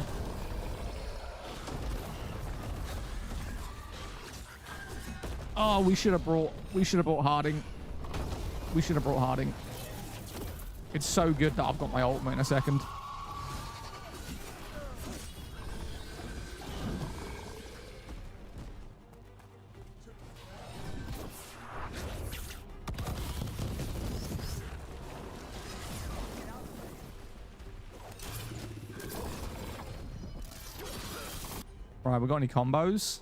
[SPEAKER 1] Oh, we should have brought Harding. We should have brought Harding. It's so good that I've got my ultimate in a second. Right, we got any combos?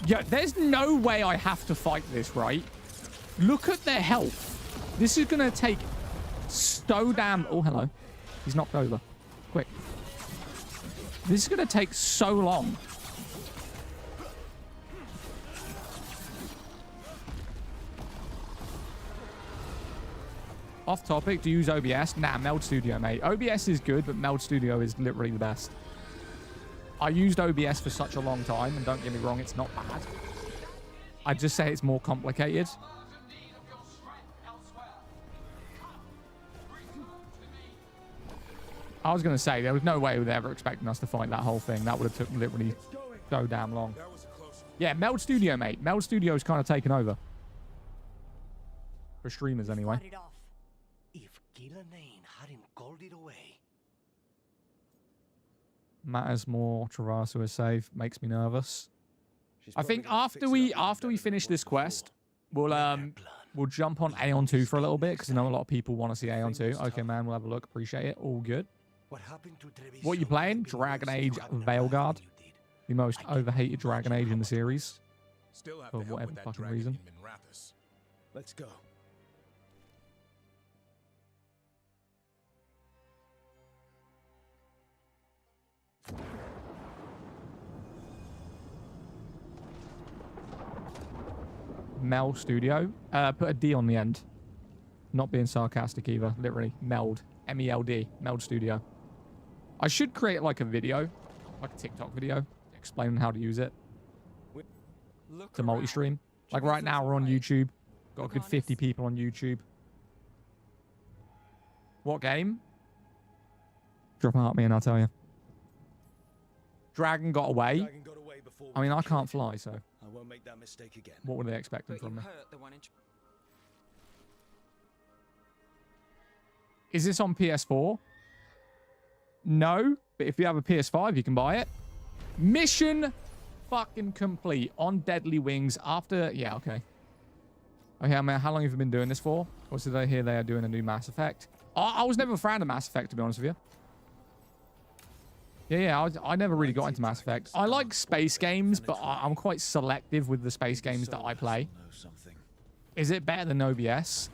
[SPEAKER 1] Yeah, there's no way I have to fight this, right? Look at their health. This is going to take so damn... Oh, hello. He's knocked over. Quick. This is going to take so long. Off topic, do you use OBS? Nah, Meld Studio, mate. OBS is good, but Meld Studio is literally the best. I used OBS for such a long time, and don't get me wrong, it's not bad. I'd just say it's more complicated. I was going to say, there was no way they were ever expecting us to fight that whole thing. That would have took literally so damn long. Yeah, Meld Studio, mate. Meld Studio's kind of taken over. For streamers, anyway.
[SPEAKER 14] If Gillenane hadn't called it away.
[SPEAKER 1] Matters more. Travasu is safe. Makes me nervous. I think after we finish this quest, we'll jump on Aeon 2 for a little bit, because I know a lot of people want to see Aeon 2. Okay, man, we'll have a look. Appreciate it. All good. What are you playing? Dragon Age Veilguard. The most overhated Dragon Age in the series. For whatever fucking reason.
[SPEAKER 4] Let's go.
[SPEAKER 1] Meld Studio. Put a D on the end. Not being sarcastic either. Literally. Meld. M-E-L-D. Meld Studio. I should create like a video. Like a TikTok video. Explaining how to use it. to multi-stream. Like right now we're on YouTube. Got a good 50 people on YouTube. What game? Drop out me and I'll tell you. Dragon got away. I mean, I can't fly, so.
[SPEAKER 4] I won't make that mistake again.
[SPEAKER 1] What were they expecting from me? Is this on PS4? No, but if you have a PS5, you can buy it. Mission fucking complete on Deadly Wings after... Yeah, okay. Okay, man, how long have you been doing this for? Or did I hear they are doing a new Mass Effect? I was never a fan of Mass Effect, to be honest with you. Yeah, I never really got into Mass Effect. I like space games, but I'm quite selective with the space games that I play. Is it better than OBS?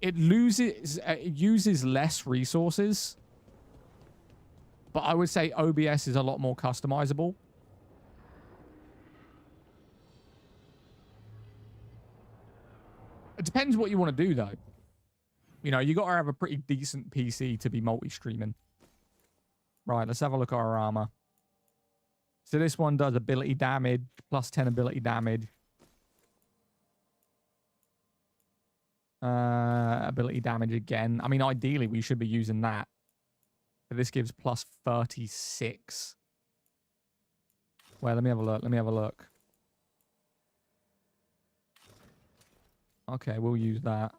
[SPEAKER 1] It uses less resources, but I would say OBS is a lot more customizable. It depends what you want to do, though. You know, you got to have a pretty decent PC to be multi-streaming. Right, let's have a look at our armor. So this one does ability damage, plus 10 ability damage. Ability damage again. I mean, ideally, we should be using that. But this gives plus 36. Well, let me have a look. Let me have a look. Okay, we'll use that.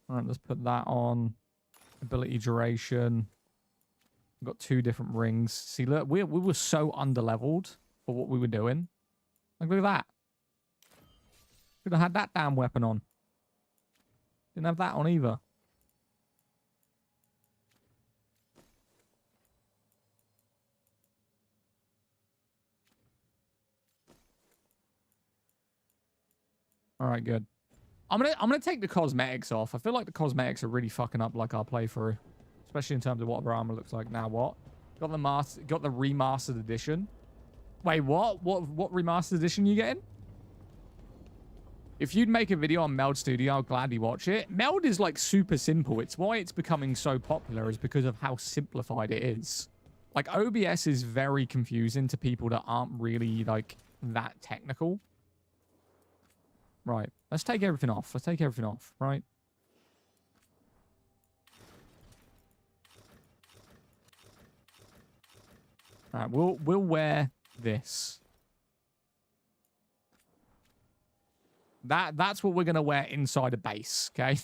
[SPEAKER 1] All right, let's put that on. Ability duration. We've got 2 different rings. See, look, we were so underleveled for what we were doing. Like, look at that. Could have had that damn weapon on. Didn't have that on either. All right, good. I'm gonna take the cosmetics off. I feel like the cosmetics are really fucking up like our playthrough, especially in terms of what our armor looks like now. What? Got the remastered edition. Wait, what? What remastered edition you getting? If you'd make a video on Meld Studio, I'll gladly watch it. Meld is like super simple. It's why it's becoming so popular is because of how simplified it is. Like OBS is very confusing to people that aren't really like that technical. Right. Let's take everything off. Let's take everything off, right? All right, we'll wear this. That's what we're gonna wear inside a base, okay?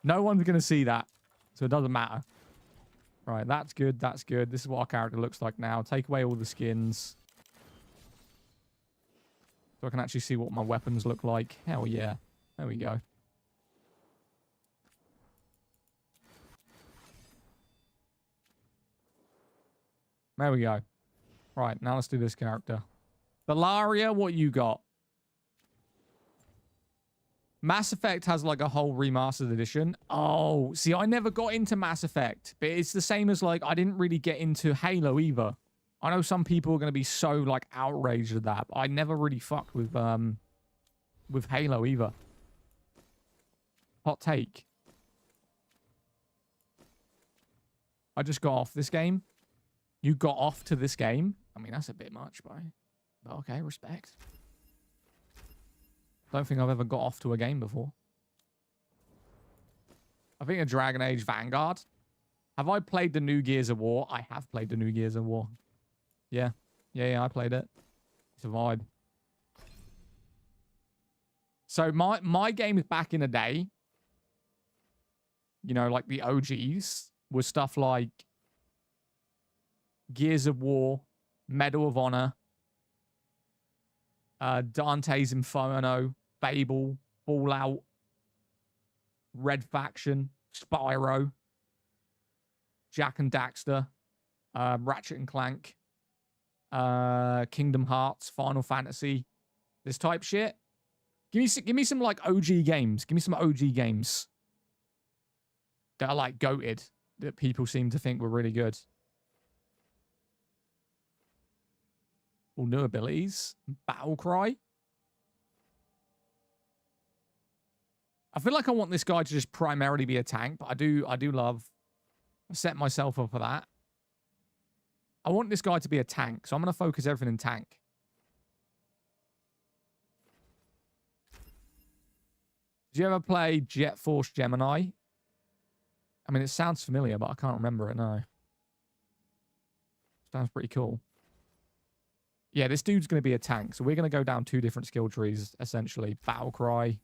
[SPEAKER 1] No one's gonna see that, so it doesn't matter. Right, that's good. That's good. This is what our character looks like now. Take away all the skins. So I can actually see what my weapons look like. Hell yeah. There we go. There we go. Right, now let's do this character. Bellaria, what you got? Mass Effect has like a whole remastered edition. Oh, see, I never got into Mass Effect. But it's the same as like, I didn't really get into Halo either. I know some people are going to be so, like, outraged at that, but I never really fucked with Halo either. Hot take. I just got off this game. You got off to this game? I mean, that's a bit much, bro. But okay, respect. Don't think I've ever got off to a game before. I think a Dragon Age Vanguard. Have I played the new Gears of War? I have played the new Gears of War. Yeah. Yeah, I played it. It's a vibe. So my games back in the day, you know, like the OGs, was stuff like Gears of War, Medal of Honor, Dante's Inferno, Fable, Fallout, Red Faction, Spyro, Jak and Daxter, Ratchet and Clank, Kingdom Hearts, Final Fantasy, this type shit. Give me some like OG games. Give me some OG games that are like goated, that people seem to think were really good. All new abilities. Battle Cry. I feel like I want this guy to just primarily be a tank, but I do love. I set myself up for that. I want this guy to be a tank, so I'm going to focus everything in tank. Did you ever play Jet Force Gemini? I mean, it sounds familiar, but I can't remember it, no. Sounds pretty cool. Yeah, this dude's going to be a tank, so we're going to go down 2 different skill trees, essentially. Battle Cry.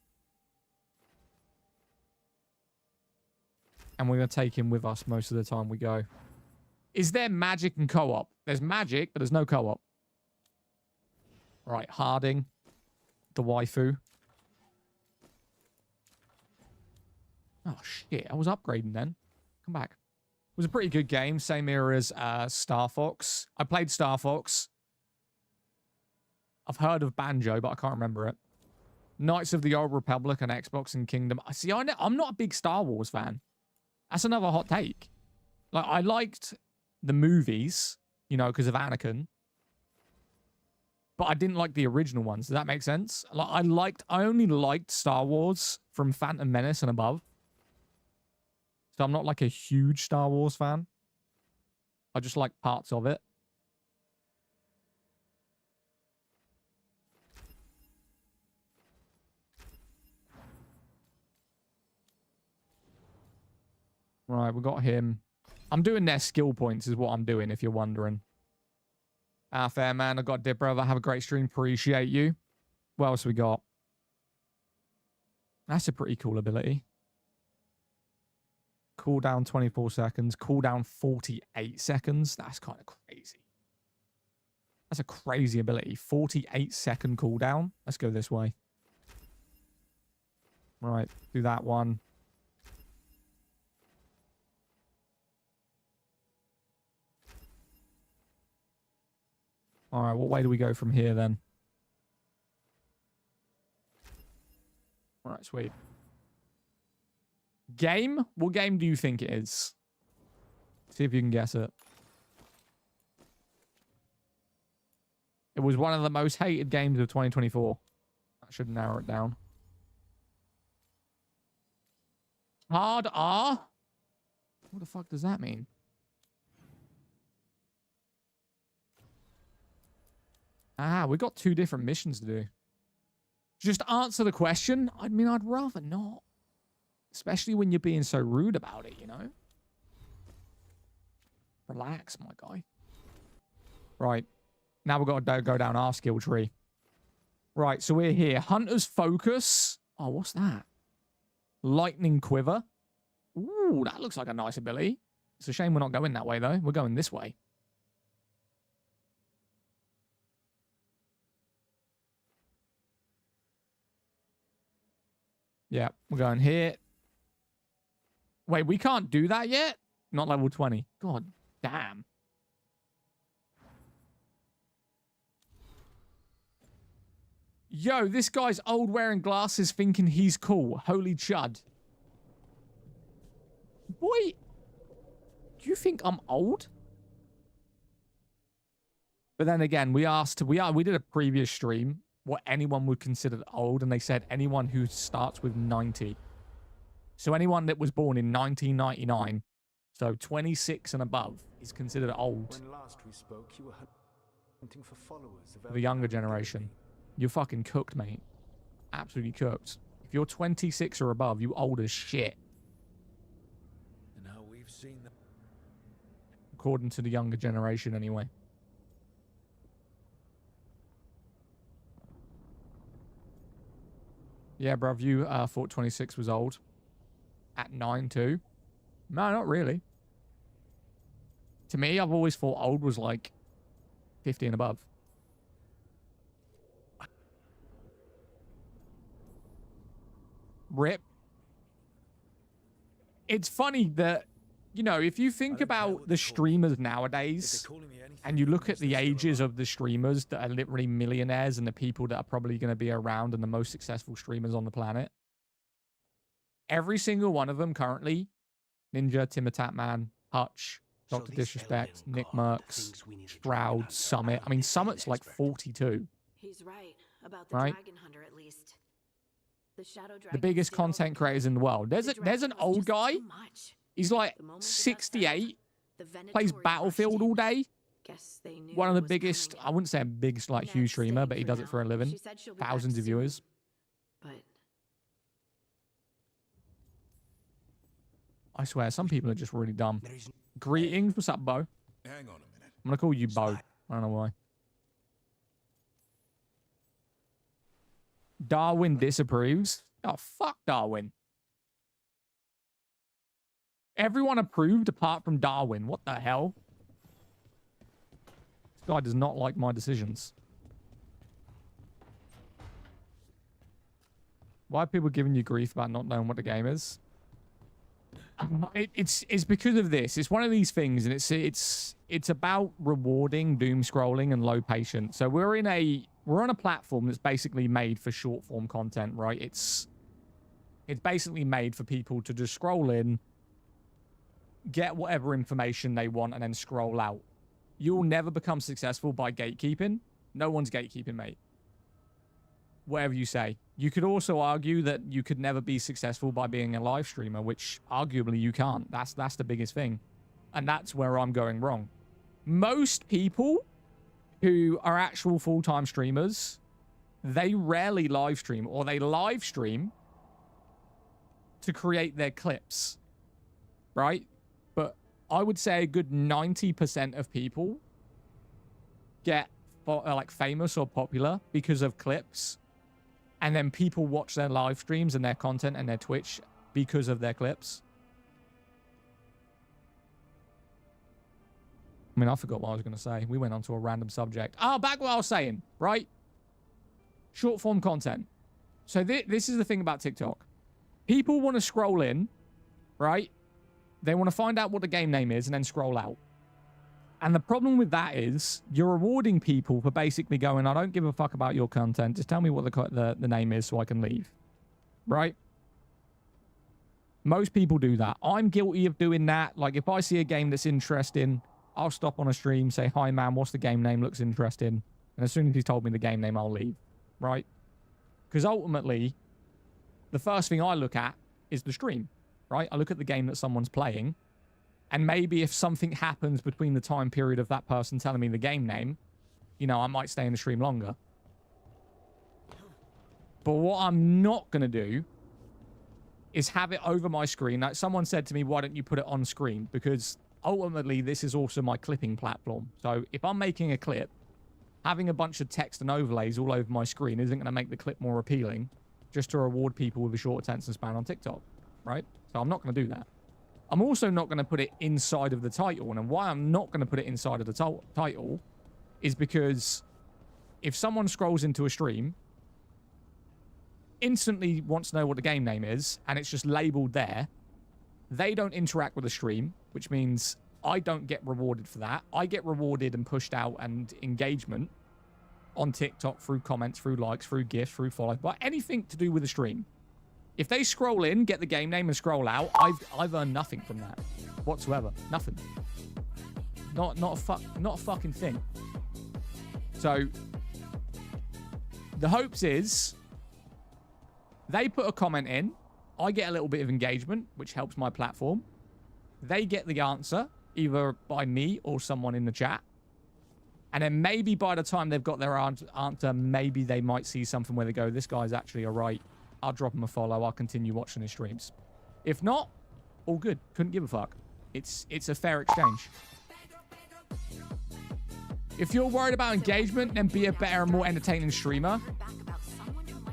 [SPEAKER 1] And we're going to take him with us most of the time we go. Is there magic and co-op? There's magic, but there's no co-op. Right, Harding. The waifu. Oh, shit. I was upgrading then. Come back. It was a pretty good game. Same era as Star Fox. I played Star Fox. I've heard of Banjo, but I can't remember it. Knights of the Old Republic and Xbox and Kingdom. See, I'm not a big Star Wars fan. That's another hot take. Like, I liked the movies, you know, because of Anakin. But I didn't like the original ones. Does that make sense? Like, I only liked Star Wars from Phantom Menace and above. So I'm not like a huge Star Wars fan. I just like parts of it. Right, we got him. I'm doing their skill points is what I'm doing, if you're wondering. Fair man, I got Dip, brother. Have a great stream. Appreciate you. What else we got? That's a pretty cool ability. Cooldown 24 seconds. Cooldown 48 seconds. That's kind of crazy. That's a crazy ability. 48-second cooldown. Let's go this way. Right, do that one. All right, what way do we go from here then? All right, sweet. Game? What game do you think it is? See if you can guess it. It was one of the most hated games of 2024. That should narrow it down. Hard R? What the fuck does that mean? Ah, we got 2 different missions to do. Just answer the question. I mean, I'd rather not. Especially when you're being so rude about it, you know? Relax, my guy. Right. Now we've got to go down our skill tree. Right, so we're here. Hunter's Focus. Oh, what's that? Lightning Quiver. Ooh, that looks like a nice ability. It's a shame we're not going that way, though. We're going this way. Yeah, we're going here. Wait, we can't do that yet? Not level 20. God damn. Yo, this guy's old wearing glasses thinking he's cool. Holy chud. Boy, do you think I'm old? But then again, we did a previous stream what anyone would consider old, and they said anyone who starts with 90. So anyone that was born in 1999, so 26 and above, is considered old.
[SPEAKER 8] When last we spoke, you were hunting for followers of
[SPEAKER 1] The younger generation. You're fucking cooked, mate. Absolutely cooked. If you're 26 or above, you old as shit.
[SPEAKER 4] And how we've seen that.
[SPEAKER 1] According to the younger generation, anyway. Yeah, bruv, you thought 26 was old. At 9, too. No, not really. To me, I've always thought old was like 50 and above. Rip. It's funny that, you know, if you think about the streamers nowadays, and you look at the ages of the streamers that are literally millionaires and the people that are probably going to be around and the most successful streamers on the planet, every single one of them currently, Ninja, Timotatman, Hutch, Dr. Disrespect, Nick Merckx, Stroud, Summit. I mean, Summit's like 42.
[SPEAKER 5] He's right about the
[SPEAKER 1] Right?
[SPEAKER 5] dragon hunter, at least. The shadow dragon.
[SPEAKER 1] The biggest content creators in the world. There's an old guy. He's like 68, plays Battlefield all day,
[SPEAKER 16] Guess they knew
[SPEAKER 1] One of
[SPEAKER 16] it
[SPEAKER 1] the
[SPEAKER 16] was
[SPEAKER 1] biggest,
[SPEAKER 16] coming.
[SPEAKER 1] I wouldn't say a biggest like huge
[SPEAKER 16] Ned's
[SPEAKER 1] streamer,
[SPEAKER 16] staying
[SPEAKER 1] but he
[SPEAKER 16] for
[SPEAKER 1] does it
[SPEAKER 16] now.
[SPEAKER 1] for a living.
[SPEAKER 16] She said she'll be back
[SPEAKER 1] Thousands of
[SPEAKER 16] soon,
[SPEAKER 1] viewers.
[SPEAKER 16] But
[SPEAKER 1] I swear, some people are just really dumb. Greetings, what's up, Bo?
[SPEAKER 13] Hang on a minute.
[SPEAKER 1] I'm gonna call you Bo. I don't know why. Darwin disapproves. Oh, fuck Darwin. Everyone approved apart from Darwin. What the hell? This guy does not like my decisions. Why are people giving you grief about not knowing what the game is? It's because of this. It's one of these things, and it's about rewarding doom scrolling and low patience. So we're on a platform that's basically made for short form content, right? It's basically made for people to just scroll in, get whatever information they want, and then scroll out. You'll never become successful by gatekeeping. No one's gatekeeping, mate. Whatever you say. You could also argue that you could never be successful by being a live streamer, which arguably you can't. That's the biggest thing. And that's where I'm going wrong. Most people who are actual full-time streamers, they rarely live stream, or they live stream to create their clips, right? But I would say a good 90% of people get like famous or popular because of clips. And then people watch their live streams and their content and their Twitch because of their clips. I mean, I forgot what I was going to say. We went on to a random subject. Oh, back what I was saying, right? Short form content. So this is the thing about TikTok. People want to scroll in, right? They want to find out what the game name is and then scroll out. And the problem with that is you're rewarding people for basically going, I don't give a fuck about your content. Just tell me what the name is so I can leave. Right? Most people do that. I'm guilty of doing that. Like, if I see a game that's interesting, I'll stop on a stream, say, hi, man, what's the game name? Looks interesting. And as soon as he's told me the game name, I'll leave. Right? Because ultimately, the first thing I look at is the stream. Right? I look at the game that someone's playing. And maybe if something happens between the time period of that person telling me the game name, you know, I might stay in the stream longer. But what I'm not going to do is have it over my screen. Like someone said to me, why don't you put it on screen? Because ultimately, this is also my clipping platform. So if I'm making a clip, having a bunch of text and overlays all over my screen isn't going to make the clip more appealing just to reward people with a short attention span on TikTok, right? So I'm not going to do that. I'm also not going to put it inside of the title. And why I'm not going to put it inside of the title is because if someone scrolls into a stream, instantly wants to know what the game name is, and it's just labeled there, they don't interact with the stream, which means I don't get rewarded for that. I get rewarded and pushed out and engagement on TikTok through comments, through likes, through gifts, through follows, but anything to do with the stream. If they scroll in, get the game name, and scroll out, I've earned nothing from that whatsoever. Nothing. Not a fucking thing. So the hopes is they put a comment in, I get a little bit of engagement, which helps my platform. They get the answer either by me or someone in the chat. And then maybe by the time they've got their answer, maybe they might see something where they go, this guy's actually all right. I'll drop him a follow. I'll continue watching his streams. If not, all good. Couldn't give a fuck. It's a fair exchange. If you're worried about engagement, then be a better and more entertaining streamer.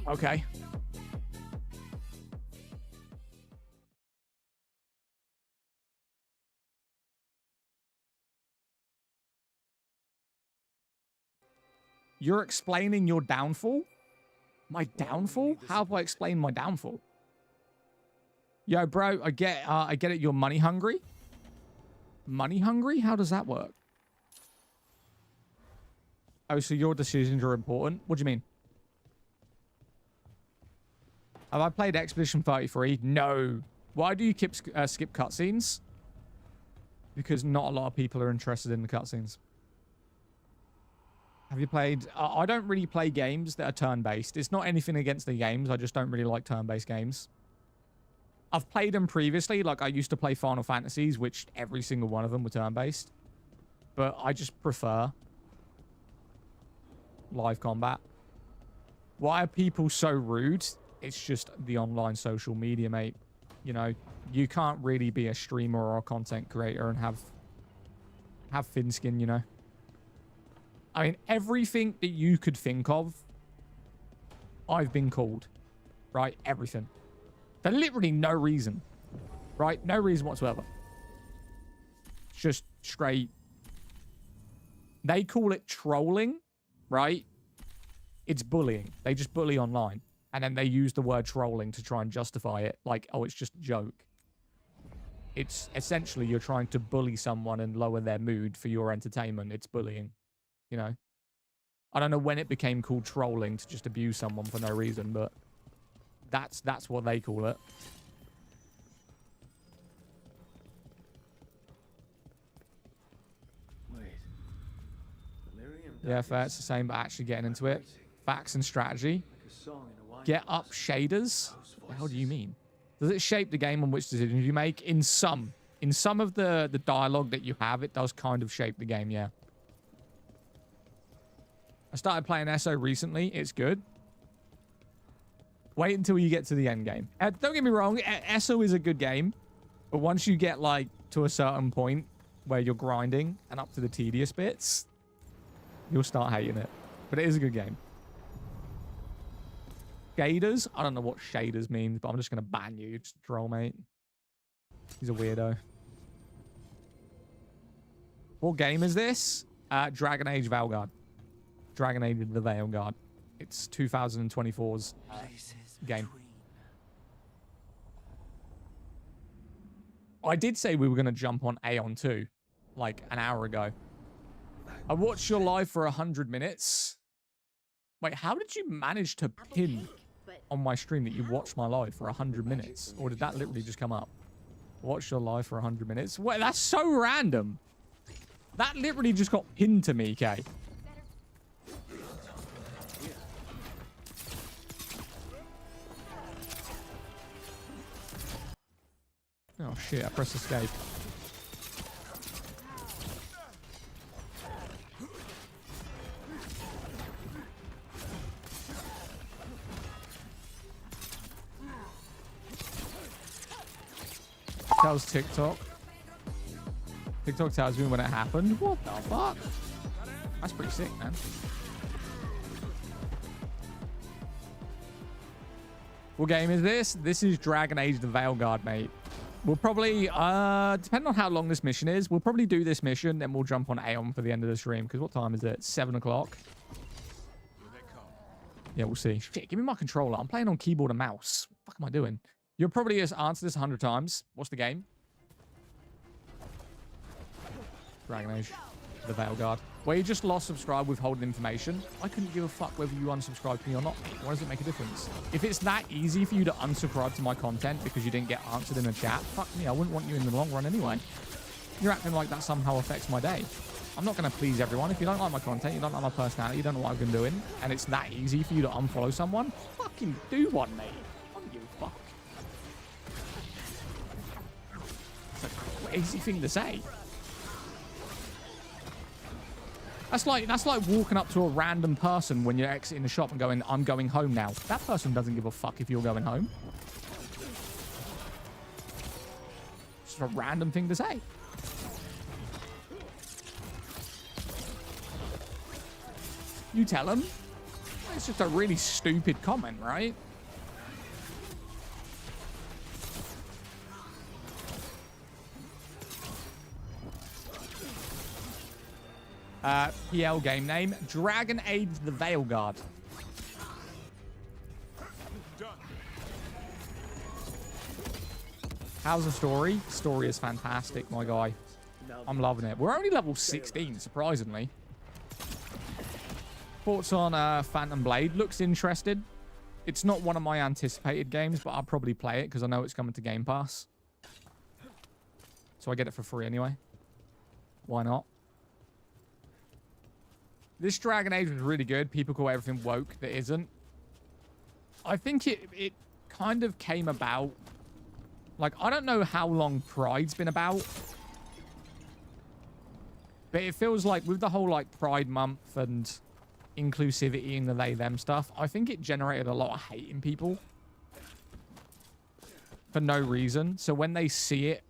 [SPEAKER 1] Okay. You're explaining your downfall? My downfall? How do I explain my downfall? Yo, bro, I get it. You're money hungry. Money hungry? How does that work? Oh, so your decisions are important? What do you mean? Have I played Expedition 33? No. Why do you skip cutscenes? Because not a lot of people are interested in the cutscenes. Have you played... I don't really play games that are turn-based. It's not anything against the games. I just don't really like turn-based games. I've played them previously. Like, I used to play Final Fantasies, which every single one of them were turn-based. but I just prefer live combat. Why are people so rude? It's just the online social media, mate. You know, you can't really be a streamer or a content creator and have thin skin, you know. I mean, everything that you could think of, I've been called, right? Everything. For literally no reason, right? No reason whatsoever. It's just straight. They call it trolling, right? It's bullying. They just bully online. And then they use the word trolling to try and justify it. Like, oh, it's just a joke. It's essentially you're trying to bully someone and lower their mood for your entertainment. It's bullying, you know? I don't know when it became called trolling to just abuse someone for no reason, but that's what they call it. Yeah, fair. It's the same, but actually getting into it. Facts and strategy. Get up shaders. What the hell do you mean? Does it shape the game on which decisions you make? In some of the dialogue that you have, it does kind of shape the game, yeah. I started playing ESO recently. It's good. Wait until you get to the end game. Don't get me wrong, ESO is a good game, but once you get like to a certain point where you're grinding and up to the tedious bits, you'll start hating it. But it is a good game. Shaders? I don't know what shaders means, but I'm just going to ban you. You're just a troll, mate. He's a weirdo. What game is this? Dragon Age Veilguard. Dragon Age the Veilguard. It's 2024's game. I did say we were going to jump on Aeon 2 like an hour ago. I watched your live for 100 minutes. Wait, how did you manage to pin on my stream that you watched my live for 100 minutes? Or did that literally just come up? Watch your live for 100 minutes? Wait, that's so random. That literally just got pinned to me, Kay. Oh shit, I pressed escape. Tells TikTok. TikTok tells me when it happened. What the fuck? That's pretty sick, man. What game is this? This is Dragon Age the Veilguard, mate. We'll probably, depending on how long this mission is, we'll probably do this mission, then we'll jump on Aeon for the end of the stream. Because what time is it? 7 o'clock. Yeah, we'll see. Shit, give me my controller. I'm playing on keyboard and mouse. What the fuck am I doing? You'll probably just answer this 100 times. What's the game? Dragon Age the Veilguard. Where you just lost subscribe withholding information. I couldn't give a fuck whether you unsubscribe to me or not. Why does it make a difference? If it's that easy for you to unsubscribe to my content because you didn't get answered in a chat, fuck me, I wouldn't want you in the long run anyway. You're acting like that somehow affects my day. I'm not going to please everyone. If you don't like my content, you don't like my personality, you don't know what I've been doing, and it's that easy for you to unfollow someone, fucking do one, mate. I don't give a fuck. It's a crazy thing to say. That's like walking up to a random person when you're exiting the shop and going, I'm going home now. That person doesn't give a fuck if you're going home. It's just a random thing to say. You tell them. It's just a really stupid comment, right? PL game name, Dragon Age the Veilguard. How's the story? Story is fantastic, my guy. I'm loving it. We're only level 16, surprisingly. Thoughts on Phantom Blade? Looks interested. It's not one of my anticipated games, but I'll probably play it because I know it's coming to Game Pass. So I get it for free anyway. Why not? This Dragon Age was really good. People call everything woke that isn't. I think it kind of came about. Like, I don't know how long Pride's been about. But it feels like with the whole like Pride Month and inclusivity and the they-them stuff, I think it generated a lot of hate in people for no reason. So when they see it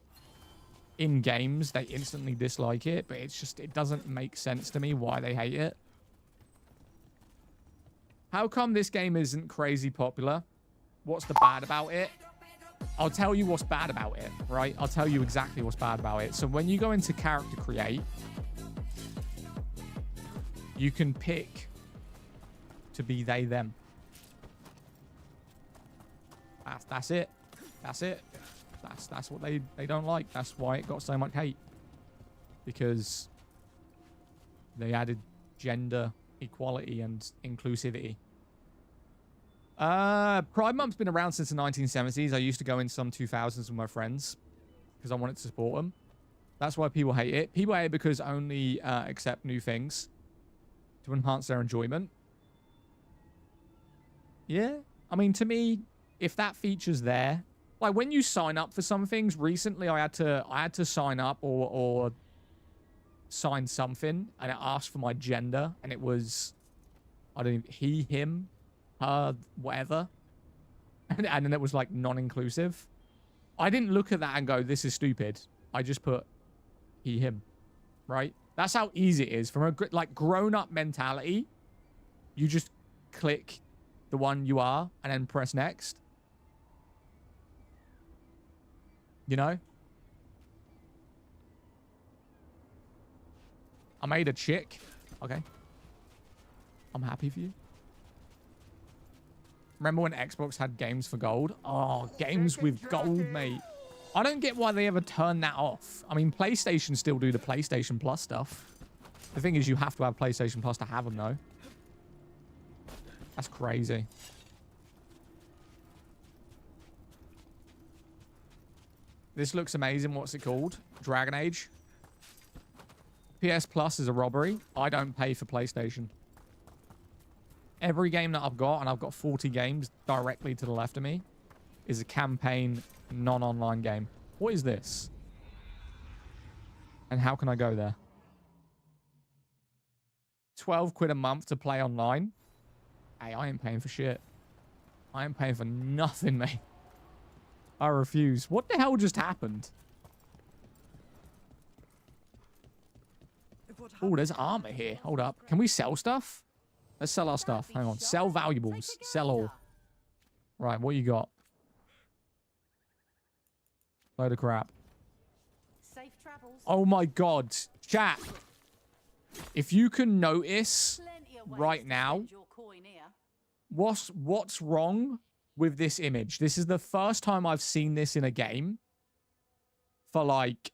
[SPEAKER 1] in games, they instantly dislike it, but it's just, it doesn't make sense to me why they hate it. How come this game isn't crazy popular? What's the bad about it? I'll tell you what's bad about it, right? I'll tell you exactly what's bad about it. So when you go into character create, you can pick to be they, them. That's it. That's it. That's what they don't like. That's why it got so much hate. Because they added gender equality and inclusivity. Pride Month's been around since the 1970s. I used to go in some 2000s with my friends because I wanted to support them. That's why people hate it. People hate it because only accept new things to enhance their enjoyment. Yeah. I mean, to me, if that feature's there, like when you sign up for some things, recently I had to sign up or sign something, and it asked for my gender, and it was, I don't even, he, him, her, whatever. And then it was like non-inclusive. I didn't look at that and go, this is stupid. I just put he, him, right? That's how easy it is. From a like grown-up mentality, you just click the one you are and then press next. You know? I made a chick. Okay. I'm happy for you. Remember when Xbox had games for gold? Oh, games with gold, mate. I don't get why they ever turn that off. I mean, PlayStation still do the PlayStation Plus stuff. The thing is, you have to have PlayStation Plus to have them, though. That's crazy. This looks amazing. What's it called? Dragon Age. PS Plus is a robbery. I don't pay for PlayStation. Every game that I've got, and I've got 40 games directly to the left of me, is a campaign, non-online game. What is this? And how can I go there? 12 quid a month to play online? Hey, I ain't paying for shit. I ain't paying for nothing, mate. I refuse. What the hell just happened? Oh, there's armor here. Hold up. Can we sell stuff? Let's sell our stuff. Hang on. Sell valuables. Sell all. Right, what you got? Load of crap.
[SPEAKER 15] Safe travels.
[SPEAKER 1] Oh my god. Chat. If you can notice right now, what's wrong with this image? This is the first time I've seen this in a game for like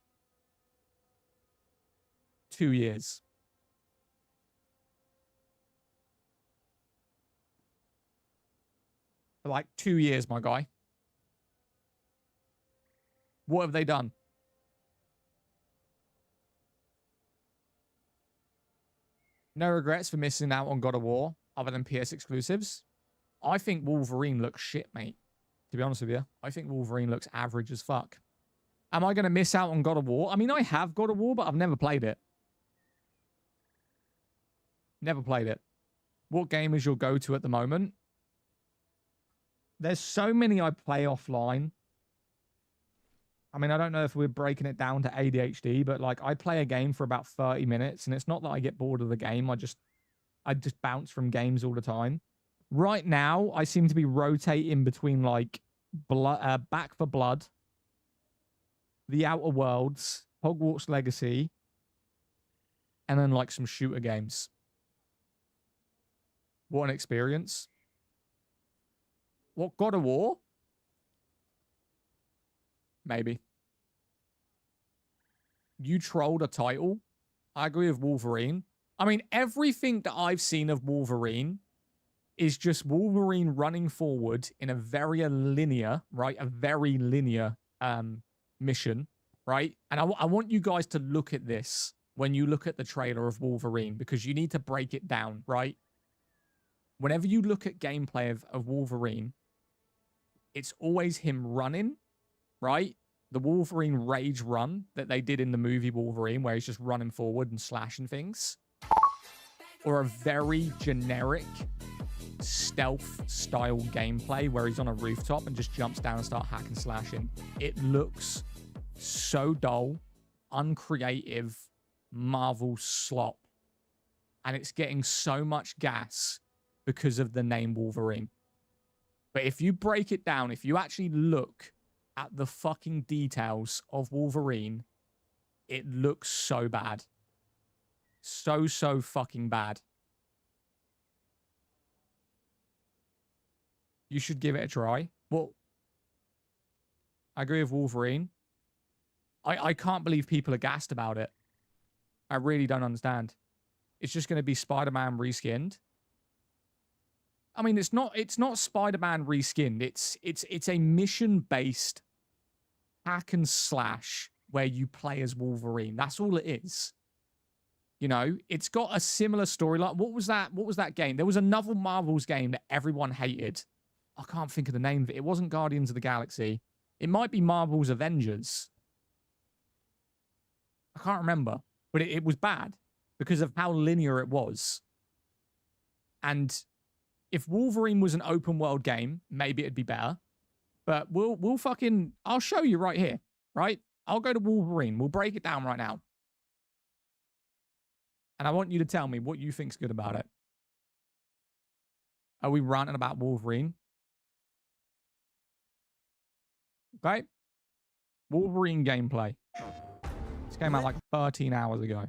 [SPEAKER 1] 2 years. For like 2 years, my guy. What have they done? No regrets for missing out on God of War, other than PS exclusives. I think Wolverine looks shit, mate. To be honest with you, I think Wolverine looks average as fuck. Am I going to miss out on God of War? I mean, I have God of War, but I've never played it. Never played it. What game is your go-to at the moment? There's so many I play offline. I mean, I don't know if we're breaking it down to ADHD, but like I play a game for about 30 minutes, and it's not that I get bored of the game. I just bounce from games all the time. Right now, I seem to be rotating between like Back 4 Blood, The Outer Worlds, Hogwarts Legacy, and then like some shooter games. What an experience. What, God of War? Maybe. You trolled a title. I agree with Wolverine. I mean, everything that I've seen of Wolverine is just Wolverine running forward in a very linear, right? A very linear mission, right? And I want you guys to look at this when you look at the trailer of Wolverine, because you need to break it down, right? Whenever you look at gameplay of Wolverine, it's always him running, right? the Wolverine rage run that they did in the movie Wolverine, where he's just running forward and slashing things, or a very generic stealth style gameplay where he's on a rooftop and just jumps down and start hacking slashing. It looks so dull, uncreative, Marvel slop, and it's getting so much gas because of the name Wolverine. But if you break it down, if you actually look at the fucking details of Wolverine, it looks so bad. So fucking bad. You should give it a try. Well, I agree with Wolverine. I can't believe people are gassed about it. I really don't understand. It's just going to be Spider-Man reskinned. I mean, it's not Spider-Man reskinned. It's a mission-based hack and slash where you play as Wolverine. That's all it is. You know, it's got a similar storyline. What was that game? There was another Marvel's game that everyone hated. I can't think of the name of it. It wasn't Guardians of the Galaxy. It might be Marvel's Avengers. I can't remember. But it was bad because of how linear it was. And if Wolverine was an open world game, maybe it'd be better. But I'll show you right here, right? I'll go to Wolverine. We'll break it down right now. And I want you to tell me what you think's good about it. Are we ranting about Wolverine? Okay. Wolverine gameplay. This came out like 13 hours ago.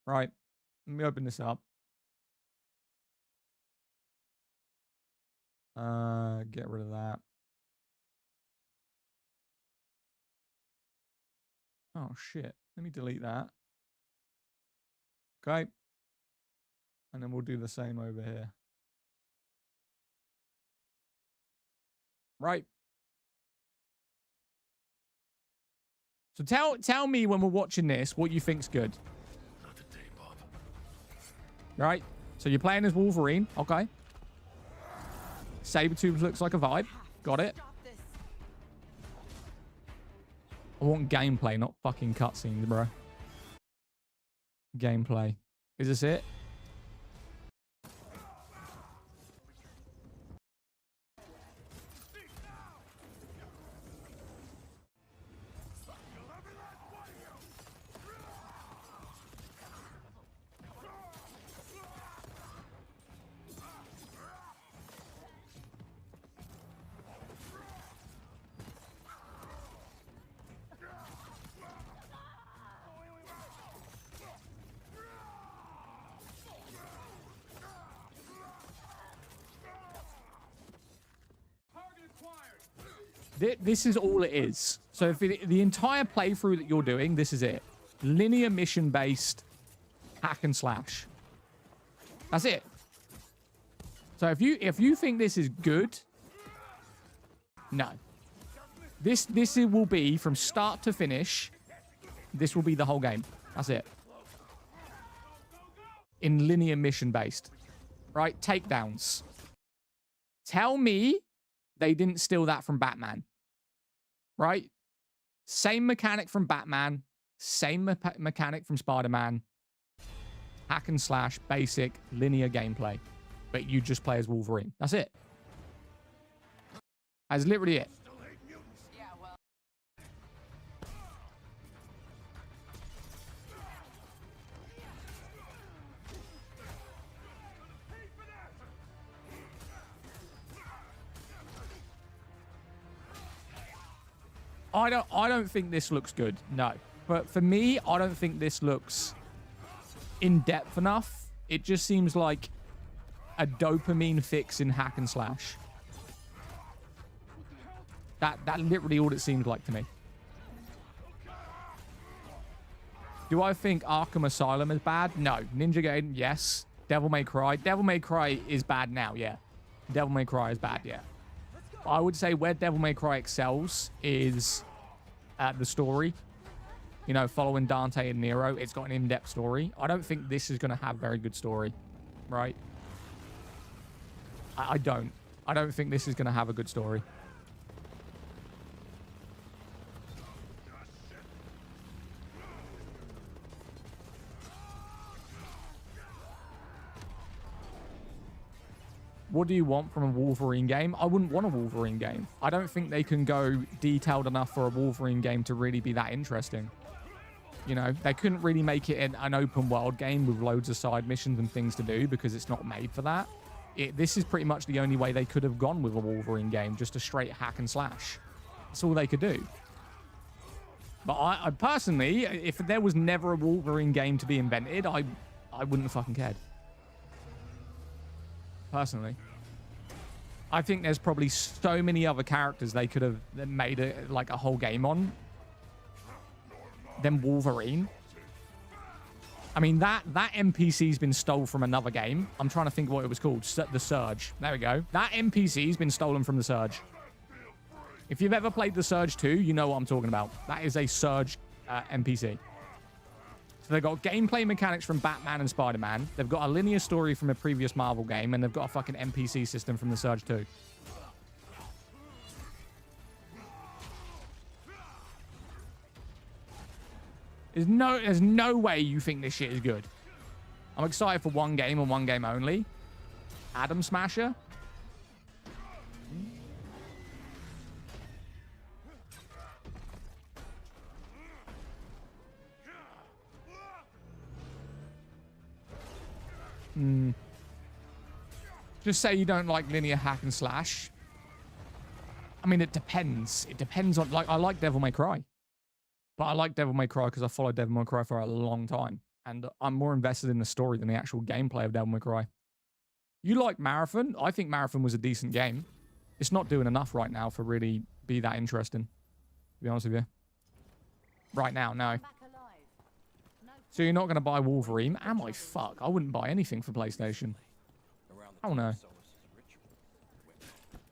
[SPEAKER 1] Right. Let me open this up. Get rid of that. Oh, shit. Let me delete that. Okay. And then we'll do the same over here. Right. So tell me when we're watching this what you think's good.
[SPEAKER 2] Not today, Bob.
[SPEAKER 1] Right. So you're playing as Wolverine. Okay. Sabretooth looks like a vibe. Got it. I want gameplay, not fucking cutscenes, bro. Gameplay. Is this it? This is all it is. So if the entire playthrough that you're doing, this is it. Linear mission-based hack and slash. That's it. So if you think this is good, no. This will be from start to finish. This will be the whole game. That's it. In linear mission-based. Right? Takedowns. Tell me they didn't steal that from Batman. Right? Same mechanic from Batman. Same mechanic from Spider-Man. Hack and slash, basic, linear gameplay. But you just play as Wolverine. That's it. That's literally it. I don't think this looks good. No. But for me, I don't think this looks in-depth enough. It just seems like a dopamine fix in hack and slash. That literally all it seems like to me. Do I think Arkham Asylum is bad? No. Ninja Gaiden, yes. Devil May Cry. Devil May Cry is bad now, yeah. Devil May Cry is bad, yeah. I would say where Devil May Cry excels is at the story. You know, following Dante and Nero, it's got an in-depth story. I don't think this is going to have very good story, right? I don't think this is going to have a good story. what do you want from a Wolverine game? I wouldn't want a Wolverine game. I don't think they can go detailed enough for a Wolverine game to really be that interesting. You know, they couldn't really make it an open world game with loads of side missions and things to do because it's not made for that. This is pretty much the only way they could have gone with a Wolverine game, just a straight hack and slash. That's all they could do. But I personally, if there was never a Wolverine game to be invented, I wouldn't have fucking cared. Personally. I think there's probably so many other characters they could have made a whole game on than Wolverine. I mean, that NPC's been stolen from another game. I'm trying to think what it was called. The Surge. There we go. That NPC's been stolen from The Surge. If you've ever played The Surge 2, you know what I'm talking about. That is a Surge NPC. So they've got gameplay mechanics from Batman and Spider-Man. They've got a linear story from a previous Marvel game, and they've got a fucking NPC system from The Surge 2. There's no way you think this shit is good. I'm excited for one game and one game only. Atom Smasher. Just say you don't like linear hack and slash. I mean, it depends. It depends on, like, I like Devil May Cry. But I like Devil May Cry because I followed Devil May Cry for a long time. And I'm more invested in the story than the actual gameplay of Devil May Cry. You like Marathon? I think Marathon was a decent game. It's not doing enough right now for really be that interesting, to be honest with you. Right now, no. So you're not going to buy Wolverine? Am I? Fuck. I wouldn't buy anything for PlayStation. Oh no.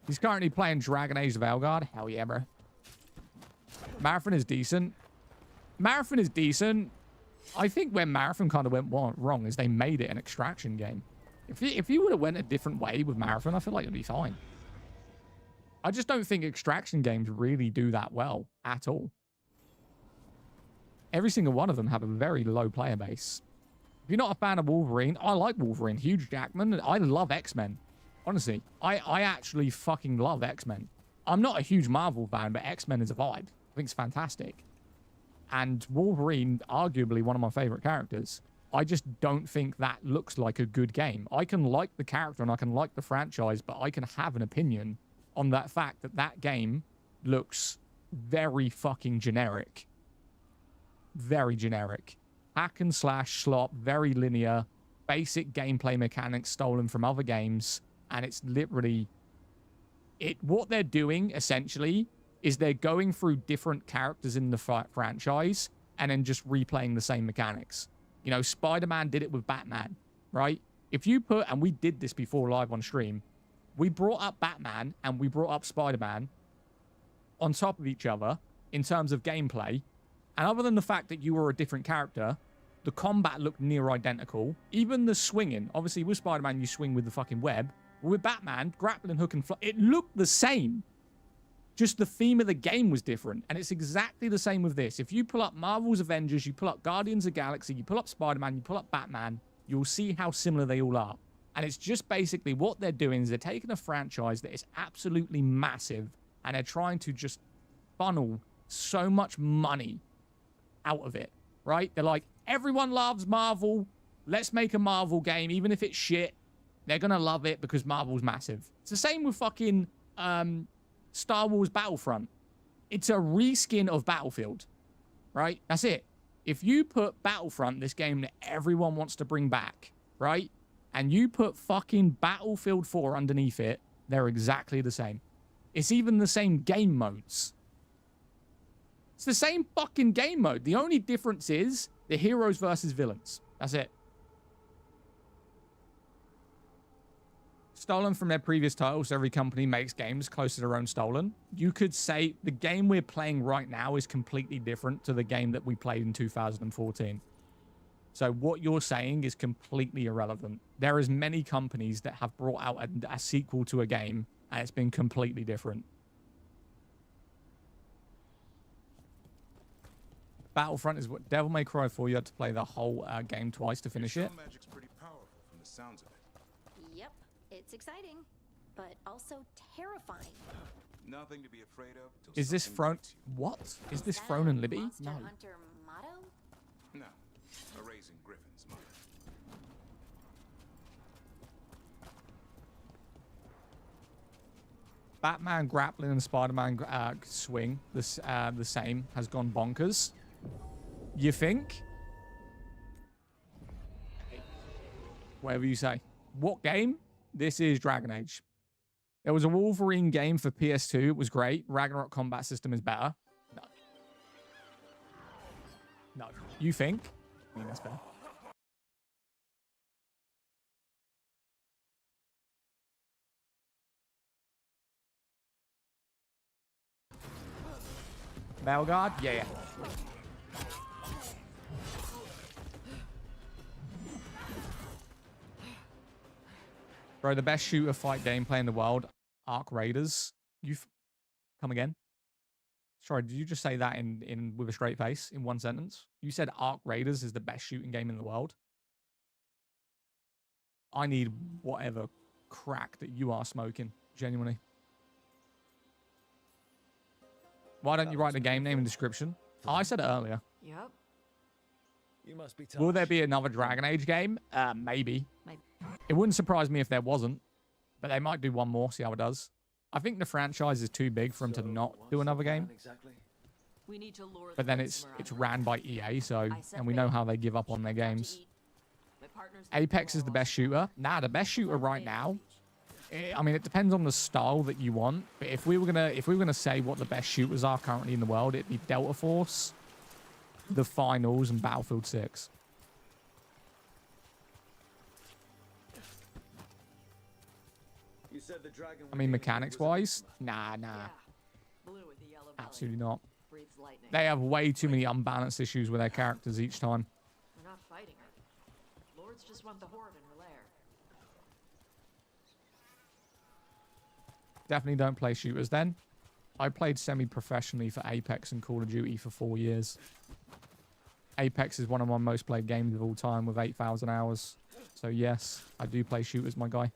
[SPEAKER 1] He's currently playing Dragon Age of Valgard. Hell yeah, bro. Marathon is decent. Marathon is decent. I think where Marathon kind of went wrong is they made it an extraction game. If you would have went a different way with Marathon, I feel like it'd be fine. I just don't think extraction games really do that well at all. Every single one of them have a very low player base. If you're not a fan of Wolverine, I like Wolverine. Hugh Jackman. I love X-Men. Honestly, I actually fucking love X-Men. I'm not a huge Marvel fan, but X-Men is a vibe. I think it's fantastic. And Wolverine, arguably one of my favorite characters. I just don't think that looks like a good game. I can like the character and I can like the franchise, but I can have an opinion on that fact that that game looks very fucking generic. Very generic. Hack and slash slop, very linear, basic gameplay mechanics stolen from other games, and it's literally what they're doing essentially is they're going through different characters in the franchise and then just replaying the same mechanics. You know, Spider-Man did it with Batman, right? If you put, and we did this before live on stream, we brought up Batman and we brought up Spider-Man on top of each other in terms of gameplay. And other than the fact that you were a different character, the combat looked near identical. Even the swinging, obviously with Spider-Man, you swing with the fucking web. With Batman, grappling hook and fly, it looked the same. Just the theme of the game was different. And it's exactly the same with this. If you pull up Marvel's Avengers, you pull up Guardians of the Galaxy, you pull up Spider-Man, you pull up Batman, you'll see how similar they all are. And it's just basically what they're doing is they're taking a franchise that is absolutely massive and they're trying to just funnel so much money out of it, right? They're like, everyone loves Marvel. Let's make a Marvel game, even if it's shit. They're going to love it because Marvel's massive. It's the same with fucking Star Wars Battlefront. It's a reskin of Battlefield, right? That's it. If you put Battlefront, this game that everyone wants to bring back, right? And you put fucking Battlefield 4 underneath it, they're exactly the same. It's even the same game modes. It's the same fucking game mode. The only difference is the heroes versus villains. That's it. Stolen from their previous titles, every company makes games close to their own stolen. You could say the game we're playing right now is completely different to the game that we played in 2014. So what you're saying is completely irrelevant. There is many companies that have brought out a sequel to a game, and it's been completely different. Battlefront is what Devil May Cry 4. You had to play the whole game twice to finish it.
[SPEAKER 13] Magic's pretty powerful from the sounds of it.
[SPEAKER 5] Yep, it's exciting. but also terrifying.
[SPEAKER 13] Nothing to be afraid of. till
[SPEAKER 1] Is this
[SPEAKER 13] something
[SPEAKER 1] Throne?
[SPEAKER 13] gets you.
[SPEAKER 1] What? Is this
[SPEAKER 5] That
[SPEAKER 1] Throne and Libby?
[SPEAKER 5] Monster
[SPEAKER 1] No.
[SPEAKER 5] Hunter motto?
[SPEAKER 13] No, a raising Griffin's mother.
[SPEAKER 1] Batman grappling and Spider-Man swing, the same, has gone bonkers. You think? Whatever you say. What game? This is Dragon Age. There was a Wolverine game for PS2. It was great. Ragnarok combat system is better. No. No. You think? I mean, that's better. Belgard? Yeah. Bro, the best shooter fight gameplay in the world, Arc Raiders. Come again? Sorry, did you just say that in with a straight face in one sentence? You said Arc Raiders is the best shooting game in the world. I need whatever crack that you are smoking, genuinely. Why don't you write the game name and description? Oh, I said it earlier.
[SPEAKER 15] Yep.
[SPEAKER 4] You must be
[SPEAKER 1] Will there be another Dragon Age game? Maybe. It wouldn't surprise me if there wasn't, but they might do one more, see how it does. I think the franchise is too big for them to not do another game.
[SPEAKER 4] Exactly.
[SPEAKER 15] We need to lure
[SPEAKER 1] But then it's ran by EA, so, and we know how they give up on their games. Apex is the best shooter. Nah, the best shooter right now. I mean, it depends on the style that you want. But if we were gonna say what the best shooters are currently in the world, it'd be Delta Force, The Finals, and Battlefield 6.
[SPEAKER 4] You said the dragon
[SPEAKER 1] I mean, mechanics-wise, nah. Absolutely not. They have way too many unbalanced issues with their characters each time.
[SPEAKER 15] We're not fighting her. Lords just want the horde in her lair.
[SPEAKER 1] Definitely don't play shooters then. I played semi-professionally for Apex and Call of Duty for 4 years. Apex is one of my most played games of all time with 8,000 hours. So yes, I do play shooters, my guy.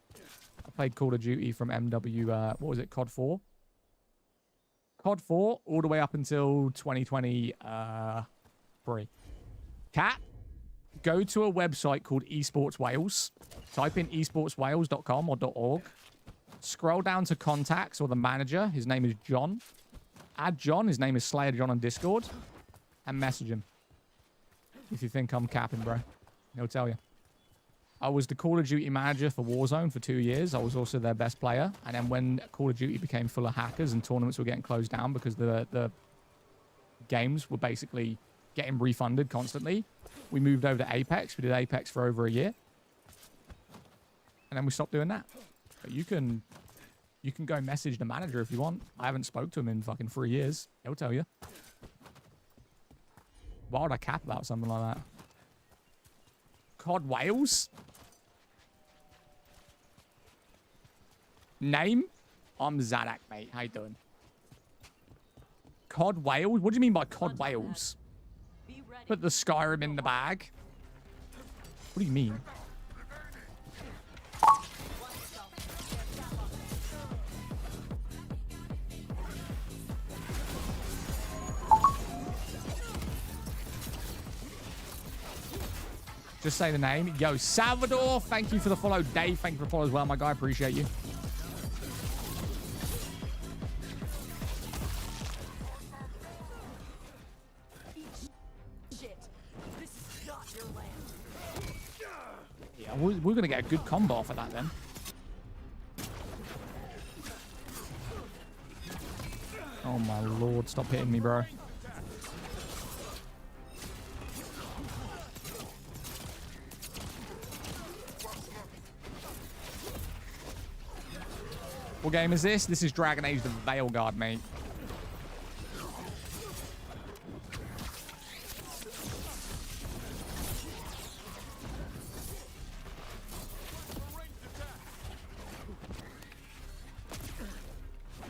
[SPEAKER 1] I played Call of Duty from MW, what was it, COD 4? COD 4 all the way up until 2023. Cat, go to a website called Esports Wales. Type in esportswales.com or .org. Scroll down to contacts or the manager. His name is John. Add John. His name is Slayer John on Discord. And message him. If you think I'm capping, bro. He'll tell you. I was the Call of Duty manager for Warzone for 2 years. I was also their best player. And then when Call of Duty became full of hackers and tournaments were getting closed down because the games were basically getting refunded constantly, we moved over to Apex. We did Apex for over a year. And then we stopped doing that. But you can go message the manager if you want. I haven't spoke to him in fucking 3 years. He'll tell you. Why would I cap about something like that? COD Wales? Name? I'm Zadak, mate. How you doing? COD Wales? What do you mean by COD Wales? Put the Skyrim in the bag. What do you mean? Just say the name. Yo, Salvador, thank you for the follow. Dave, thank you for the follow as well, my guy. Appreciate you.
[SPEAKER 15] Shit. This is not your land.
[SPEAKER 1] Yeah, we're going to get a good combo off of that then. Oh my lord, stop hitting me, bro. What game is this? This is Dragon Age the Veilguard, mate.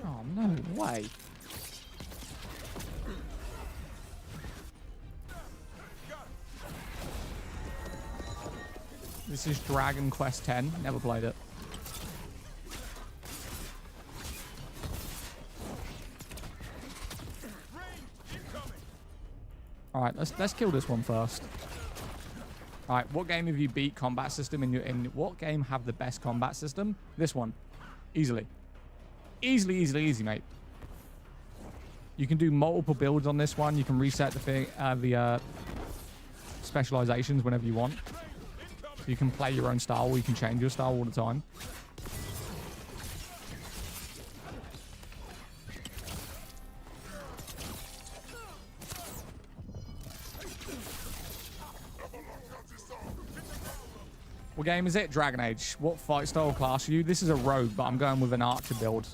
[SPEAKER 1] Oh, no way. This is Dragon Quest X. Never played it. All right, let's kill this one first. All right, what game have you beat combat system in what game have the best combat system? This one. Easily. Easy, mate. You can do multiple builds on this one. You can reset the specializations whenever you want. You can play your own style. You can change your style all the time. What game is it? Dragon Age. What fight style class are you? This is a rogue, but I'm going with an archer build.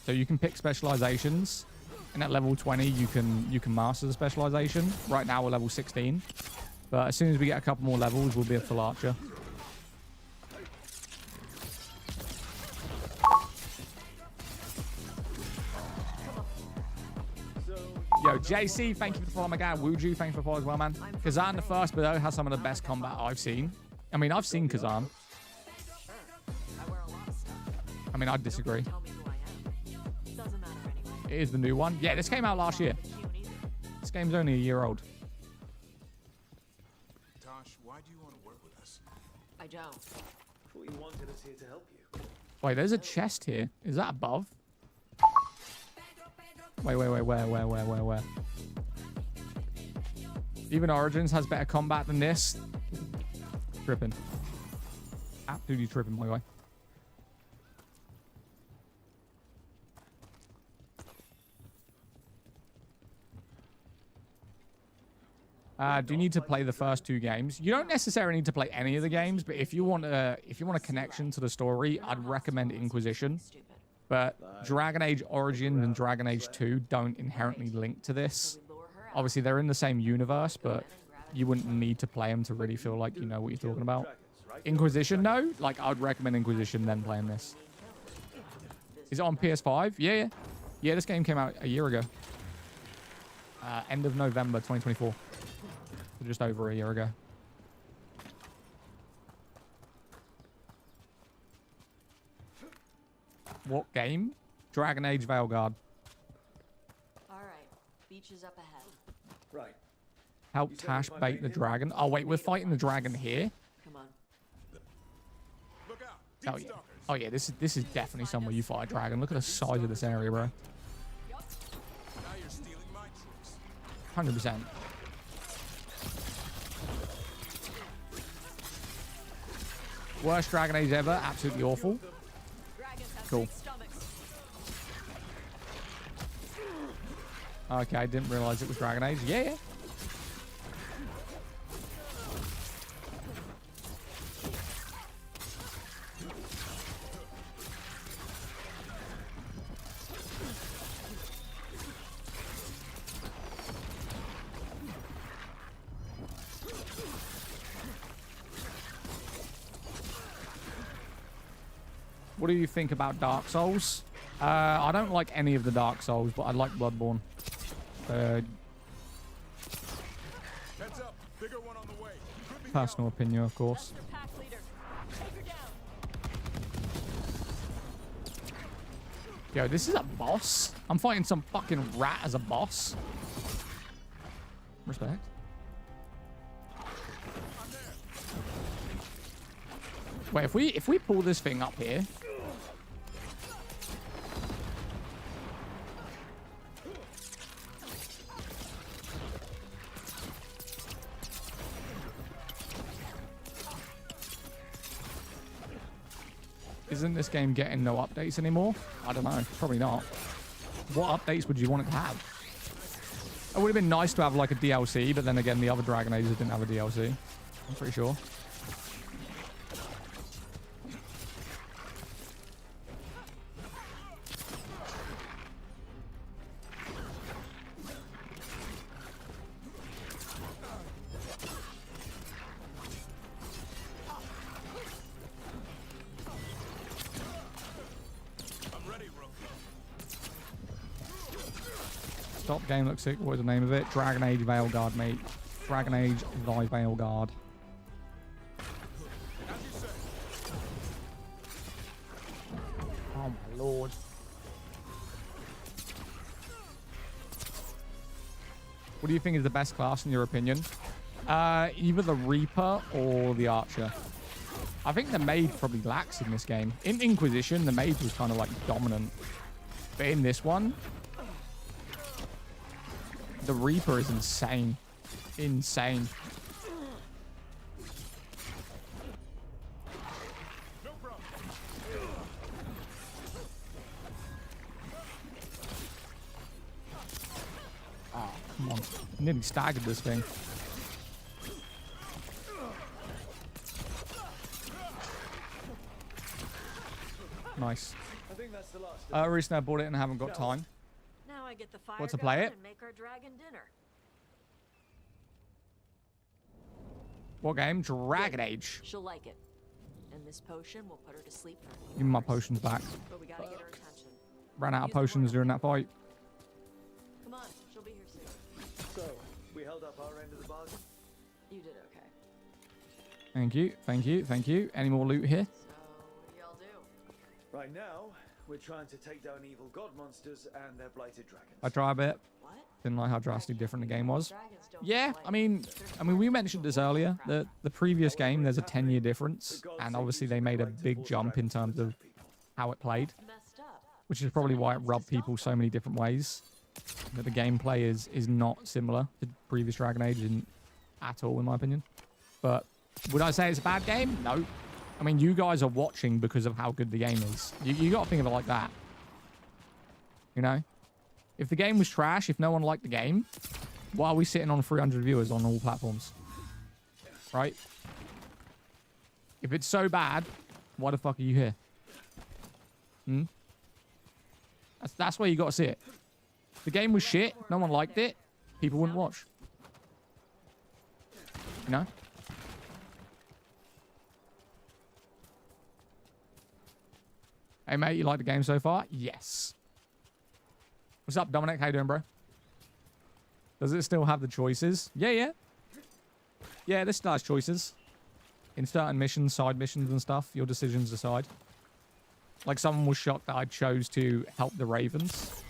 [SPEAKER 1] So you can pick specializations, and at level 20 you can master the specialization. Right now we're level 16, but as soon as we get a couple more levels, we'll be a full archer. Yo, JC, thank you for following my guy. Wuju, thank you for following as well, man. Kazan the First Below has some of the best combat I've seen. I mean, I've seen Kazan. I mean, I'd disagree. It is the new one. Yeah, this came out last year. This game's only a year old.
[SPEAKER 13] Tosh, why do you want to work with us?
[SPEAKER 15] I don't.
[SPEAKER 4] Thought you wanted us here to help you.
[SPEAKER 1] Wait, there's a chest here. Is that above? Wait, where? Even Origins has better combat than this. Tripping. Absolutely tripping, my guy. Do you need to play the first 2 games? You don't necessarily need to play any of the games, but if you want a connection to the story, I'd recommend Inquisition. But Dragon Age Origins and Dragon Age 2 don't inherently link to this. Obviously, they're in the same universe, but you wouldn't need to play them to really feel like you know what you're talking about. Inquisition, no? Like, I would recommend Inquisition, then playing this. Is it on PS5? Yeah. Yeah, this game came out a year ago. End of November 2024. So just over a year ago. What game? Dragon Age Veilguard.
[SPEAKER 15] All right, beach is up ahead.
[SPEAKER 4] Right.
[SPEAKER 1] Help Tash bait the dragon. Oh, wait, we're fighting the dragon here?
[SPEAKER 15] Come on.
[SPEAKER 1] Oh, yeah. Oh, yeah, this is definitely somewhere you fight a dragon. Look at the size of this area, bro. 100%. Worst Dragon Age ever. Absolutely awful. Cool. Okay, I didn't realize it was Dragon Age. Yeah. What do you think about Dark Souls? I don't like any of the Dark Souls, but I like Bloodborne. Personal opinion, of course. Yo, this is a boss? I'm fighting some fucking rat as a boss. Respect. Wait, if we pull this thing up here. Isn't this game getting no updates anymore? I don't know. Probably not. What updates would you want it to have? It would have been nice to have like a DLC, but then again, the other Dragon Ages didn't have a DLC. I'm pretty sure. Stop game looks sick. What is the name of it? Dragon Age Veilguard, mate. Dragon Age Thy Veilguard. Oh my lord. What What do you think is the best class in your opinion? Either the Reaper or the Archer. I think the Mage probably lacks in this game. In Inquisition, the Mage was kind of like dominant. But in this one, the Reaper is insane. Insane. Oh, come on. I nearly staggered this thing. Nice. Recently I bought it and haven't got time.
[SPEAKER 16] Now I get the fire
[SPEAKER 1] What to play
[SPEAKER 16] going
[SPEAKER 1] it?
[SPEAKER 16] and make our dragon dinner.
[SPEAKER 1] What game? Dragon Age.
[SPEAKER 16] She'll like it. And this potion will put her to sleep for a few
[SPEAKER 1] Give me my
[SPEAKER 16] hours.
[SPEAKER 1] potions back.
[SPEAKER 16] But we gotta get her attention.
[SPEAKER 1] Ran out of potions during that fight.
[SPEAKER 16] Come on, she'll be here soon.
[SPEAKER 14] So, we held up our end of the bargain?
[SPEAKER 16] You did okay.
[SPEAKER 1] Thank you. Thank you. Thank you. Any more loot here?
[SPEAKER 16] So, what do y'all do?
[SPEAKER 14] Right now, we're trying to take down evil god monsters and their blighted dragons.
[SPEAKER 1] I try a bit. Didn't like how drastically different the game was. Yeah, I mean, we mentioned this earlier. The previous game, there's a 10-year difference, and obviously they made a big jump in terms of how it played, which is probably why it rubbed people so many different ways. That the gameplay is not similar to previous Dragon Age at all, in my opinion. But would I say it's a bad game? No. I mean, you guys are watching because of how good the game is. You got to think of it like that. You know? If the game was trash, if no one liked the game, why are we sitting on 300 viewers on all platforms? Right? If it's so bad, why the fuck are you here? Hmm? That's where you got to see it. If the game was shit, no one liked it, people wouldn't watch. You know? Hey, mate, you like the game so far? Yes. What's up, Dominic? How you doing, bro? Does it still have the choices? Yeah. Yeah, this still has choices. In certain missions, side missions and stuff, your decisions decide. Like, someone was shocked that I chose to help the Ravens.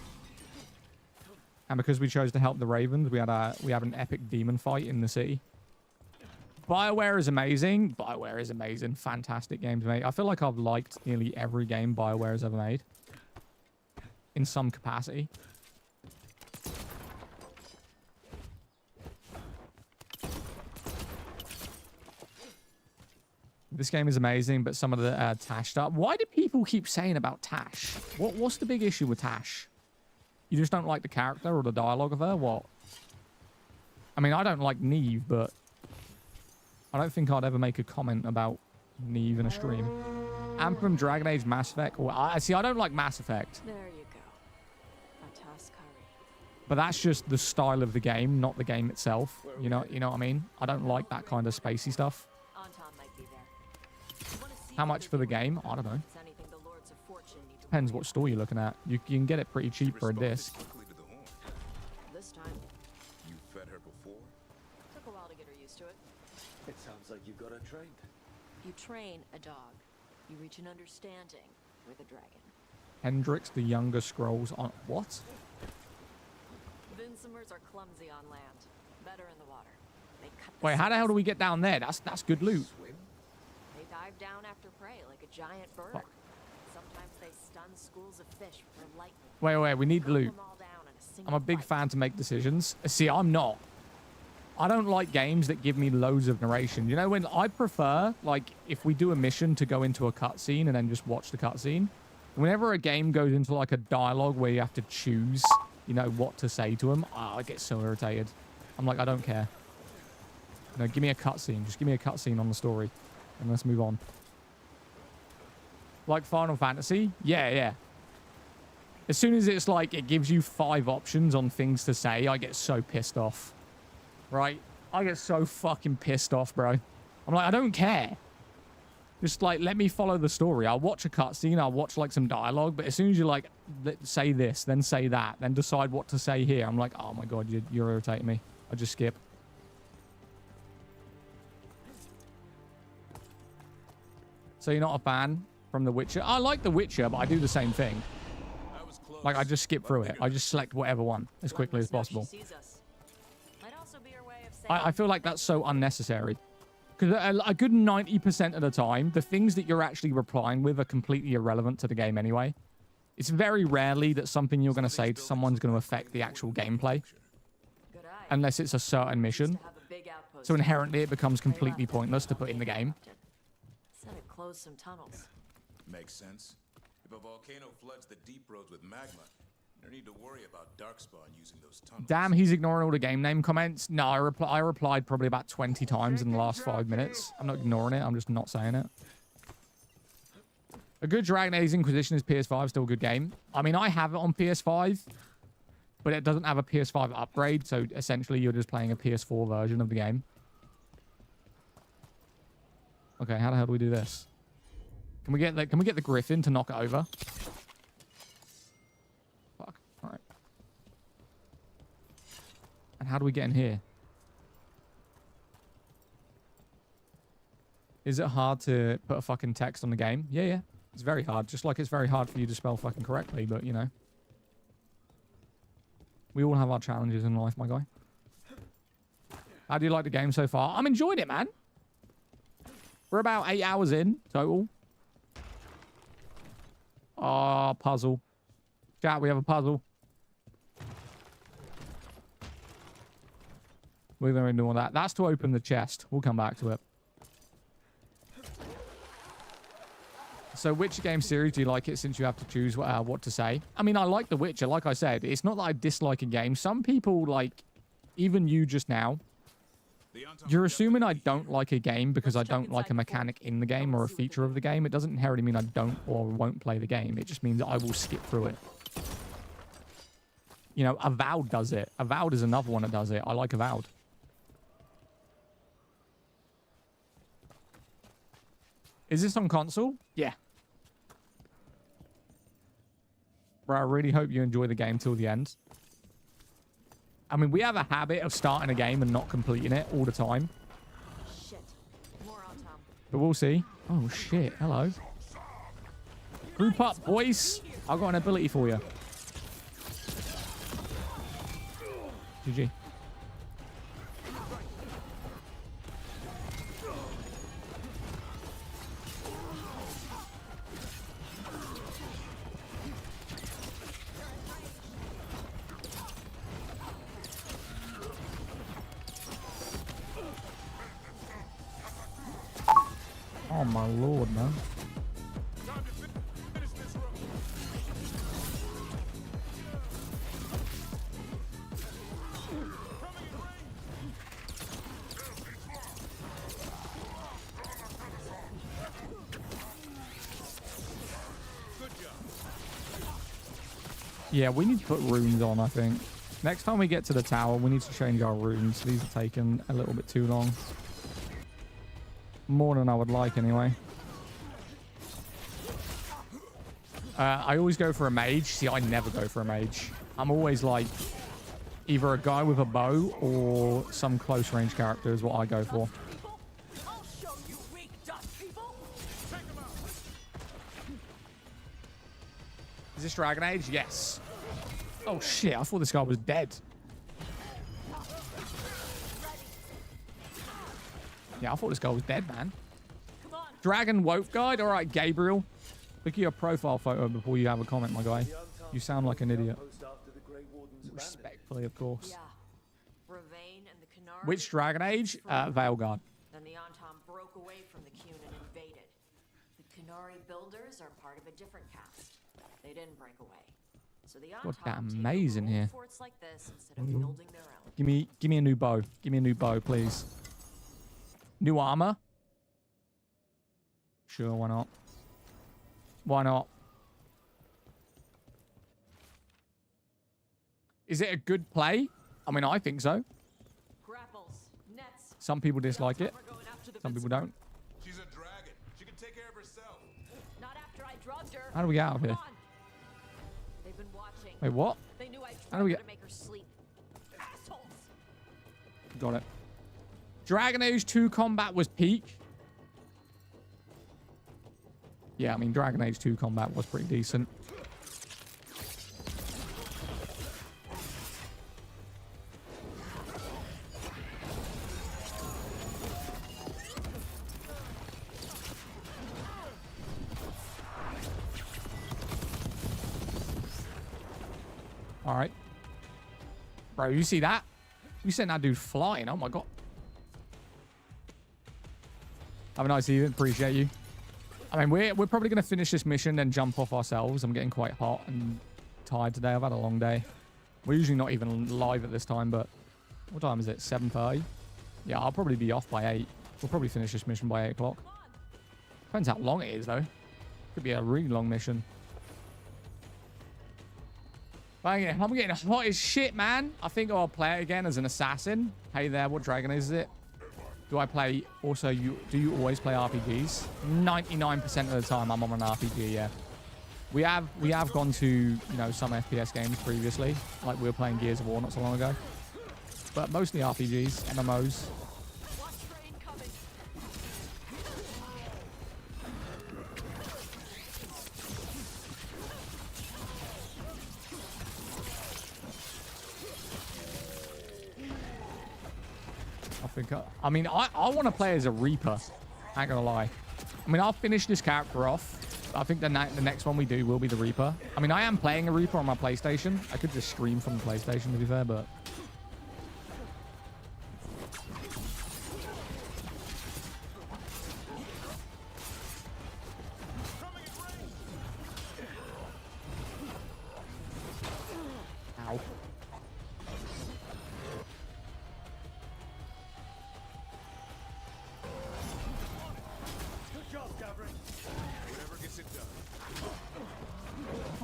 [SPEAKER 1] And because we chose to help the Ravens, we had an epic demon fight in the city. BioWare is amazing. BioWare is amazing. Fantastic games, mate. I feel like I've liked nearly every game BioWare has ever made. In some capacity. This game is amazing, but some of the Tash stuff. Why do people keep saying about Tash? What's the big issue with Tash? You just don't like the character or the dialogue of her? What? I mean, I don't like Neve, but I don't think I'd ever make a comment about Neve in a stream. Anthem, Dragon Age, Mass Effect. Well, I don't like Mass Effect.
[SPEAKER 16] There you go. Atas Kari.
[SPEAKER 1] But that's just the style of the game, not the game itself. You know what I mean? I don't like that kind of spacey stuff.
[SPEAKER 16] Anton might be there.
[SPEAKER 1] How much for the game? I don't know. Depends what store you're looking at. You can get it pretty cheap for a disc.
[SPEAKER 16] This time.
[SPEAKER 13] You fed her before?
[SPEAKER 16] Took a while to get her used to it.
[SPEAKER 14] It sounds like you've got her trained.
[SPEAKER 16] You train a dog. You reach an understanding with a dragon.
[SPEAKER 1] Hendrix, the Younger Scrolls on... What?
[SPEAKER 16] Vincimers are clumsy on land. Better in the water. They cut
[SPEAKER 1] Wait, how the hell do we get down there? That's good loot.
[SPEAKER 16] They dive down after prey like a giant bird.
[SPEAKER 1] Fuck.
[SPEAKER 16] Sometimes they stun schools of fish with their lightning.
[SPEAKER 1] Wait, we need loot. I'm a big fan to make decisions. See, I'm not. I don't like games that give me loads of narration. You know, when I prefer, like, if we do a mission to go into a cutscene and then just watch the cutscene. Whenever a game goes into, like, a dialogue where you have to choose, you know, what to say to them, I get so irritated. I'm like, I don't care. You know, give me a cutscene. Just give me a cutscene on the story. And let's move on. Like Final Fantasy? Yeah. As soon as it's like, it gives you 5 options on things to say, I get so pissed off. Right? I get so fucking pissed off, bro. I'm like, I don't care. Just, like, let me follow the story. I'll watch a cutscene. I'll watch, like, some dialogue. But as soon as you, like, say this, then say that, then decide what to say here, I'm like, oh, my God, you're irritating me. I just skip. So you're not a fan from The Witcher? I like The Witcher, but I do the same thing. Like, I just skip through it. I just select whatever one as quickly as possible. I feel like that's so unnecessary. Because a good 90% of the time, the things that you're actually replying with are completely irrelevant to the game anyway. It's very rarely that something you're going to say to someone's going to affect the actual gameplay. Unless it's a certain mission. So inherently, it becomes completely pointless to put in the game.
[SPEAKER 16] Said it closed some tunnels.
[SPEAKER 13] Makes sense. If a volcano floods the deep roads with magma, no need to worry about Darkspawn using those tunnels.
[SPEAKER 1] Damn, he's ignoring all the game name comments. No, I replied probably about 20 times in the last 5 minutes. I'm not ignoring it. I'm just not saying it. A good Dragon Age Inquisition is PS5, still a good game. I mean, I have it on PS5, but it doesn't have a PS5 upgrade, so essentially you're just playing a PS4 version of the game. Okay, how the hell do we do this? Can we get the Griffin to knock it over? Fuck. All right. And how do we get in here? Is it hard to put a fucking text on the game? Yeah, yeah. It's very hard. Just like it's very hard for you to spell fucking correctly, but, you know. We all have our challenges in life, my guy. How do you like the game so far? I'm enjoying it, man. We're about 8 hours in total. Oh, puzzle. Chat, we have a puzzle. We're going to ignore that. That's to open the chest. We'll come back to it. So which game series do you like it since you have to choose what to say? I mean, I like The Witcher. Like I said, it's not that I dislike a game. Some people, like, even you just now, you're assuming I don't like a game because I don't like a mechanic in the game or a feature of the game. It doesn't inherently mean I don't or won't play the game. It just means I will skip through it. You know, Avowed does it. Avowed is another one that does it. I like Avowed. Is this on console? Yeah. Bro, I really hope you enjoy the game till the end. I mean, we have a habit of starting a game and not completing it all the time.
[SPEAKER 16] Shit. More on Tom.
[SPEAKER 1] But we'll see. Oh, shit. Hello. Group up, boys. I've got an ability for you. GG. Oh my lord, man. Yeah, we need to put runes on, I think. Next time we get to the tower, we need to change our runes. These are taking a little bit too long. More than I would like, anyway. I always go for a mage. See, I never go for a mage. I'm always like either a guy with a bow or some close range character is what I go for. Is this Dragon Age? Yes. Oh shit, I thought this guy was dead. Yeah, I thought this guy was dead, man. Dragon Wolf Guide? Alright, Gabriel. Look at your profile photo before you have a comment, my guy. You sound like an idiot. Respectfully, of course. Which Dragon Age? Veilguard.
[SPEAKER 16] Then the Anton broke away from the Qun and invaded. The Qunari builders are part of a different caste. They didn't break away. So the
[SPEAKER 1] Got that amazing here.
[SPEAKER 16] forts like this instead of building their own.
[SPEAKER 1] Give me a new bow. Give me a new bow, please. New armor? Sure, why not? Why not? Is it a good play? I mean, I think so.
[SPEAKER 16] Grapples, nets.
[SPEAKER 1] Some people dislike it. Some people don't.
[SPEAKER 13] She's a dragon. She can take care of herself.
[SPEAKER 16] Not after I drugged her.
[SPEAKER 1] How do we get out of here?
[SPEAKER 16] They've been watching.
[SPEAKER 1] Wait, what?
[SPEAKER 16] They knew I
[SPEAKER 1] How do we
[SPEAKER 16] drugged her
[SPEAKER 1] get...
[SPEAKER 16] to make her sleep. Assholes.
[SPEAKER 1] Got it. Dragon Age 2 combat was peak. Yeah, I mean, Dragon Age 2 combat was pretty decent. All right. Bro, you see that? You sent that dude flying. Oh, my God. Have a nice evening. Appreciate you. I mean, we're probably going to finish this mission and jump off ourselves. I'm getting quite hot and tired today. I've had a long day. We're usually not even live at this time, but what time is it? 7:30? Yeah, I'll probably be off by 8. We'll probably finish this mission by 8 o'clock. Depends how long it is, though. Could be a really long mission. Bang it. I'm getting hot as shit, man. I think I'll play it again as an assassin. Hey there, what dragon is it? Do I play... Also, do you always play RPGs? 99% of the time, I'm on an RPG, yeah. We have gone to, you know, some FPS games previously. Like, we were playing Gears of War not so long ago. But mostly RPGs, MMOs. I mean, I want to play as a Reaper. I ain't gonna lie. I mean, I'll finish this character off. I think the next one we do will be the Reaper. I mean, I am playing a Reaper on my PlayStation. I could just stream from the PlayStation, to be fair, but... Ow.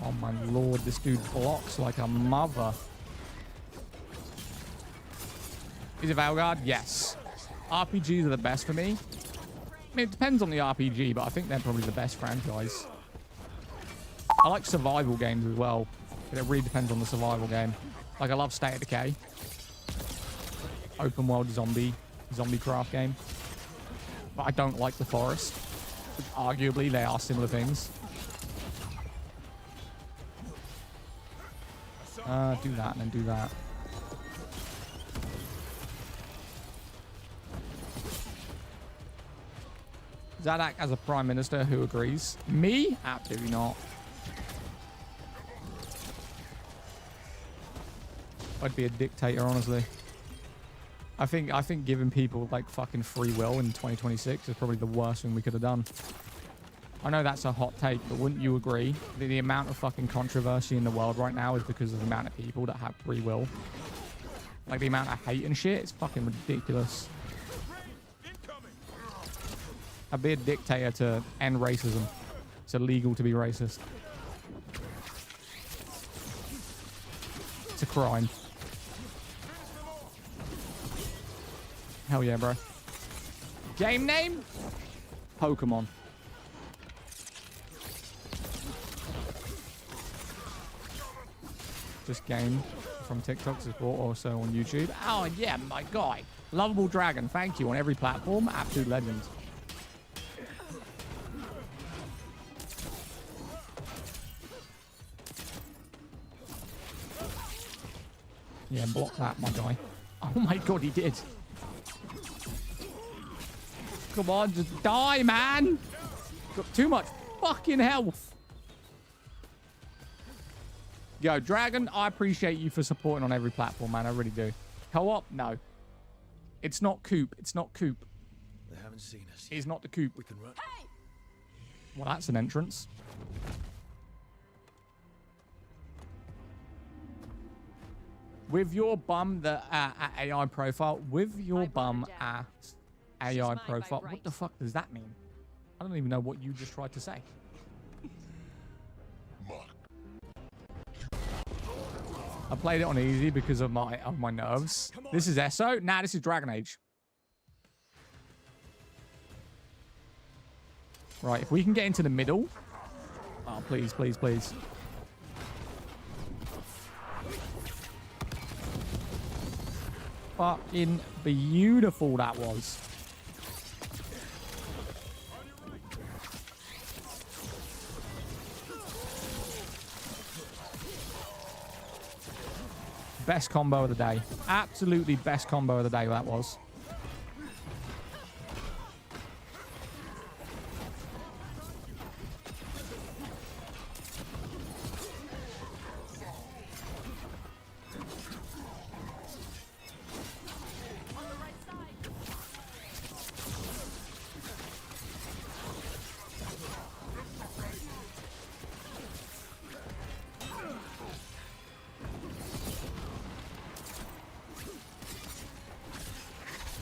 [SPEAKER 1] Oh my lord, this dude blocks like a mother. Is it Valgard? Yes. RPGs are the best for me. I mean, it depends on the RPG, but I think they're probably the best franchise. I like survival games as well, but it really depends on the survival game. Like, I love State of Decay. Open world zombie craft game. But I don't like The Forest. Which arguably, they are similar things. Do that and then do that. Zadak as a prime minister, who agrees? Me? Absolutely not. I'd be a dictator, honestly. I think giving people like fucking free will in 2026 is probably the worst thing we could have done. I know that's a hot take, but wouldn't you agree that the amount of fucking controversy in the world right now is because of the amount of people that have free will? Like, the amount of hate and shit, it's fucking ridiculous. I'd be a dictator to end racism. It's illegal to be racist. It's a crime. Hell yeah, bro. Game name? Pokemon. Just game from TikTok support, also on YouTube. Oh, yeah, my guy. Lovable Dragon, thank you on every platform. Absolute legend. Yeah, block that, my guy. Oh my god, he did. Come on, just die, man. Got too much fucking health. Yo, Dragon, I appreciate you for supporting on every platform, man. I really do. Co-op? No. It's not Coop. It's not Coop.
[SPEAKER 4] They haven't seen us.
[SPEAKER 1] It's not the Coop.
[SPEAKER 4] We can run.
[SPEAKER 15] Hey!
[SPEAKER 1] Well, that's an entrance. With your bum the AI profile. With your bum at AI profile. What the fuck does that mean? I don't even know what you just tried to say. I played it on easy because of my nerves. This is ESO? Nah, this is Dragon Age. Right, if we can get into the middle. Oh, please, please, please. Fucking beautiful that was. Best combo of the day. Absolutely best combo of the day that was.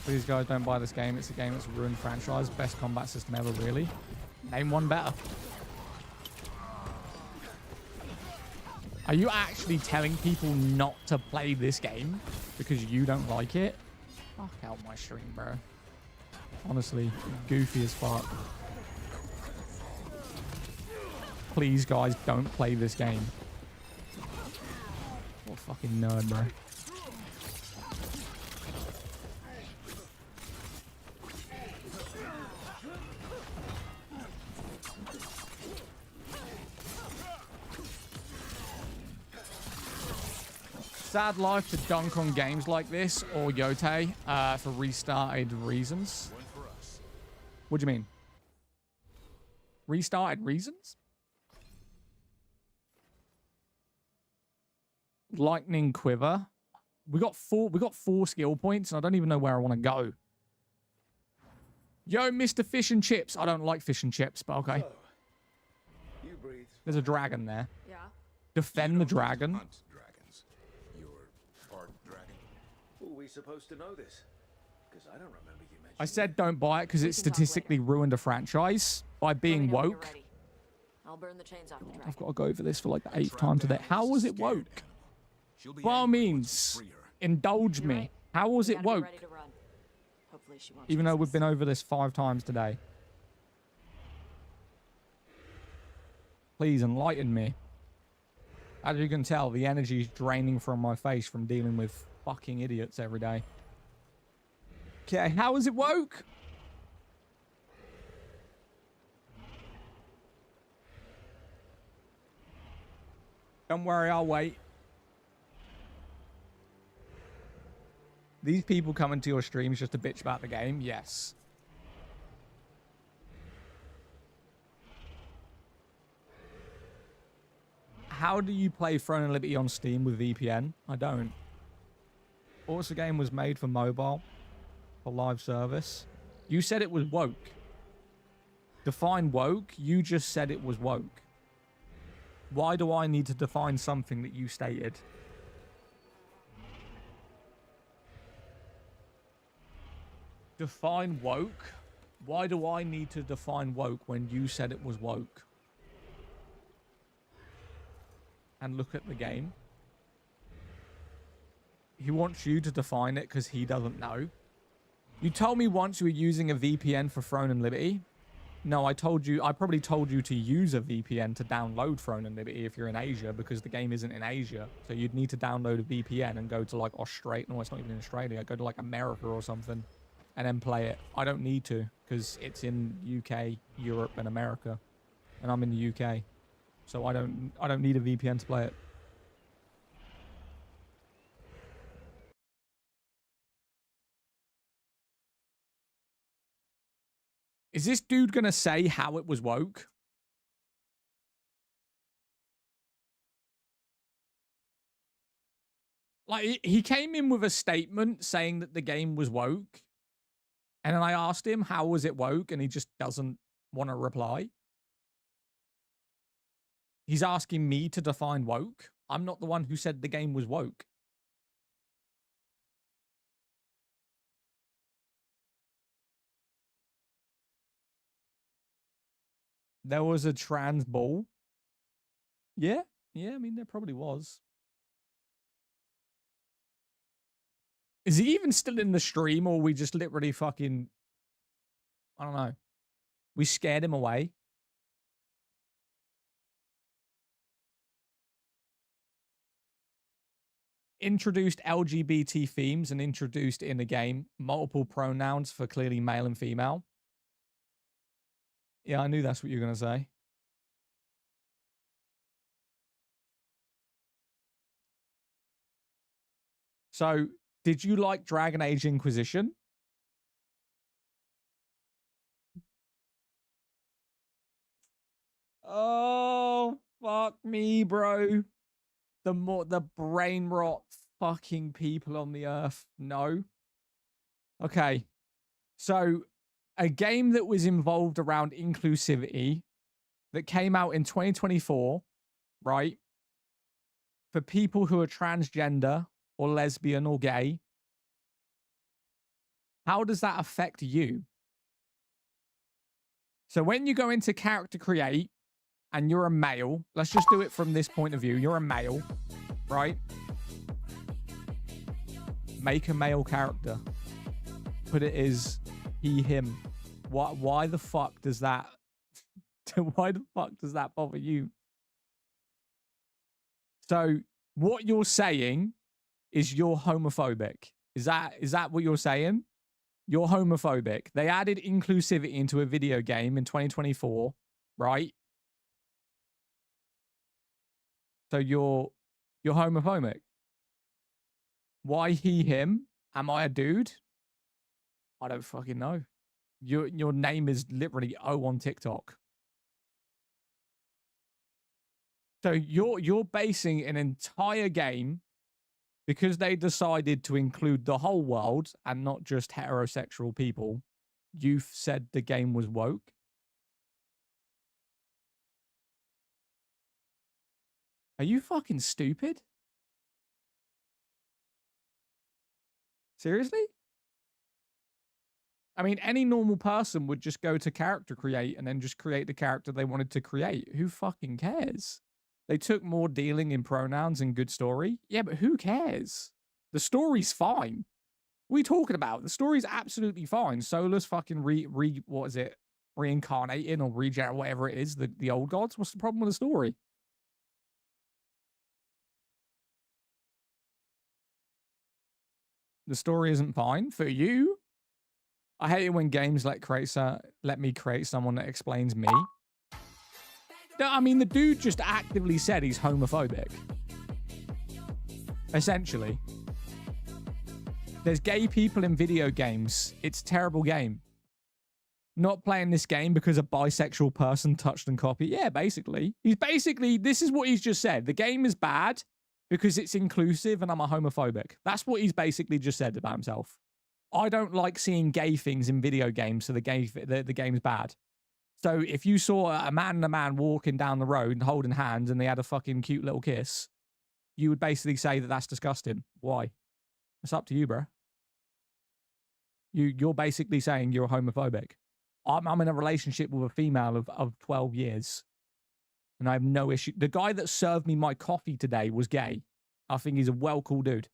[SPEAKER 1] Please, guys, don't buy this game. It's a game that's ruined franchise. Best combat system ever, really. Name one better. Are you actually telling people not to play this game because you don't like it? Fuck out my stream, bro. Honestly, goofy as fuck. Please, guys, don't play this game. What a fucking nerd, bro. Sad life to dunk on games like this or Yote for restarted reasons. What do you mean? Restarted reasons? Lightning Quiver. We got four skill points, and I don't even know where I want to go. Yo, Mr. Fish and Chips. I don't like fish and chips, but okay.
[SPEAKER 4] So, you breathe.
[SPEAKER 1] There's a dragon there.
[SPEAKER 15] Yeah.
[SPEAKER 1] Defend the dragon.
[SPEAKER 4] Were we supposed to know this? Because I don't remember you mentioning.
[SPEAKER 1] I said don't buy it because it statistically ruined a franchise by being woke.
[SPEAKER 15] I'll burn the chains off the dragon.
[SPEAKER 1] I've got to go over this for like the 8th time today. How was it woke? By all means, indulge me. How was it woke? Even though we've been over this 5 times today. Please enlighten me. As you can tell, the energy is draining from my face from dealing with fucking idiots every day. Okay, how is it woke? Don't worry, I'll wait. These people coming to your streams just to bitch about the game? Yes. How do you play Throne and Liberty on Steam with VPN? I don't. Also, game was made for mobile, for live service. You said it was woke. Define woke. You just said it was woke. Why do I need to define something that you stated? Define woke? Why do I need to define woke when you said it was woke? And look at the game. He wants you to define it because he doesn't know. You told me once you were using a VPN for Throne and Liberty. No, I probably told you to use a VPN to download Throne and Liberty if you're in Asia, because the game isn't in Asia. So you'd need to download a VPN and go to like Australia. No, it's not even in Australia. Go to like America or something and then play it. I don't need to because it's in UK, Europe, and America. And I'm in the UK. So I don't need a VPN to play it. Is this dude gonna say how it was woke? Like, he came in with a statement saying that the game was woke. And then I asked him, how was it woke? And he just doesn't want to reply. He's asking me to define woke. I'm not the one who said the game was woke. There was a trans ball. Yeah. Yeah, I mean, there probably was. Is he even still in the stream, or we just literally fucking... I don't know. We scared him away. Introduced LGBT themes and introduced in the game multiple pronouns for clearly male and female. Yeah, I knew that's what you were going to say. So, did you like Dragon Age Inquisition? Oh, fuck me, bro. The brain rot fucking people on the earth. No. Okay. So, a game that was involved around inclusivity that came out in 2024, right? For people who are transgender or lesbian or gay. how does that affect you? So when you go into character create and you're a male, let's just do it from this point of view. You're a male, right? Make a male character. Put it as he, him. Why the fuck does that... Why the fuck does that bother you? So what you're saying is you're homophobic. Is that what you're saying? You're homophobic. They added inclusivity into a video game in 2024, right? So you're homophobic. Why he, him? Am I a dude? I don't fucking know. Your name is literally O on TikTok. So you're basing an entire game because they decided to include the whole world and not just heterosexual people. You've said the game was woke. Are you fucking stupid? Seriously? I mean, any normal person would just go to character create and then just create the character they wanted to create. Who fucking cares? They took more dealing in pronouns and good story. Yeah, but who cares? The story's fine. What are you talking about? The story's absolutely fine. Solus fucking what is it? Reincarnating or regenerate, whatever it is, the old gods. What's the problem with the story? The story isn't fine for you. I hate it when games let me create someone that explains me. I mean, the dude just actively said he's homophobic. Essentially. There's gay people in video games. It's a terrible game. Not playing this game because a bisexual person touched and copied. Yeah, basically. This is what he's just said. The game is bad because it's inclusive and I'm a homophobic. That's what he's basically just said about himself. I don't like seeing gay things in video games, so the game's bad. So if you saw a man and a man walking down the road and holding hands and they had a fucking cute little kiss, you would basically say that that's disgusting. Why? It's up to you, bro. You're basically saying you're homophobic. I'm in a relationship with a female of 12 years. And I have no issue. The guy that served me my coffee today was gay. I think he's a well cool dude.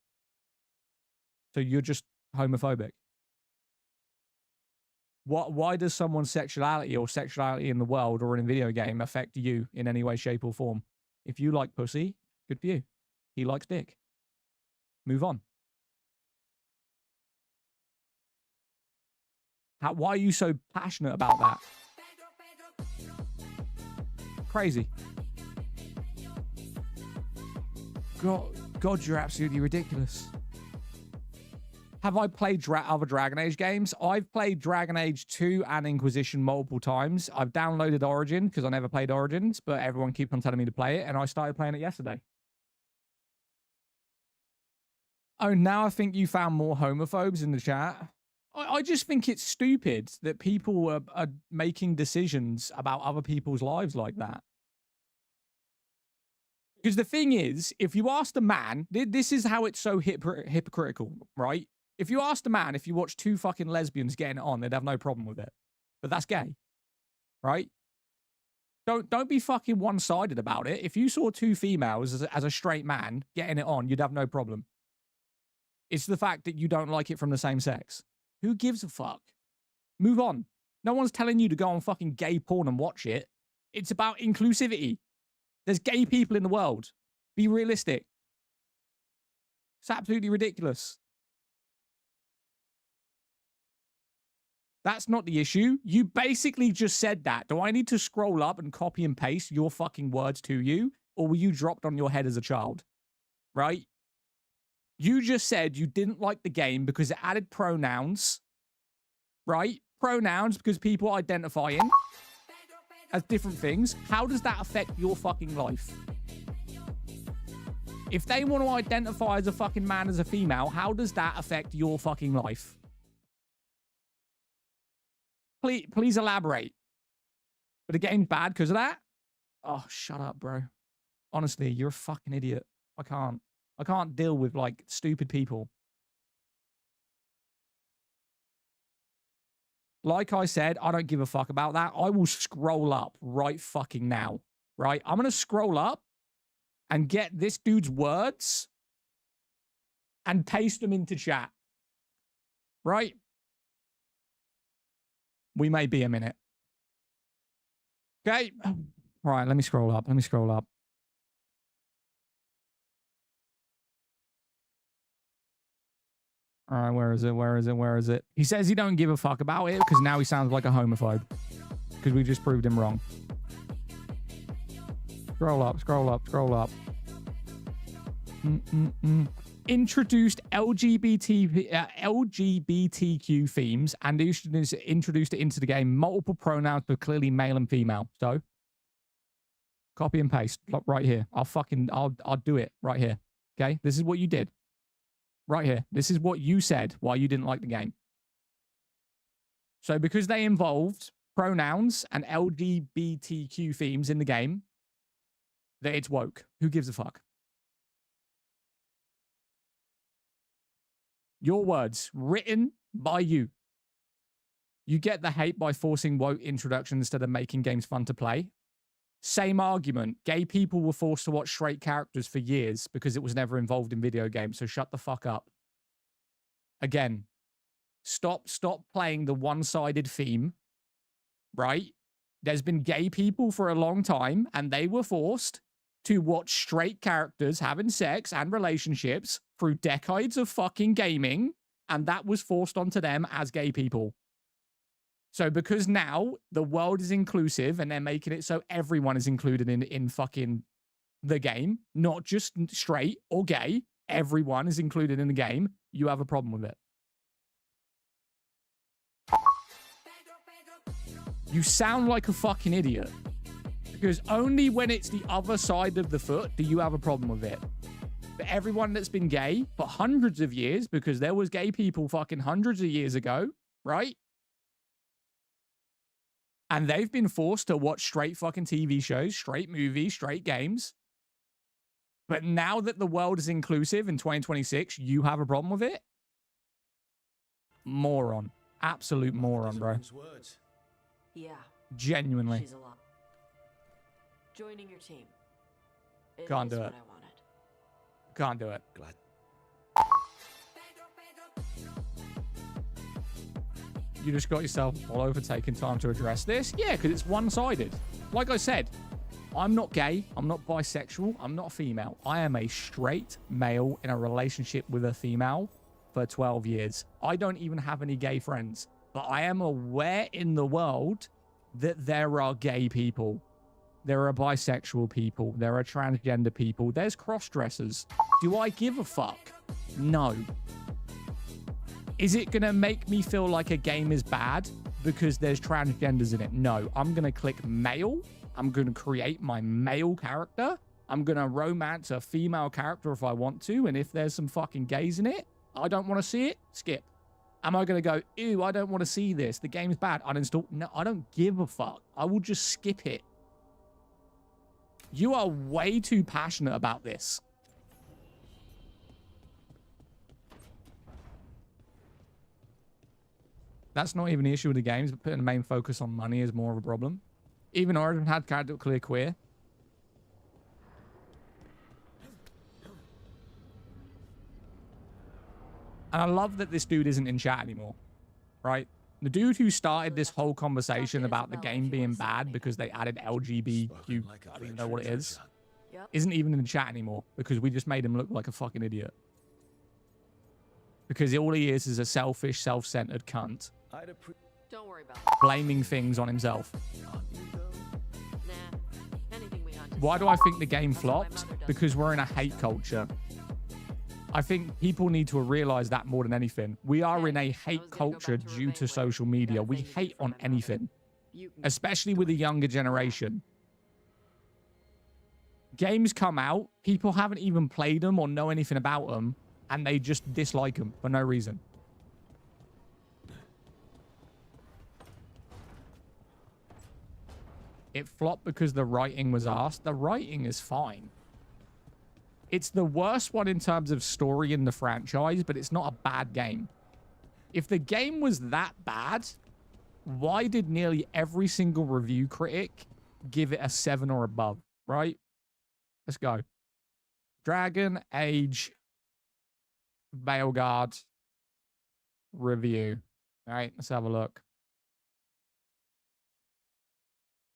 [SPEAKER 1] So you're just homophobic. Why does someone's sexuality or sexuality in the world or in a video game affect you in any way, shape, or form? If you like pussy, good for you. He likes dick. Move on. Why are you so passionate about that? Crazy. God, you're absolutely ridiculous. Have I played other Dragon Age games? I've played Dragon Age 2 and Inquisition multiple times. I've downloaded Origin because I never played Origins, but everyone keeps on telling me to play it, and I started playing it yesterday. Oh, now I think you found more homophobes in the chat. I just think it's stupid that people are making decisions about other people's lives like that. Because the thing is, if you asked a man, this is how it's so hypocritical, right? If you asked a man, if you watch two fucking lesbians getting it on, they'd have no problem with it. But that's gay, right? Don't be fucking one-sided about it. If you saw two females as a straight man getting it on, you'd have no problem. It's the fact that you don't like it from the same sex. Who gives a fuck? Move on. No one's telling you to go on fucking gay porn and watch it. It's about inclusivity. There's gay people in the world. Be realistic. It's absolutely ridiculous. That's not the issue. You basically just said that. Do I need to scroll up and copy and paste your fucking words to you? Or were you dropped on your head as a child? Right? You just said you didn't like the game because it added pronouns. Right? Pronouns because people identify in as different things. How does that affect your fucking life? If they want to identify as a fucking man, as a female, how does that affect your fucking life? Please elaborate. But the game's bad because of that? Oh, shut up, bro. Honestly, you're a fucking idiot. I can't deal with, like, stupid people. like I said, I don't give a fuck about that. I will scroll up right fucking now, right? I'm going to scroll up and get this dude's words and paste them into chat, right? We may be a minute. Okay. Right, let me scroll up. Let me scroll up. All right, where is it? Where is it? Where is it? He says he don't give a fuck about it because now he sounds like a homophobe because we just proved him wrong. Scroll up, scroll up, scroll up. Introduced LGBTQ themes and introduced it into the game. Multiple pronouns, but clearly male and female. So, copy and paste right here. I'll do it right here. Okay, this is what you did. Right here. This is what you said why you didn't like the game. So because they involved pronouns and LGBTQ themes in the game, that it's woke. Who gives a fuck? Your words, written by you. You get the hate by forcing woke introduction instead of making games fun to play. Same argument. Gay people were forced to watch straight characters for years because it was never involved in video games. So shut the fuck up. Again, stop playing the one-sided theme, right? There's been gay people for a long time and they were forced to watch straight characters having sex and relationships through decades of fucking gaming, and that was forced onto them as gay people. So because now the world is inclusive and they're making it so everyone is included in fucking the game, not just straight or gay, everyone is included in the game, you have a problem with it. You sound like a fucking idiot. Because only when it's the other side of the foot do you have a problem with it. But everyone that's been gay for hundreds of years, because there was gay people fucking hundreds of years ago, right? And they've been forced to watch straight fucking TV shows, straight movies, straight games. But now that the world is inclusive in 2026, you have a problem with it? Moron. Absolute moron, bro.
[SPEAKER 16] Yeah.
[SPEAKER 1] Genuinely.
[SPEAKER 16] She's a lot. Joining your team.
[SPEAKER 1] Can't do it.
[SPEAKER 16] What I wanted.
[SPEAKER 1] Can't do it.
[SPEAKER 4] Glad.
[SPEAKER 1] You just got yourself all over taking time to address this? Yeah, because it's one-sided. Like I said, I'm not gay. I'm not bisexual. I'm not a female. I am a straight male in a relationship with a female for 12 years. I don't even have any gay friends. But I am aware in the world that there are gay people. There are bisexual people. There are transgender people. There's cross-dressers. Do I give a fuck? No. Is it going to make me feel like a game is bad because there's transgenders in it? No. I'm going to click male. I'm going to create my male character. I'm going to romance a female character if I want to. And if there's some fucking gays in it, I don't want to see it, skip. Am I going to go, ew, I don't want to see this. The game's bad. Uninstall. No, I don't give a fuck. I will just skip it. You are way too passionate about this. That's not even the issue with the games, but putting the main focus on money is more of a problem. Even Origin had character clear queer. And I love that this dude isn't in chat anymore, right? The dude who started this whole conversation about the game being bad because they added LGBTQ, I don't even know what it is, isn't even in the chat anymore because we just made him look like a fucking idiot. Because all he is a selfish, self-centered cunt.
[SPEAKER 16] Don't worry about
[SPEAKER 1] blaming things on himself.
[SPEAKER 16] Nah. Anything we got to
[SPEAKER 1] Why do I think the game flopped? Because we're in a hate culture. I think people need to realize that more than anything. We are in a hate culture due to social media. We hate on anything, especially with the younger generation. Games come out, people haven't even played them or know anything about them, and they just dislike them for no reason. It flopped because the writing was asked. The writing is fine. It's the worst one in terms of story in the franchise, but it's not a bad game. If the game was that bad, why did nearly every single review critic give it a 7 or above, right? Let's go. Dragon Age Veilguard review. All right, let's have a look.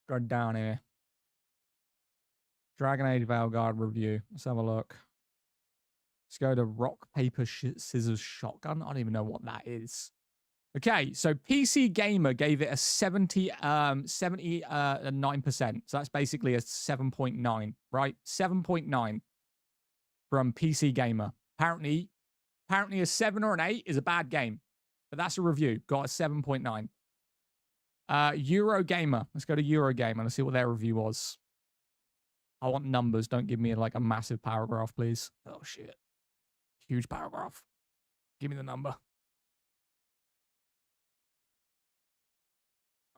[SPEAKER 1] Go down here. Dragon Age Veilguard review. Let's have a look. Let's go to rock, paper, scissors, shotgun. I don't even know what that is. Okay, so PC Gamer gave it a 79%. So that's basically a 7.9, right? 7.9 from PC Gamer. Apparently a 7 or an 8 is a bad game. But that's a review. Got a 7.9. Eurogamer. Let's go to Eurogamer and see what their review was. I want numbers. Don't give me like a massive paragraph, please. Oh, shit. Huge paragraph. Give me the number.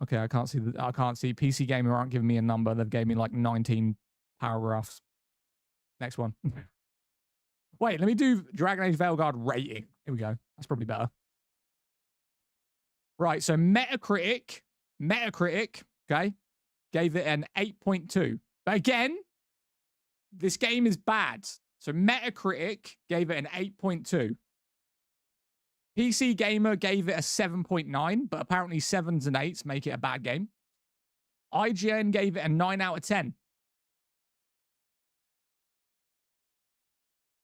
[SPEAKER 1] Okay, I can't see PC Gamer aren't giving me a number. They've gave me like 19 paragraphs. Next one. Wait, let me do Dragon Age Veilguard rating. Here we go. That's probably better. Right, so Metacritic, okay, gave it an 8.2. But again, this game is bad. So Metacritic gave it an 8.2. PC Gamer gave it a 7.9, but apparently 7s and 8s make it a bad game. IGN gave it a 9 out of 10.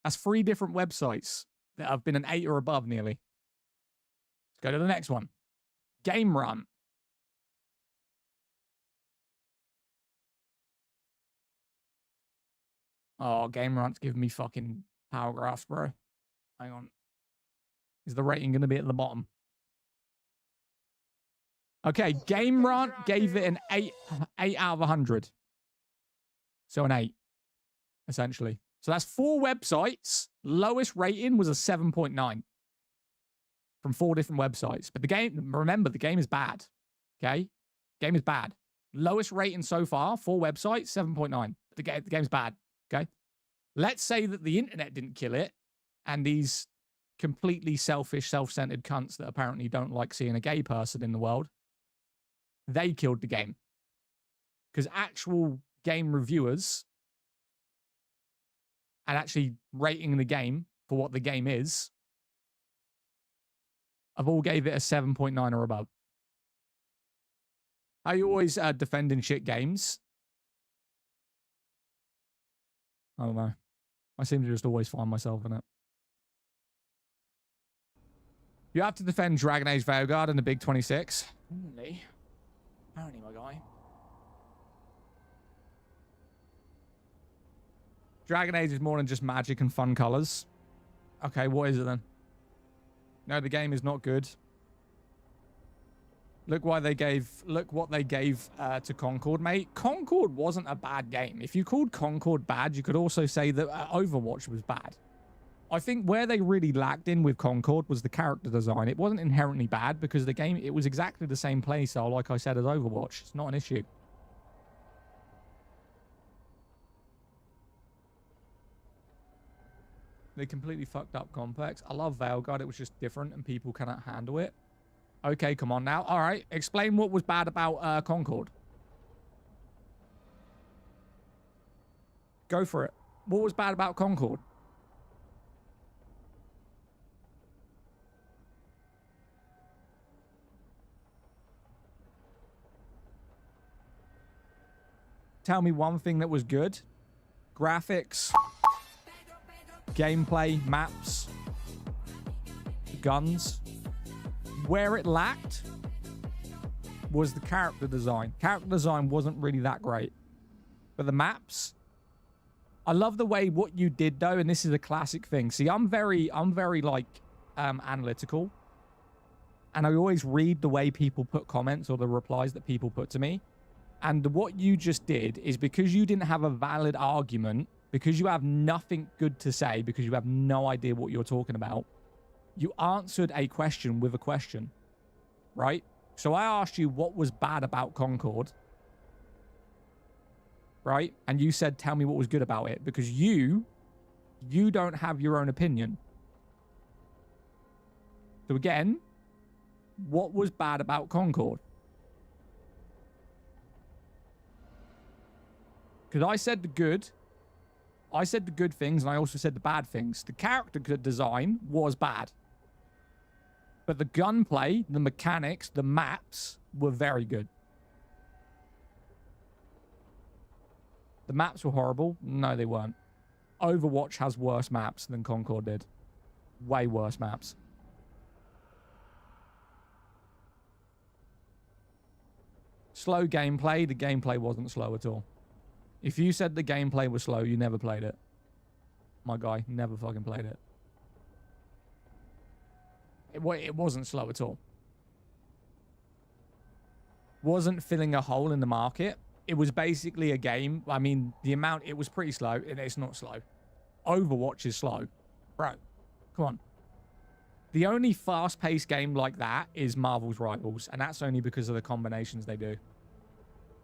[SPEAKER 1] That's 3 different websites that have been an 8 or above nearly. Let's go to the next one. Game Run. Oh, Game Run's giving me fucking paragraphs, bro. Hang on. Is the rating going to be at the bottom? Okay, Game Run gave it an 8 out of 100. So an 8, essentially. So that's 4 websites. Lowest rating was a 7.9 from 4 different websites. But the game, remember, the game is bad. Okay? Game is bad. Lowest rating so far, 4 websites, 7.9. The game's bad. Okay? Let's say that the internet didn't kill it, and these completely selfish, self-centered cunts that apparently don't like seeing a gay person in the world, they killed the game. Because actual game reviewers and actually rating the game for what the game is, I've all gave it a 7.9 or above. Are you always defending shit games? I don't know. I seem to just always find myself in it. You have to defend Dragon Age Veilguard in the Big 26. Apparently, my guy. Dragon Age is more than just magic and fun colors. Okay, what is it then? No, the game is not good. Look what they gave to Concord, mate. Concord wasn't a bad game. If you called Concord bad, you could also say that Overwatch was bad. I think where they really lacked in with Concord was the character design. It wasn't inherently bad because the game, it was exactly the same playstyle, like I said, as Overwatch. It's not an issue. They completely fucked up Complex. I love Veilguard. It was just different and people cannot handle it. Okay, come on now. All right, explain what was bad about Concord. Go for it. What was bad about Concord? Tell me one thing that was good. Graphics, gameplay, maps, guns. Where it lacked was the character design. Character design wasn't really that great. But the maps, I love the way what you did though, and this is a classic thing. See, I'm very like analytical. And I always read the way people put comments or the replies that people put to me. And what you just did is because you didn't have a valid argument, because you have nothing good to say, because you have no idea what you're talking about, you answered a question with a question, right? So I asked you what was bad about Concord, right? And you said, tell me what was good about it, because you don't have your own opinion. So again, what was bad about Concord? Because I said the good. I said the good things, and I also said the bad things. The character design was bad. But the gunplay, the mechanics, the maps were very good. The maps were horrible. No, they weren't. Overwatch has worse maps than Concord did. Way worse maps. Slow gameplay. The gameplay wasn't slow at all. If you said the gameplay was slow, you never played it. My guy, never fucking played it. It wasn't slow at all. Wasn't filling a hole in the market. It was basically a game. I mean, the amount, it was pretty slow, and it's not slow. Overwatch is slow. Bro, come on. The only fast-paced game like that is Marvel's Rivals, and that's only because of the combinations they do.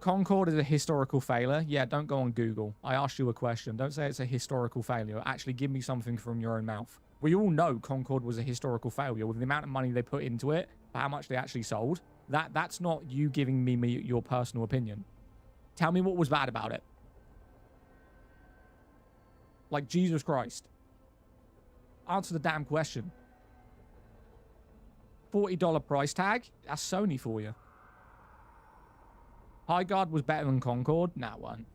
[SPEAKER 1] Concord is a historical failure. Yeah, don't go on Google. I asked you a question. Don't say it's a historical failure. Actually, give me something from your own mouth. We all know Concord was a historical failure with the amount of money they put into it, for how much they actually sold. That's not you giving me your personal opinion. Tell me what was bad about it. Like, Jesus Christ. Answer the damn question. $40 price tag? That's Sony for you. High Guard was better than Concord? Nah, it wasn't.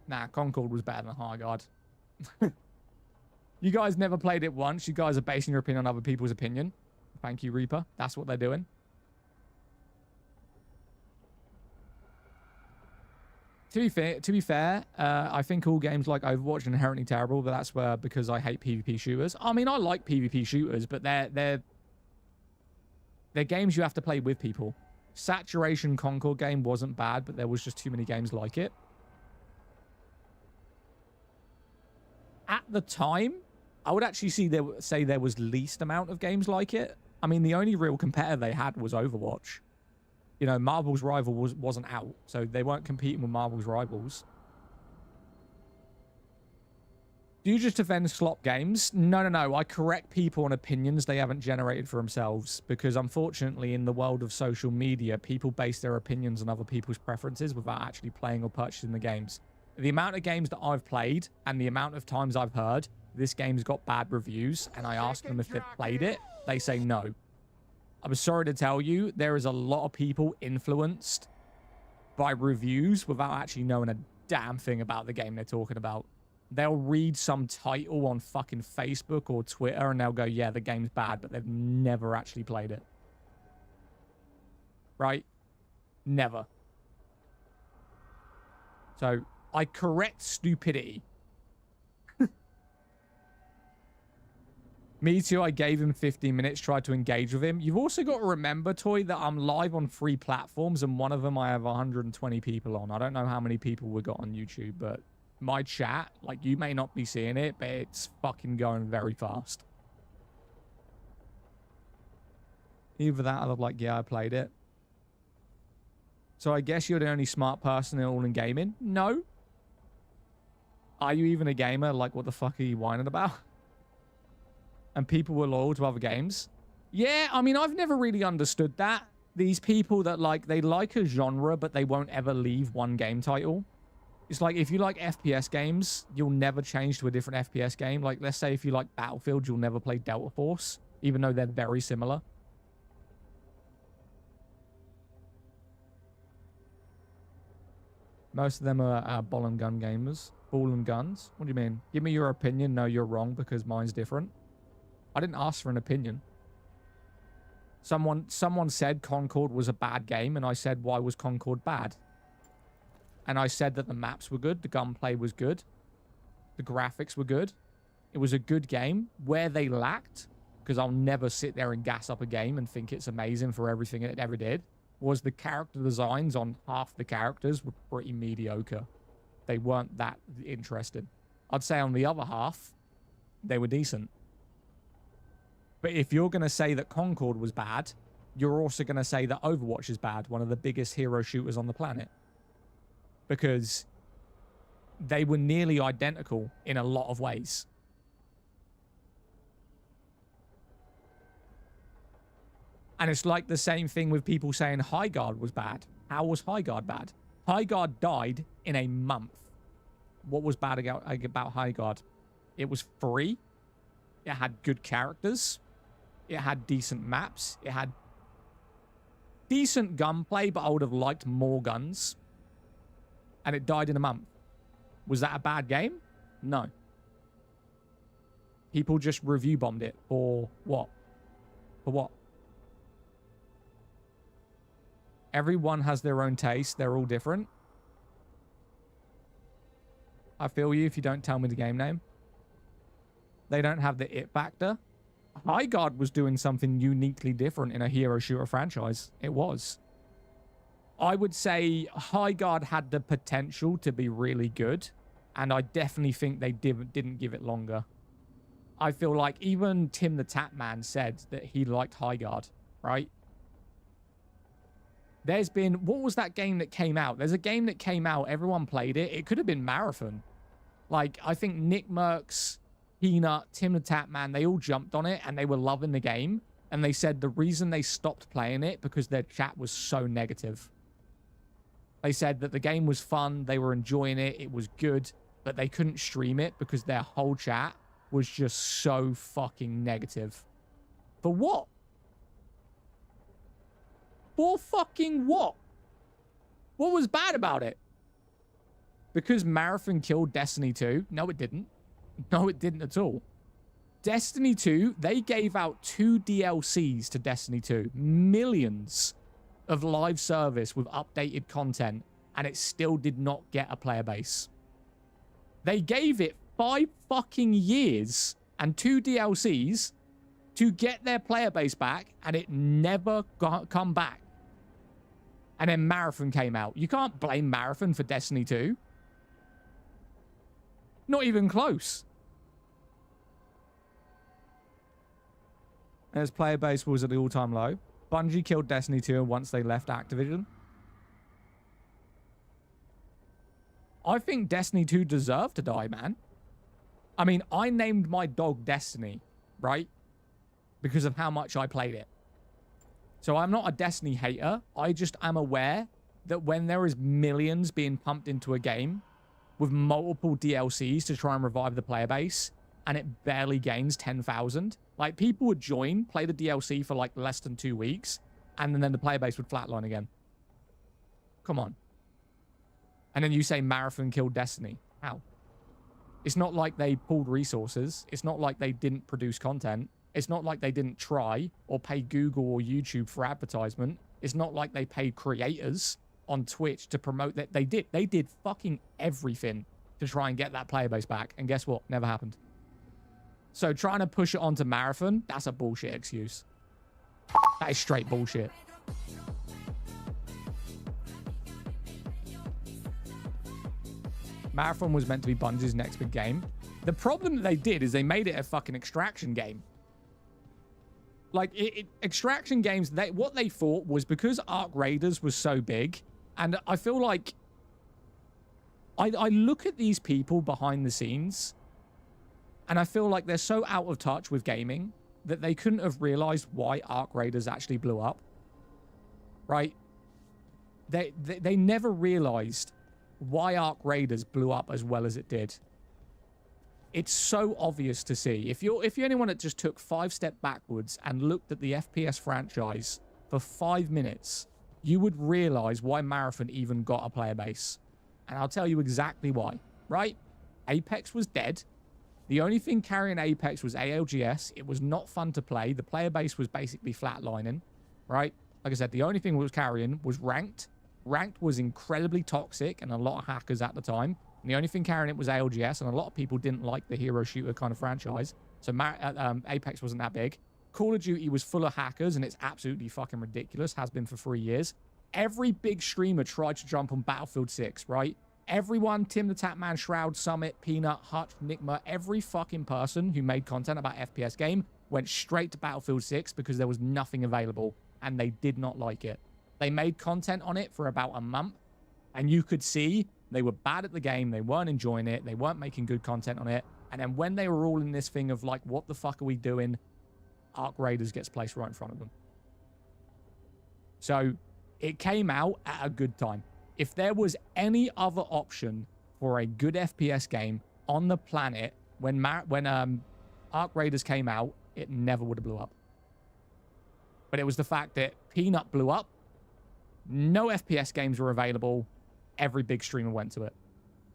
[SPEAKER 1] Nah, Concord was better than High Guard. You guys never played it once. You guys are basing your opinion on other people's opinion. Thank you, Reaper. That's what they're doing. To be fair, I think all games like Overwatch are inherently terrible, but that's because I hate PvP shooters. I mean, I like PvP shooters, but they're games you have to play with people. Saturation Concord game wasn't bad, but there was just too many games like it. At the time, I would actually say there was least amount of games like it. I mean, the only real competitor they had was Overwatch. You know, Marvel's Rival wasn't out, so they weren't competing with Marvel's Rivals. Do you just defend slop games? No. I correct people on opinions they haven't generated for themselves, because unfortunately in the world of social media, people base their opinions on other people's preferences without actually playing or purchasing the games. The amount of games that I've played and the amount of times I've heard this game's got bad reviews, and I ask them if they've played it, they say no. I'm sorry to tell you, there is a lot of people influenced by reviews without actually knowing a damn thing about the game they're talking about. They'll read some title on fucking Facebook or Twitter and they'll go, yeah, the game's bad, but they've never actually played it. Right? Never. So, I correct stupidity. Me too, I gave him 15 minutes, tried to engage with him. You've also got to remember, Toy, that I'm live on 3 platforms, and one of them I have 120 people on. I don't know how many people we got on YouTube, but my chat, like, you may not be seeing it, but it's fucking going very fast. Either that or like, yeah, I played it. So I guess you're the only smart person in gaming? No. Are you even a gamer? Like, what the fuck are you whining about? And people were loyal to other games. Yeah, I mean, I've never really understood that. These people that, like, they like a genre, but they won't ever leave one game title. It's like, if you like FPS games, you'll never change to a different FPS game. Like, let's say if you like Battlefield, you'll never play Delta Force, even though they're very similar. Most of them are ball and gun gamers. Ball and guns? What do you mean? Give me your opinion. No, you're wrong because mine's different. I didn't ask for an opinion. Someone said Concord was a bad game, and I said, why was Concord bad? And I said that the maps were good, the gunplay was good, the graphics were good. It was a good game. Where they lacked, because I'll never sit there and gas up a game and think it's amazing for everything it ever did, was the character designs on half the characters were pretty mediocre. They weren't that interesting. I'd say on the other half, they were decent. But if you're going to say that Concord was bad, you're also going to say that Overwatch is bad, one of the biggest hero shooters on the planet. Because they were nearly identical in a lot of ways. And it's like the same thing with people saying High Guard was bad. How was High Guard bad? High Guard died in a month. What was bad about Highguard? It was free. It had good characters. It had decent maps. It had decent gunplay, but I would have liked more guns. And it died in a month. Was that a bad game? No. People just review bombed it for what? For what? Everyone has their own taste. They're all different. I feel you if you don't tell me the game name. They don't have the it factor. Highguard was doing something uniquely different in a hero shooter franchise. It was. I would say Highguard had the potential to be really good, and I definitely think they didn't give it longer. I feel like even Tim the Tap Man said that he liked Highguard, right? There's been... What was that game that came out? There's a game that came out. Everyone played it. It could have been Marathon. Like, I think Nick Merckx, Peanut, Tim the Tap Man, they all jumped on it and they were loving the game. And they said the reason they stopped playing it because their chat was so negative. They said that the game was fun. They were enjoying it. It was good. But they couldn't stream it because their whole chat was just so fucking negative. For what? For fucking what? What was bad about it? Because Marathon killed Destiny 2? No, it didn't. No, it didn't at all. Destiny 2, they gave out 2 DLCs to Destiny 2. Millions of live service with updated content, and it still did not get a player base. They gave it 5 fucking years and 2 DLCs to get their player base back, and it never come back. And then Marathon came out. You can't blame Marathon for Destiny 2. Not even close. As player base was at the all-time low. Bungie killed Destiny 2 once they left Activision. I think Destiny 2 deserved to die, man. I mean, I named my dog Destiny, right? Because of how much I played it. So I'm not a Destiny hater. I just am aware that when there is millions being pumped into a game with multiple DLCs to try and revive the player base, and it barely gains 10,000, like, people would join, play the DLC for like less than 2 weeks, and then the player base would flatline again. Come on. And then you say Marathon killed Destiny. How? It's not like they pulled resources. It's not like they didn't produce content. It's not like they didn't try or pay Google or YouTube for advertisement. It's not like they paid creators on Twitch to promote that. They did. They did fucking everything to try and get that player base back. And guess what? Never happened. So trying to push it onto Marathon, that's a bullshit excuse. That is straight bullshit. Marathon was meant to be Bungie's next big game. The problem that they did is they made it a fucking extraction game. Like, extraction games, what they thought was because Arc Raiders was so big, and I feel like I look at these people behind the scenes, and I feel like they're so out of touch with gaming that they couldn't have realized why Arc Raiders actually blew up. Right? They never realized why Arc Raiders blew up as well as it did. It's so obvious to see. If you're anyone that just took 5 steps backwards and looked at the FPS franchise for 5 minutes, you would realize why Marathon even got a player base. And I'll tell you exactly why, right? Apex was dead. The only thing carrying Apex was ALGS. It was not fun to play. The player base was basically flatlining, right? Like I said, the only thing that was carrying was Ranked. Ranked was incredibly toxic and a lot of hackers at the time. And the only thing carrying it was ALGS, and a lot of people didn't like the hero shooter kind of franchise. So Apex wasn't that big. Call of Duty was full of hackers, and it's absolutely fucking ridiculous. Has been for 3 years. Every big streamer tried to jump on Battlefield 6, right? Everyone, Tim the Tap Man, Shroud, Summit, Peanut, Hutch, Nigma, every fucking person who made content about FPS game went straight to Battlefield 6 because there was nothing available, and they did not like it. They made content on it for about a month, and you could see they were bad at the game. They weren't enjoying it. They weren't making good content on it. And then when they were all in this thing of like, what the fuck are we doing? Arc Raiders gets placed right in front of them. So it came out at a good time. If there was any other option for a good FPS game on the planet when Arc Raiders came out, it never would have blew up. But it was the fact that Peanut blew up, no FPS games were available, every big streamer went to it.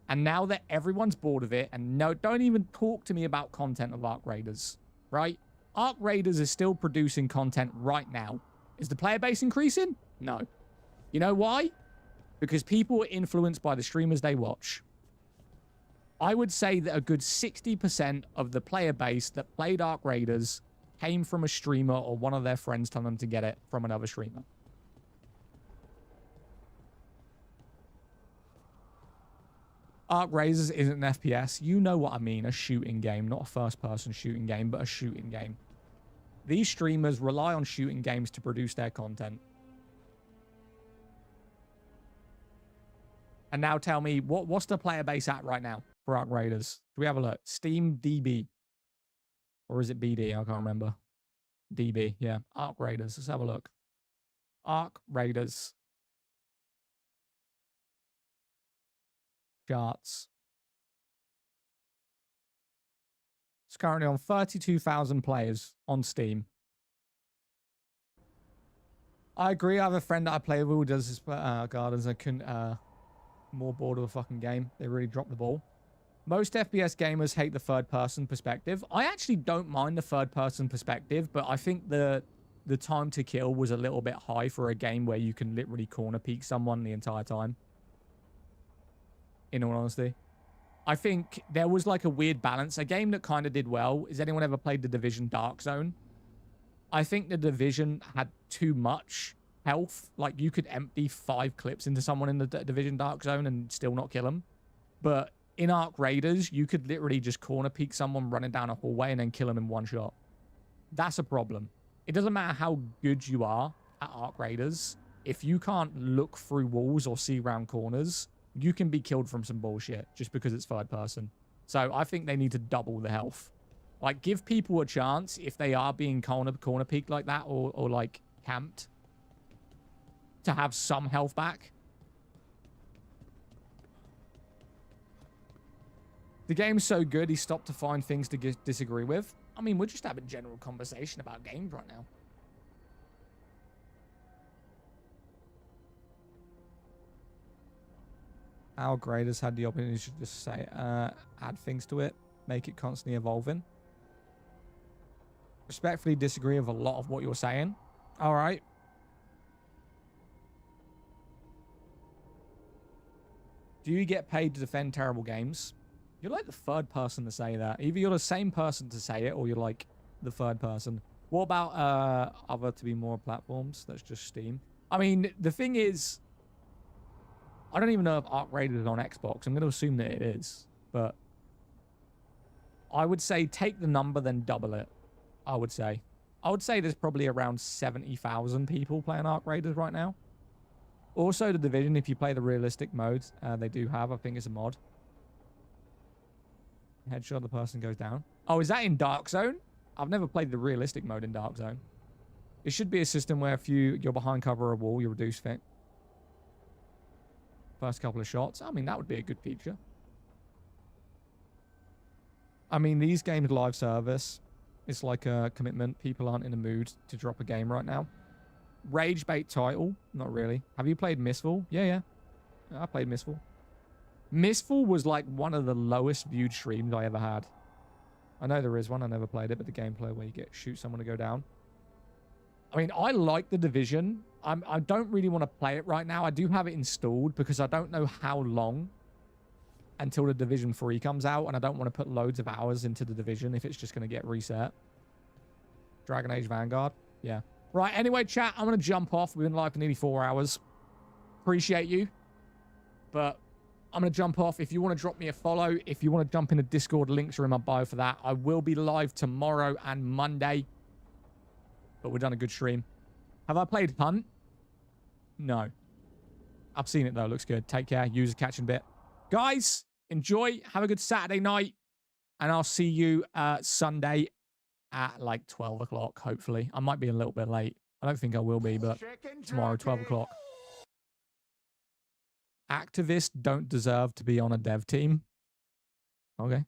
[SPEAKER 1] And now that everyone's bored of it, and no, don't even talk to me about content of Arc Raiders, right? Arc Raiders is still producing content right now. Is the player base increasing? No. You know why? Because people are influenced by the streamers they watch. I would say that a good 60% of the player base that played Arc Raiders came from a streamer or one of their friends telling them to get it from another streamer. Arc Raiders isn't an FPS. You know what I mean. A shooting game. Not a first-person shooting game, but a shooting game. These streamers rely on shooting games to produce their content. And now tell me, what's the player base at right now for Arc Raiders? Do we have a look? Steam DB. Or is it BD? I can't remember. DB, yeah. Arc Raiders. Let's have a look. Arc Raiders. Charts. It's currently on 32,000 players on Steam. I agree. I have a friend that I play with who does this Gardens. I couldn't... more bored of a fucking game. They really dropped the ball. Most FPS gamers hate the third-person perspective. I actually don't mind the third-person perspective, but I think the time to kill was a little bit high for a game where you can literally corner peek someone the entire time. In all honesty. I think there was like a weird balance. A game that kind of did well. Has anyone ever played The Division Dark Zone? I think The Division had too much health. Like, you could empty 5 clips into someone in the Division Dark Zone and still not kill them. But in Arc Raiders, you could literally just corner peek someone running down a hallway and then kill them in one shot. That's a problem. It doesn't matter how good you are at Arc Raiders. If you can't look through walls or see around corners, you can be killed from some bullshit just because it's third person. So I think they need to double the health. Like, give people a chance if they are being corner peeked like that or like camped to have some health back. The game's so good, he stopped to find things to disagree with. I mean, we're just having a general conversation about games right now. Our graders had the opportunity to just say, add things to it, make it constantly evolving. Respectfully disagree with a lot of what you're saying. All right. Do you get paid to defend terrible games? You're like the third person to say that. Either you're the same person to say it, or you're like the third person. What about other to be more platforms? That's just Steam. I mean, the thing is, I don't even know if Arc Raiders is on Xbox. I'm going to assume that it is. But I would say take the number, then double it. I would say there's probably around 70,000 people playing Arc Raiders right now. Also, The Division, if you play the realistic mode, they do have, I think it's a mod. Headshot, the person goes down. Oh, is that in Dark Zone? I've never played the realistic mode in Dark Zone. It should be a system where if you're behind cover of a wall, you reduce fit. First couple of shots. I mean, that would be a good feature. I mean, these games live service. It's like a commitment. People aren't in the mood to drop a game right now. Rage bait title. Not really. Have you played Mistfall? Yeah. I played Mistfall. Mistfall was like one of the lowest viewed streams I ever had. I know there is one. I never played it, but the gameplay where you shoot someone to go down. I mean, I like The Division. I don't really want to play it right now. I do have it installed because I don't know how long until The Division 3 comes out, and I don't want to put loads of hours into The Division if it's just going to get reset. Dragon Age Vanguard. Yeah. Right, anyway, chat, I'm going to jump off. We've been live for nearly 4 hours. Appreciate you. But I'm going to jump off. If you want to drop me a follow, if you want to jump in the Discord, links are in my bio for that. I will be live tomorrow and Monday. But we've done a good stream. Have I played Hunt? No. I've seen it, though. Looks good. Take care. Use a catching bit. Guys, enjoy. Have a good Saturday night. And I'll see you Sunday at like 12 o'clock, hopefully. I might be a little bit late. I don't think I will be, but tomorrow, 12 o'clock. Activists don't deserve to be on a dev team. Okay.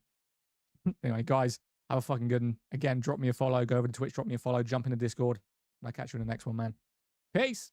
[SPEAKER 1] Anyway, guys, have a fucking good one. Again, drop me a follow. Go over to Twitch, drop me a follow. Jump in the Discord. And I'll catch you in the next one, man. Peace.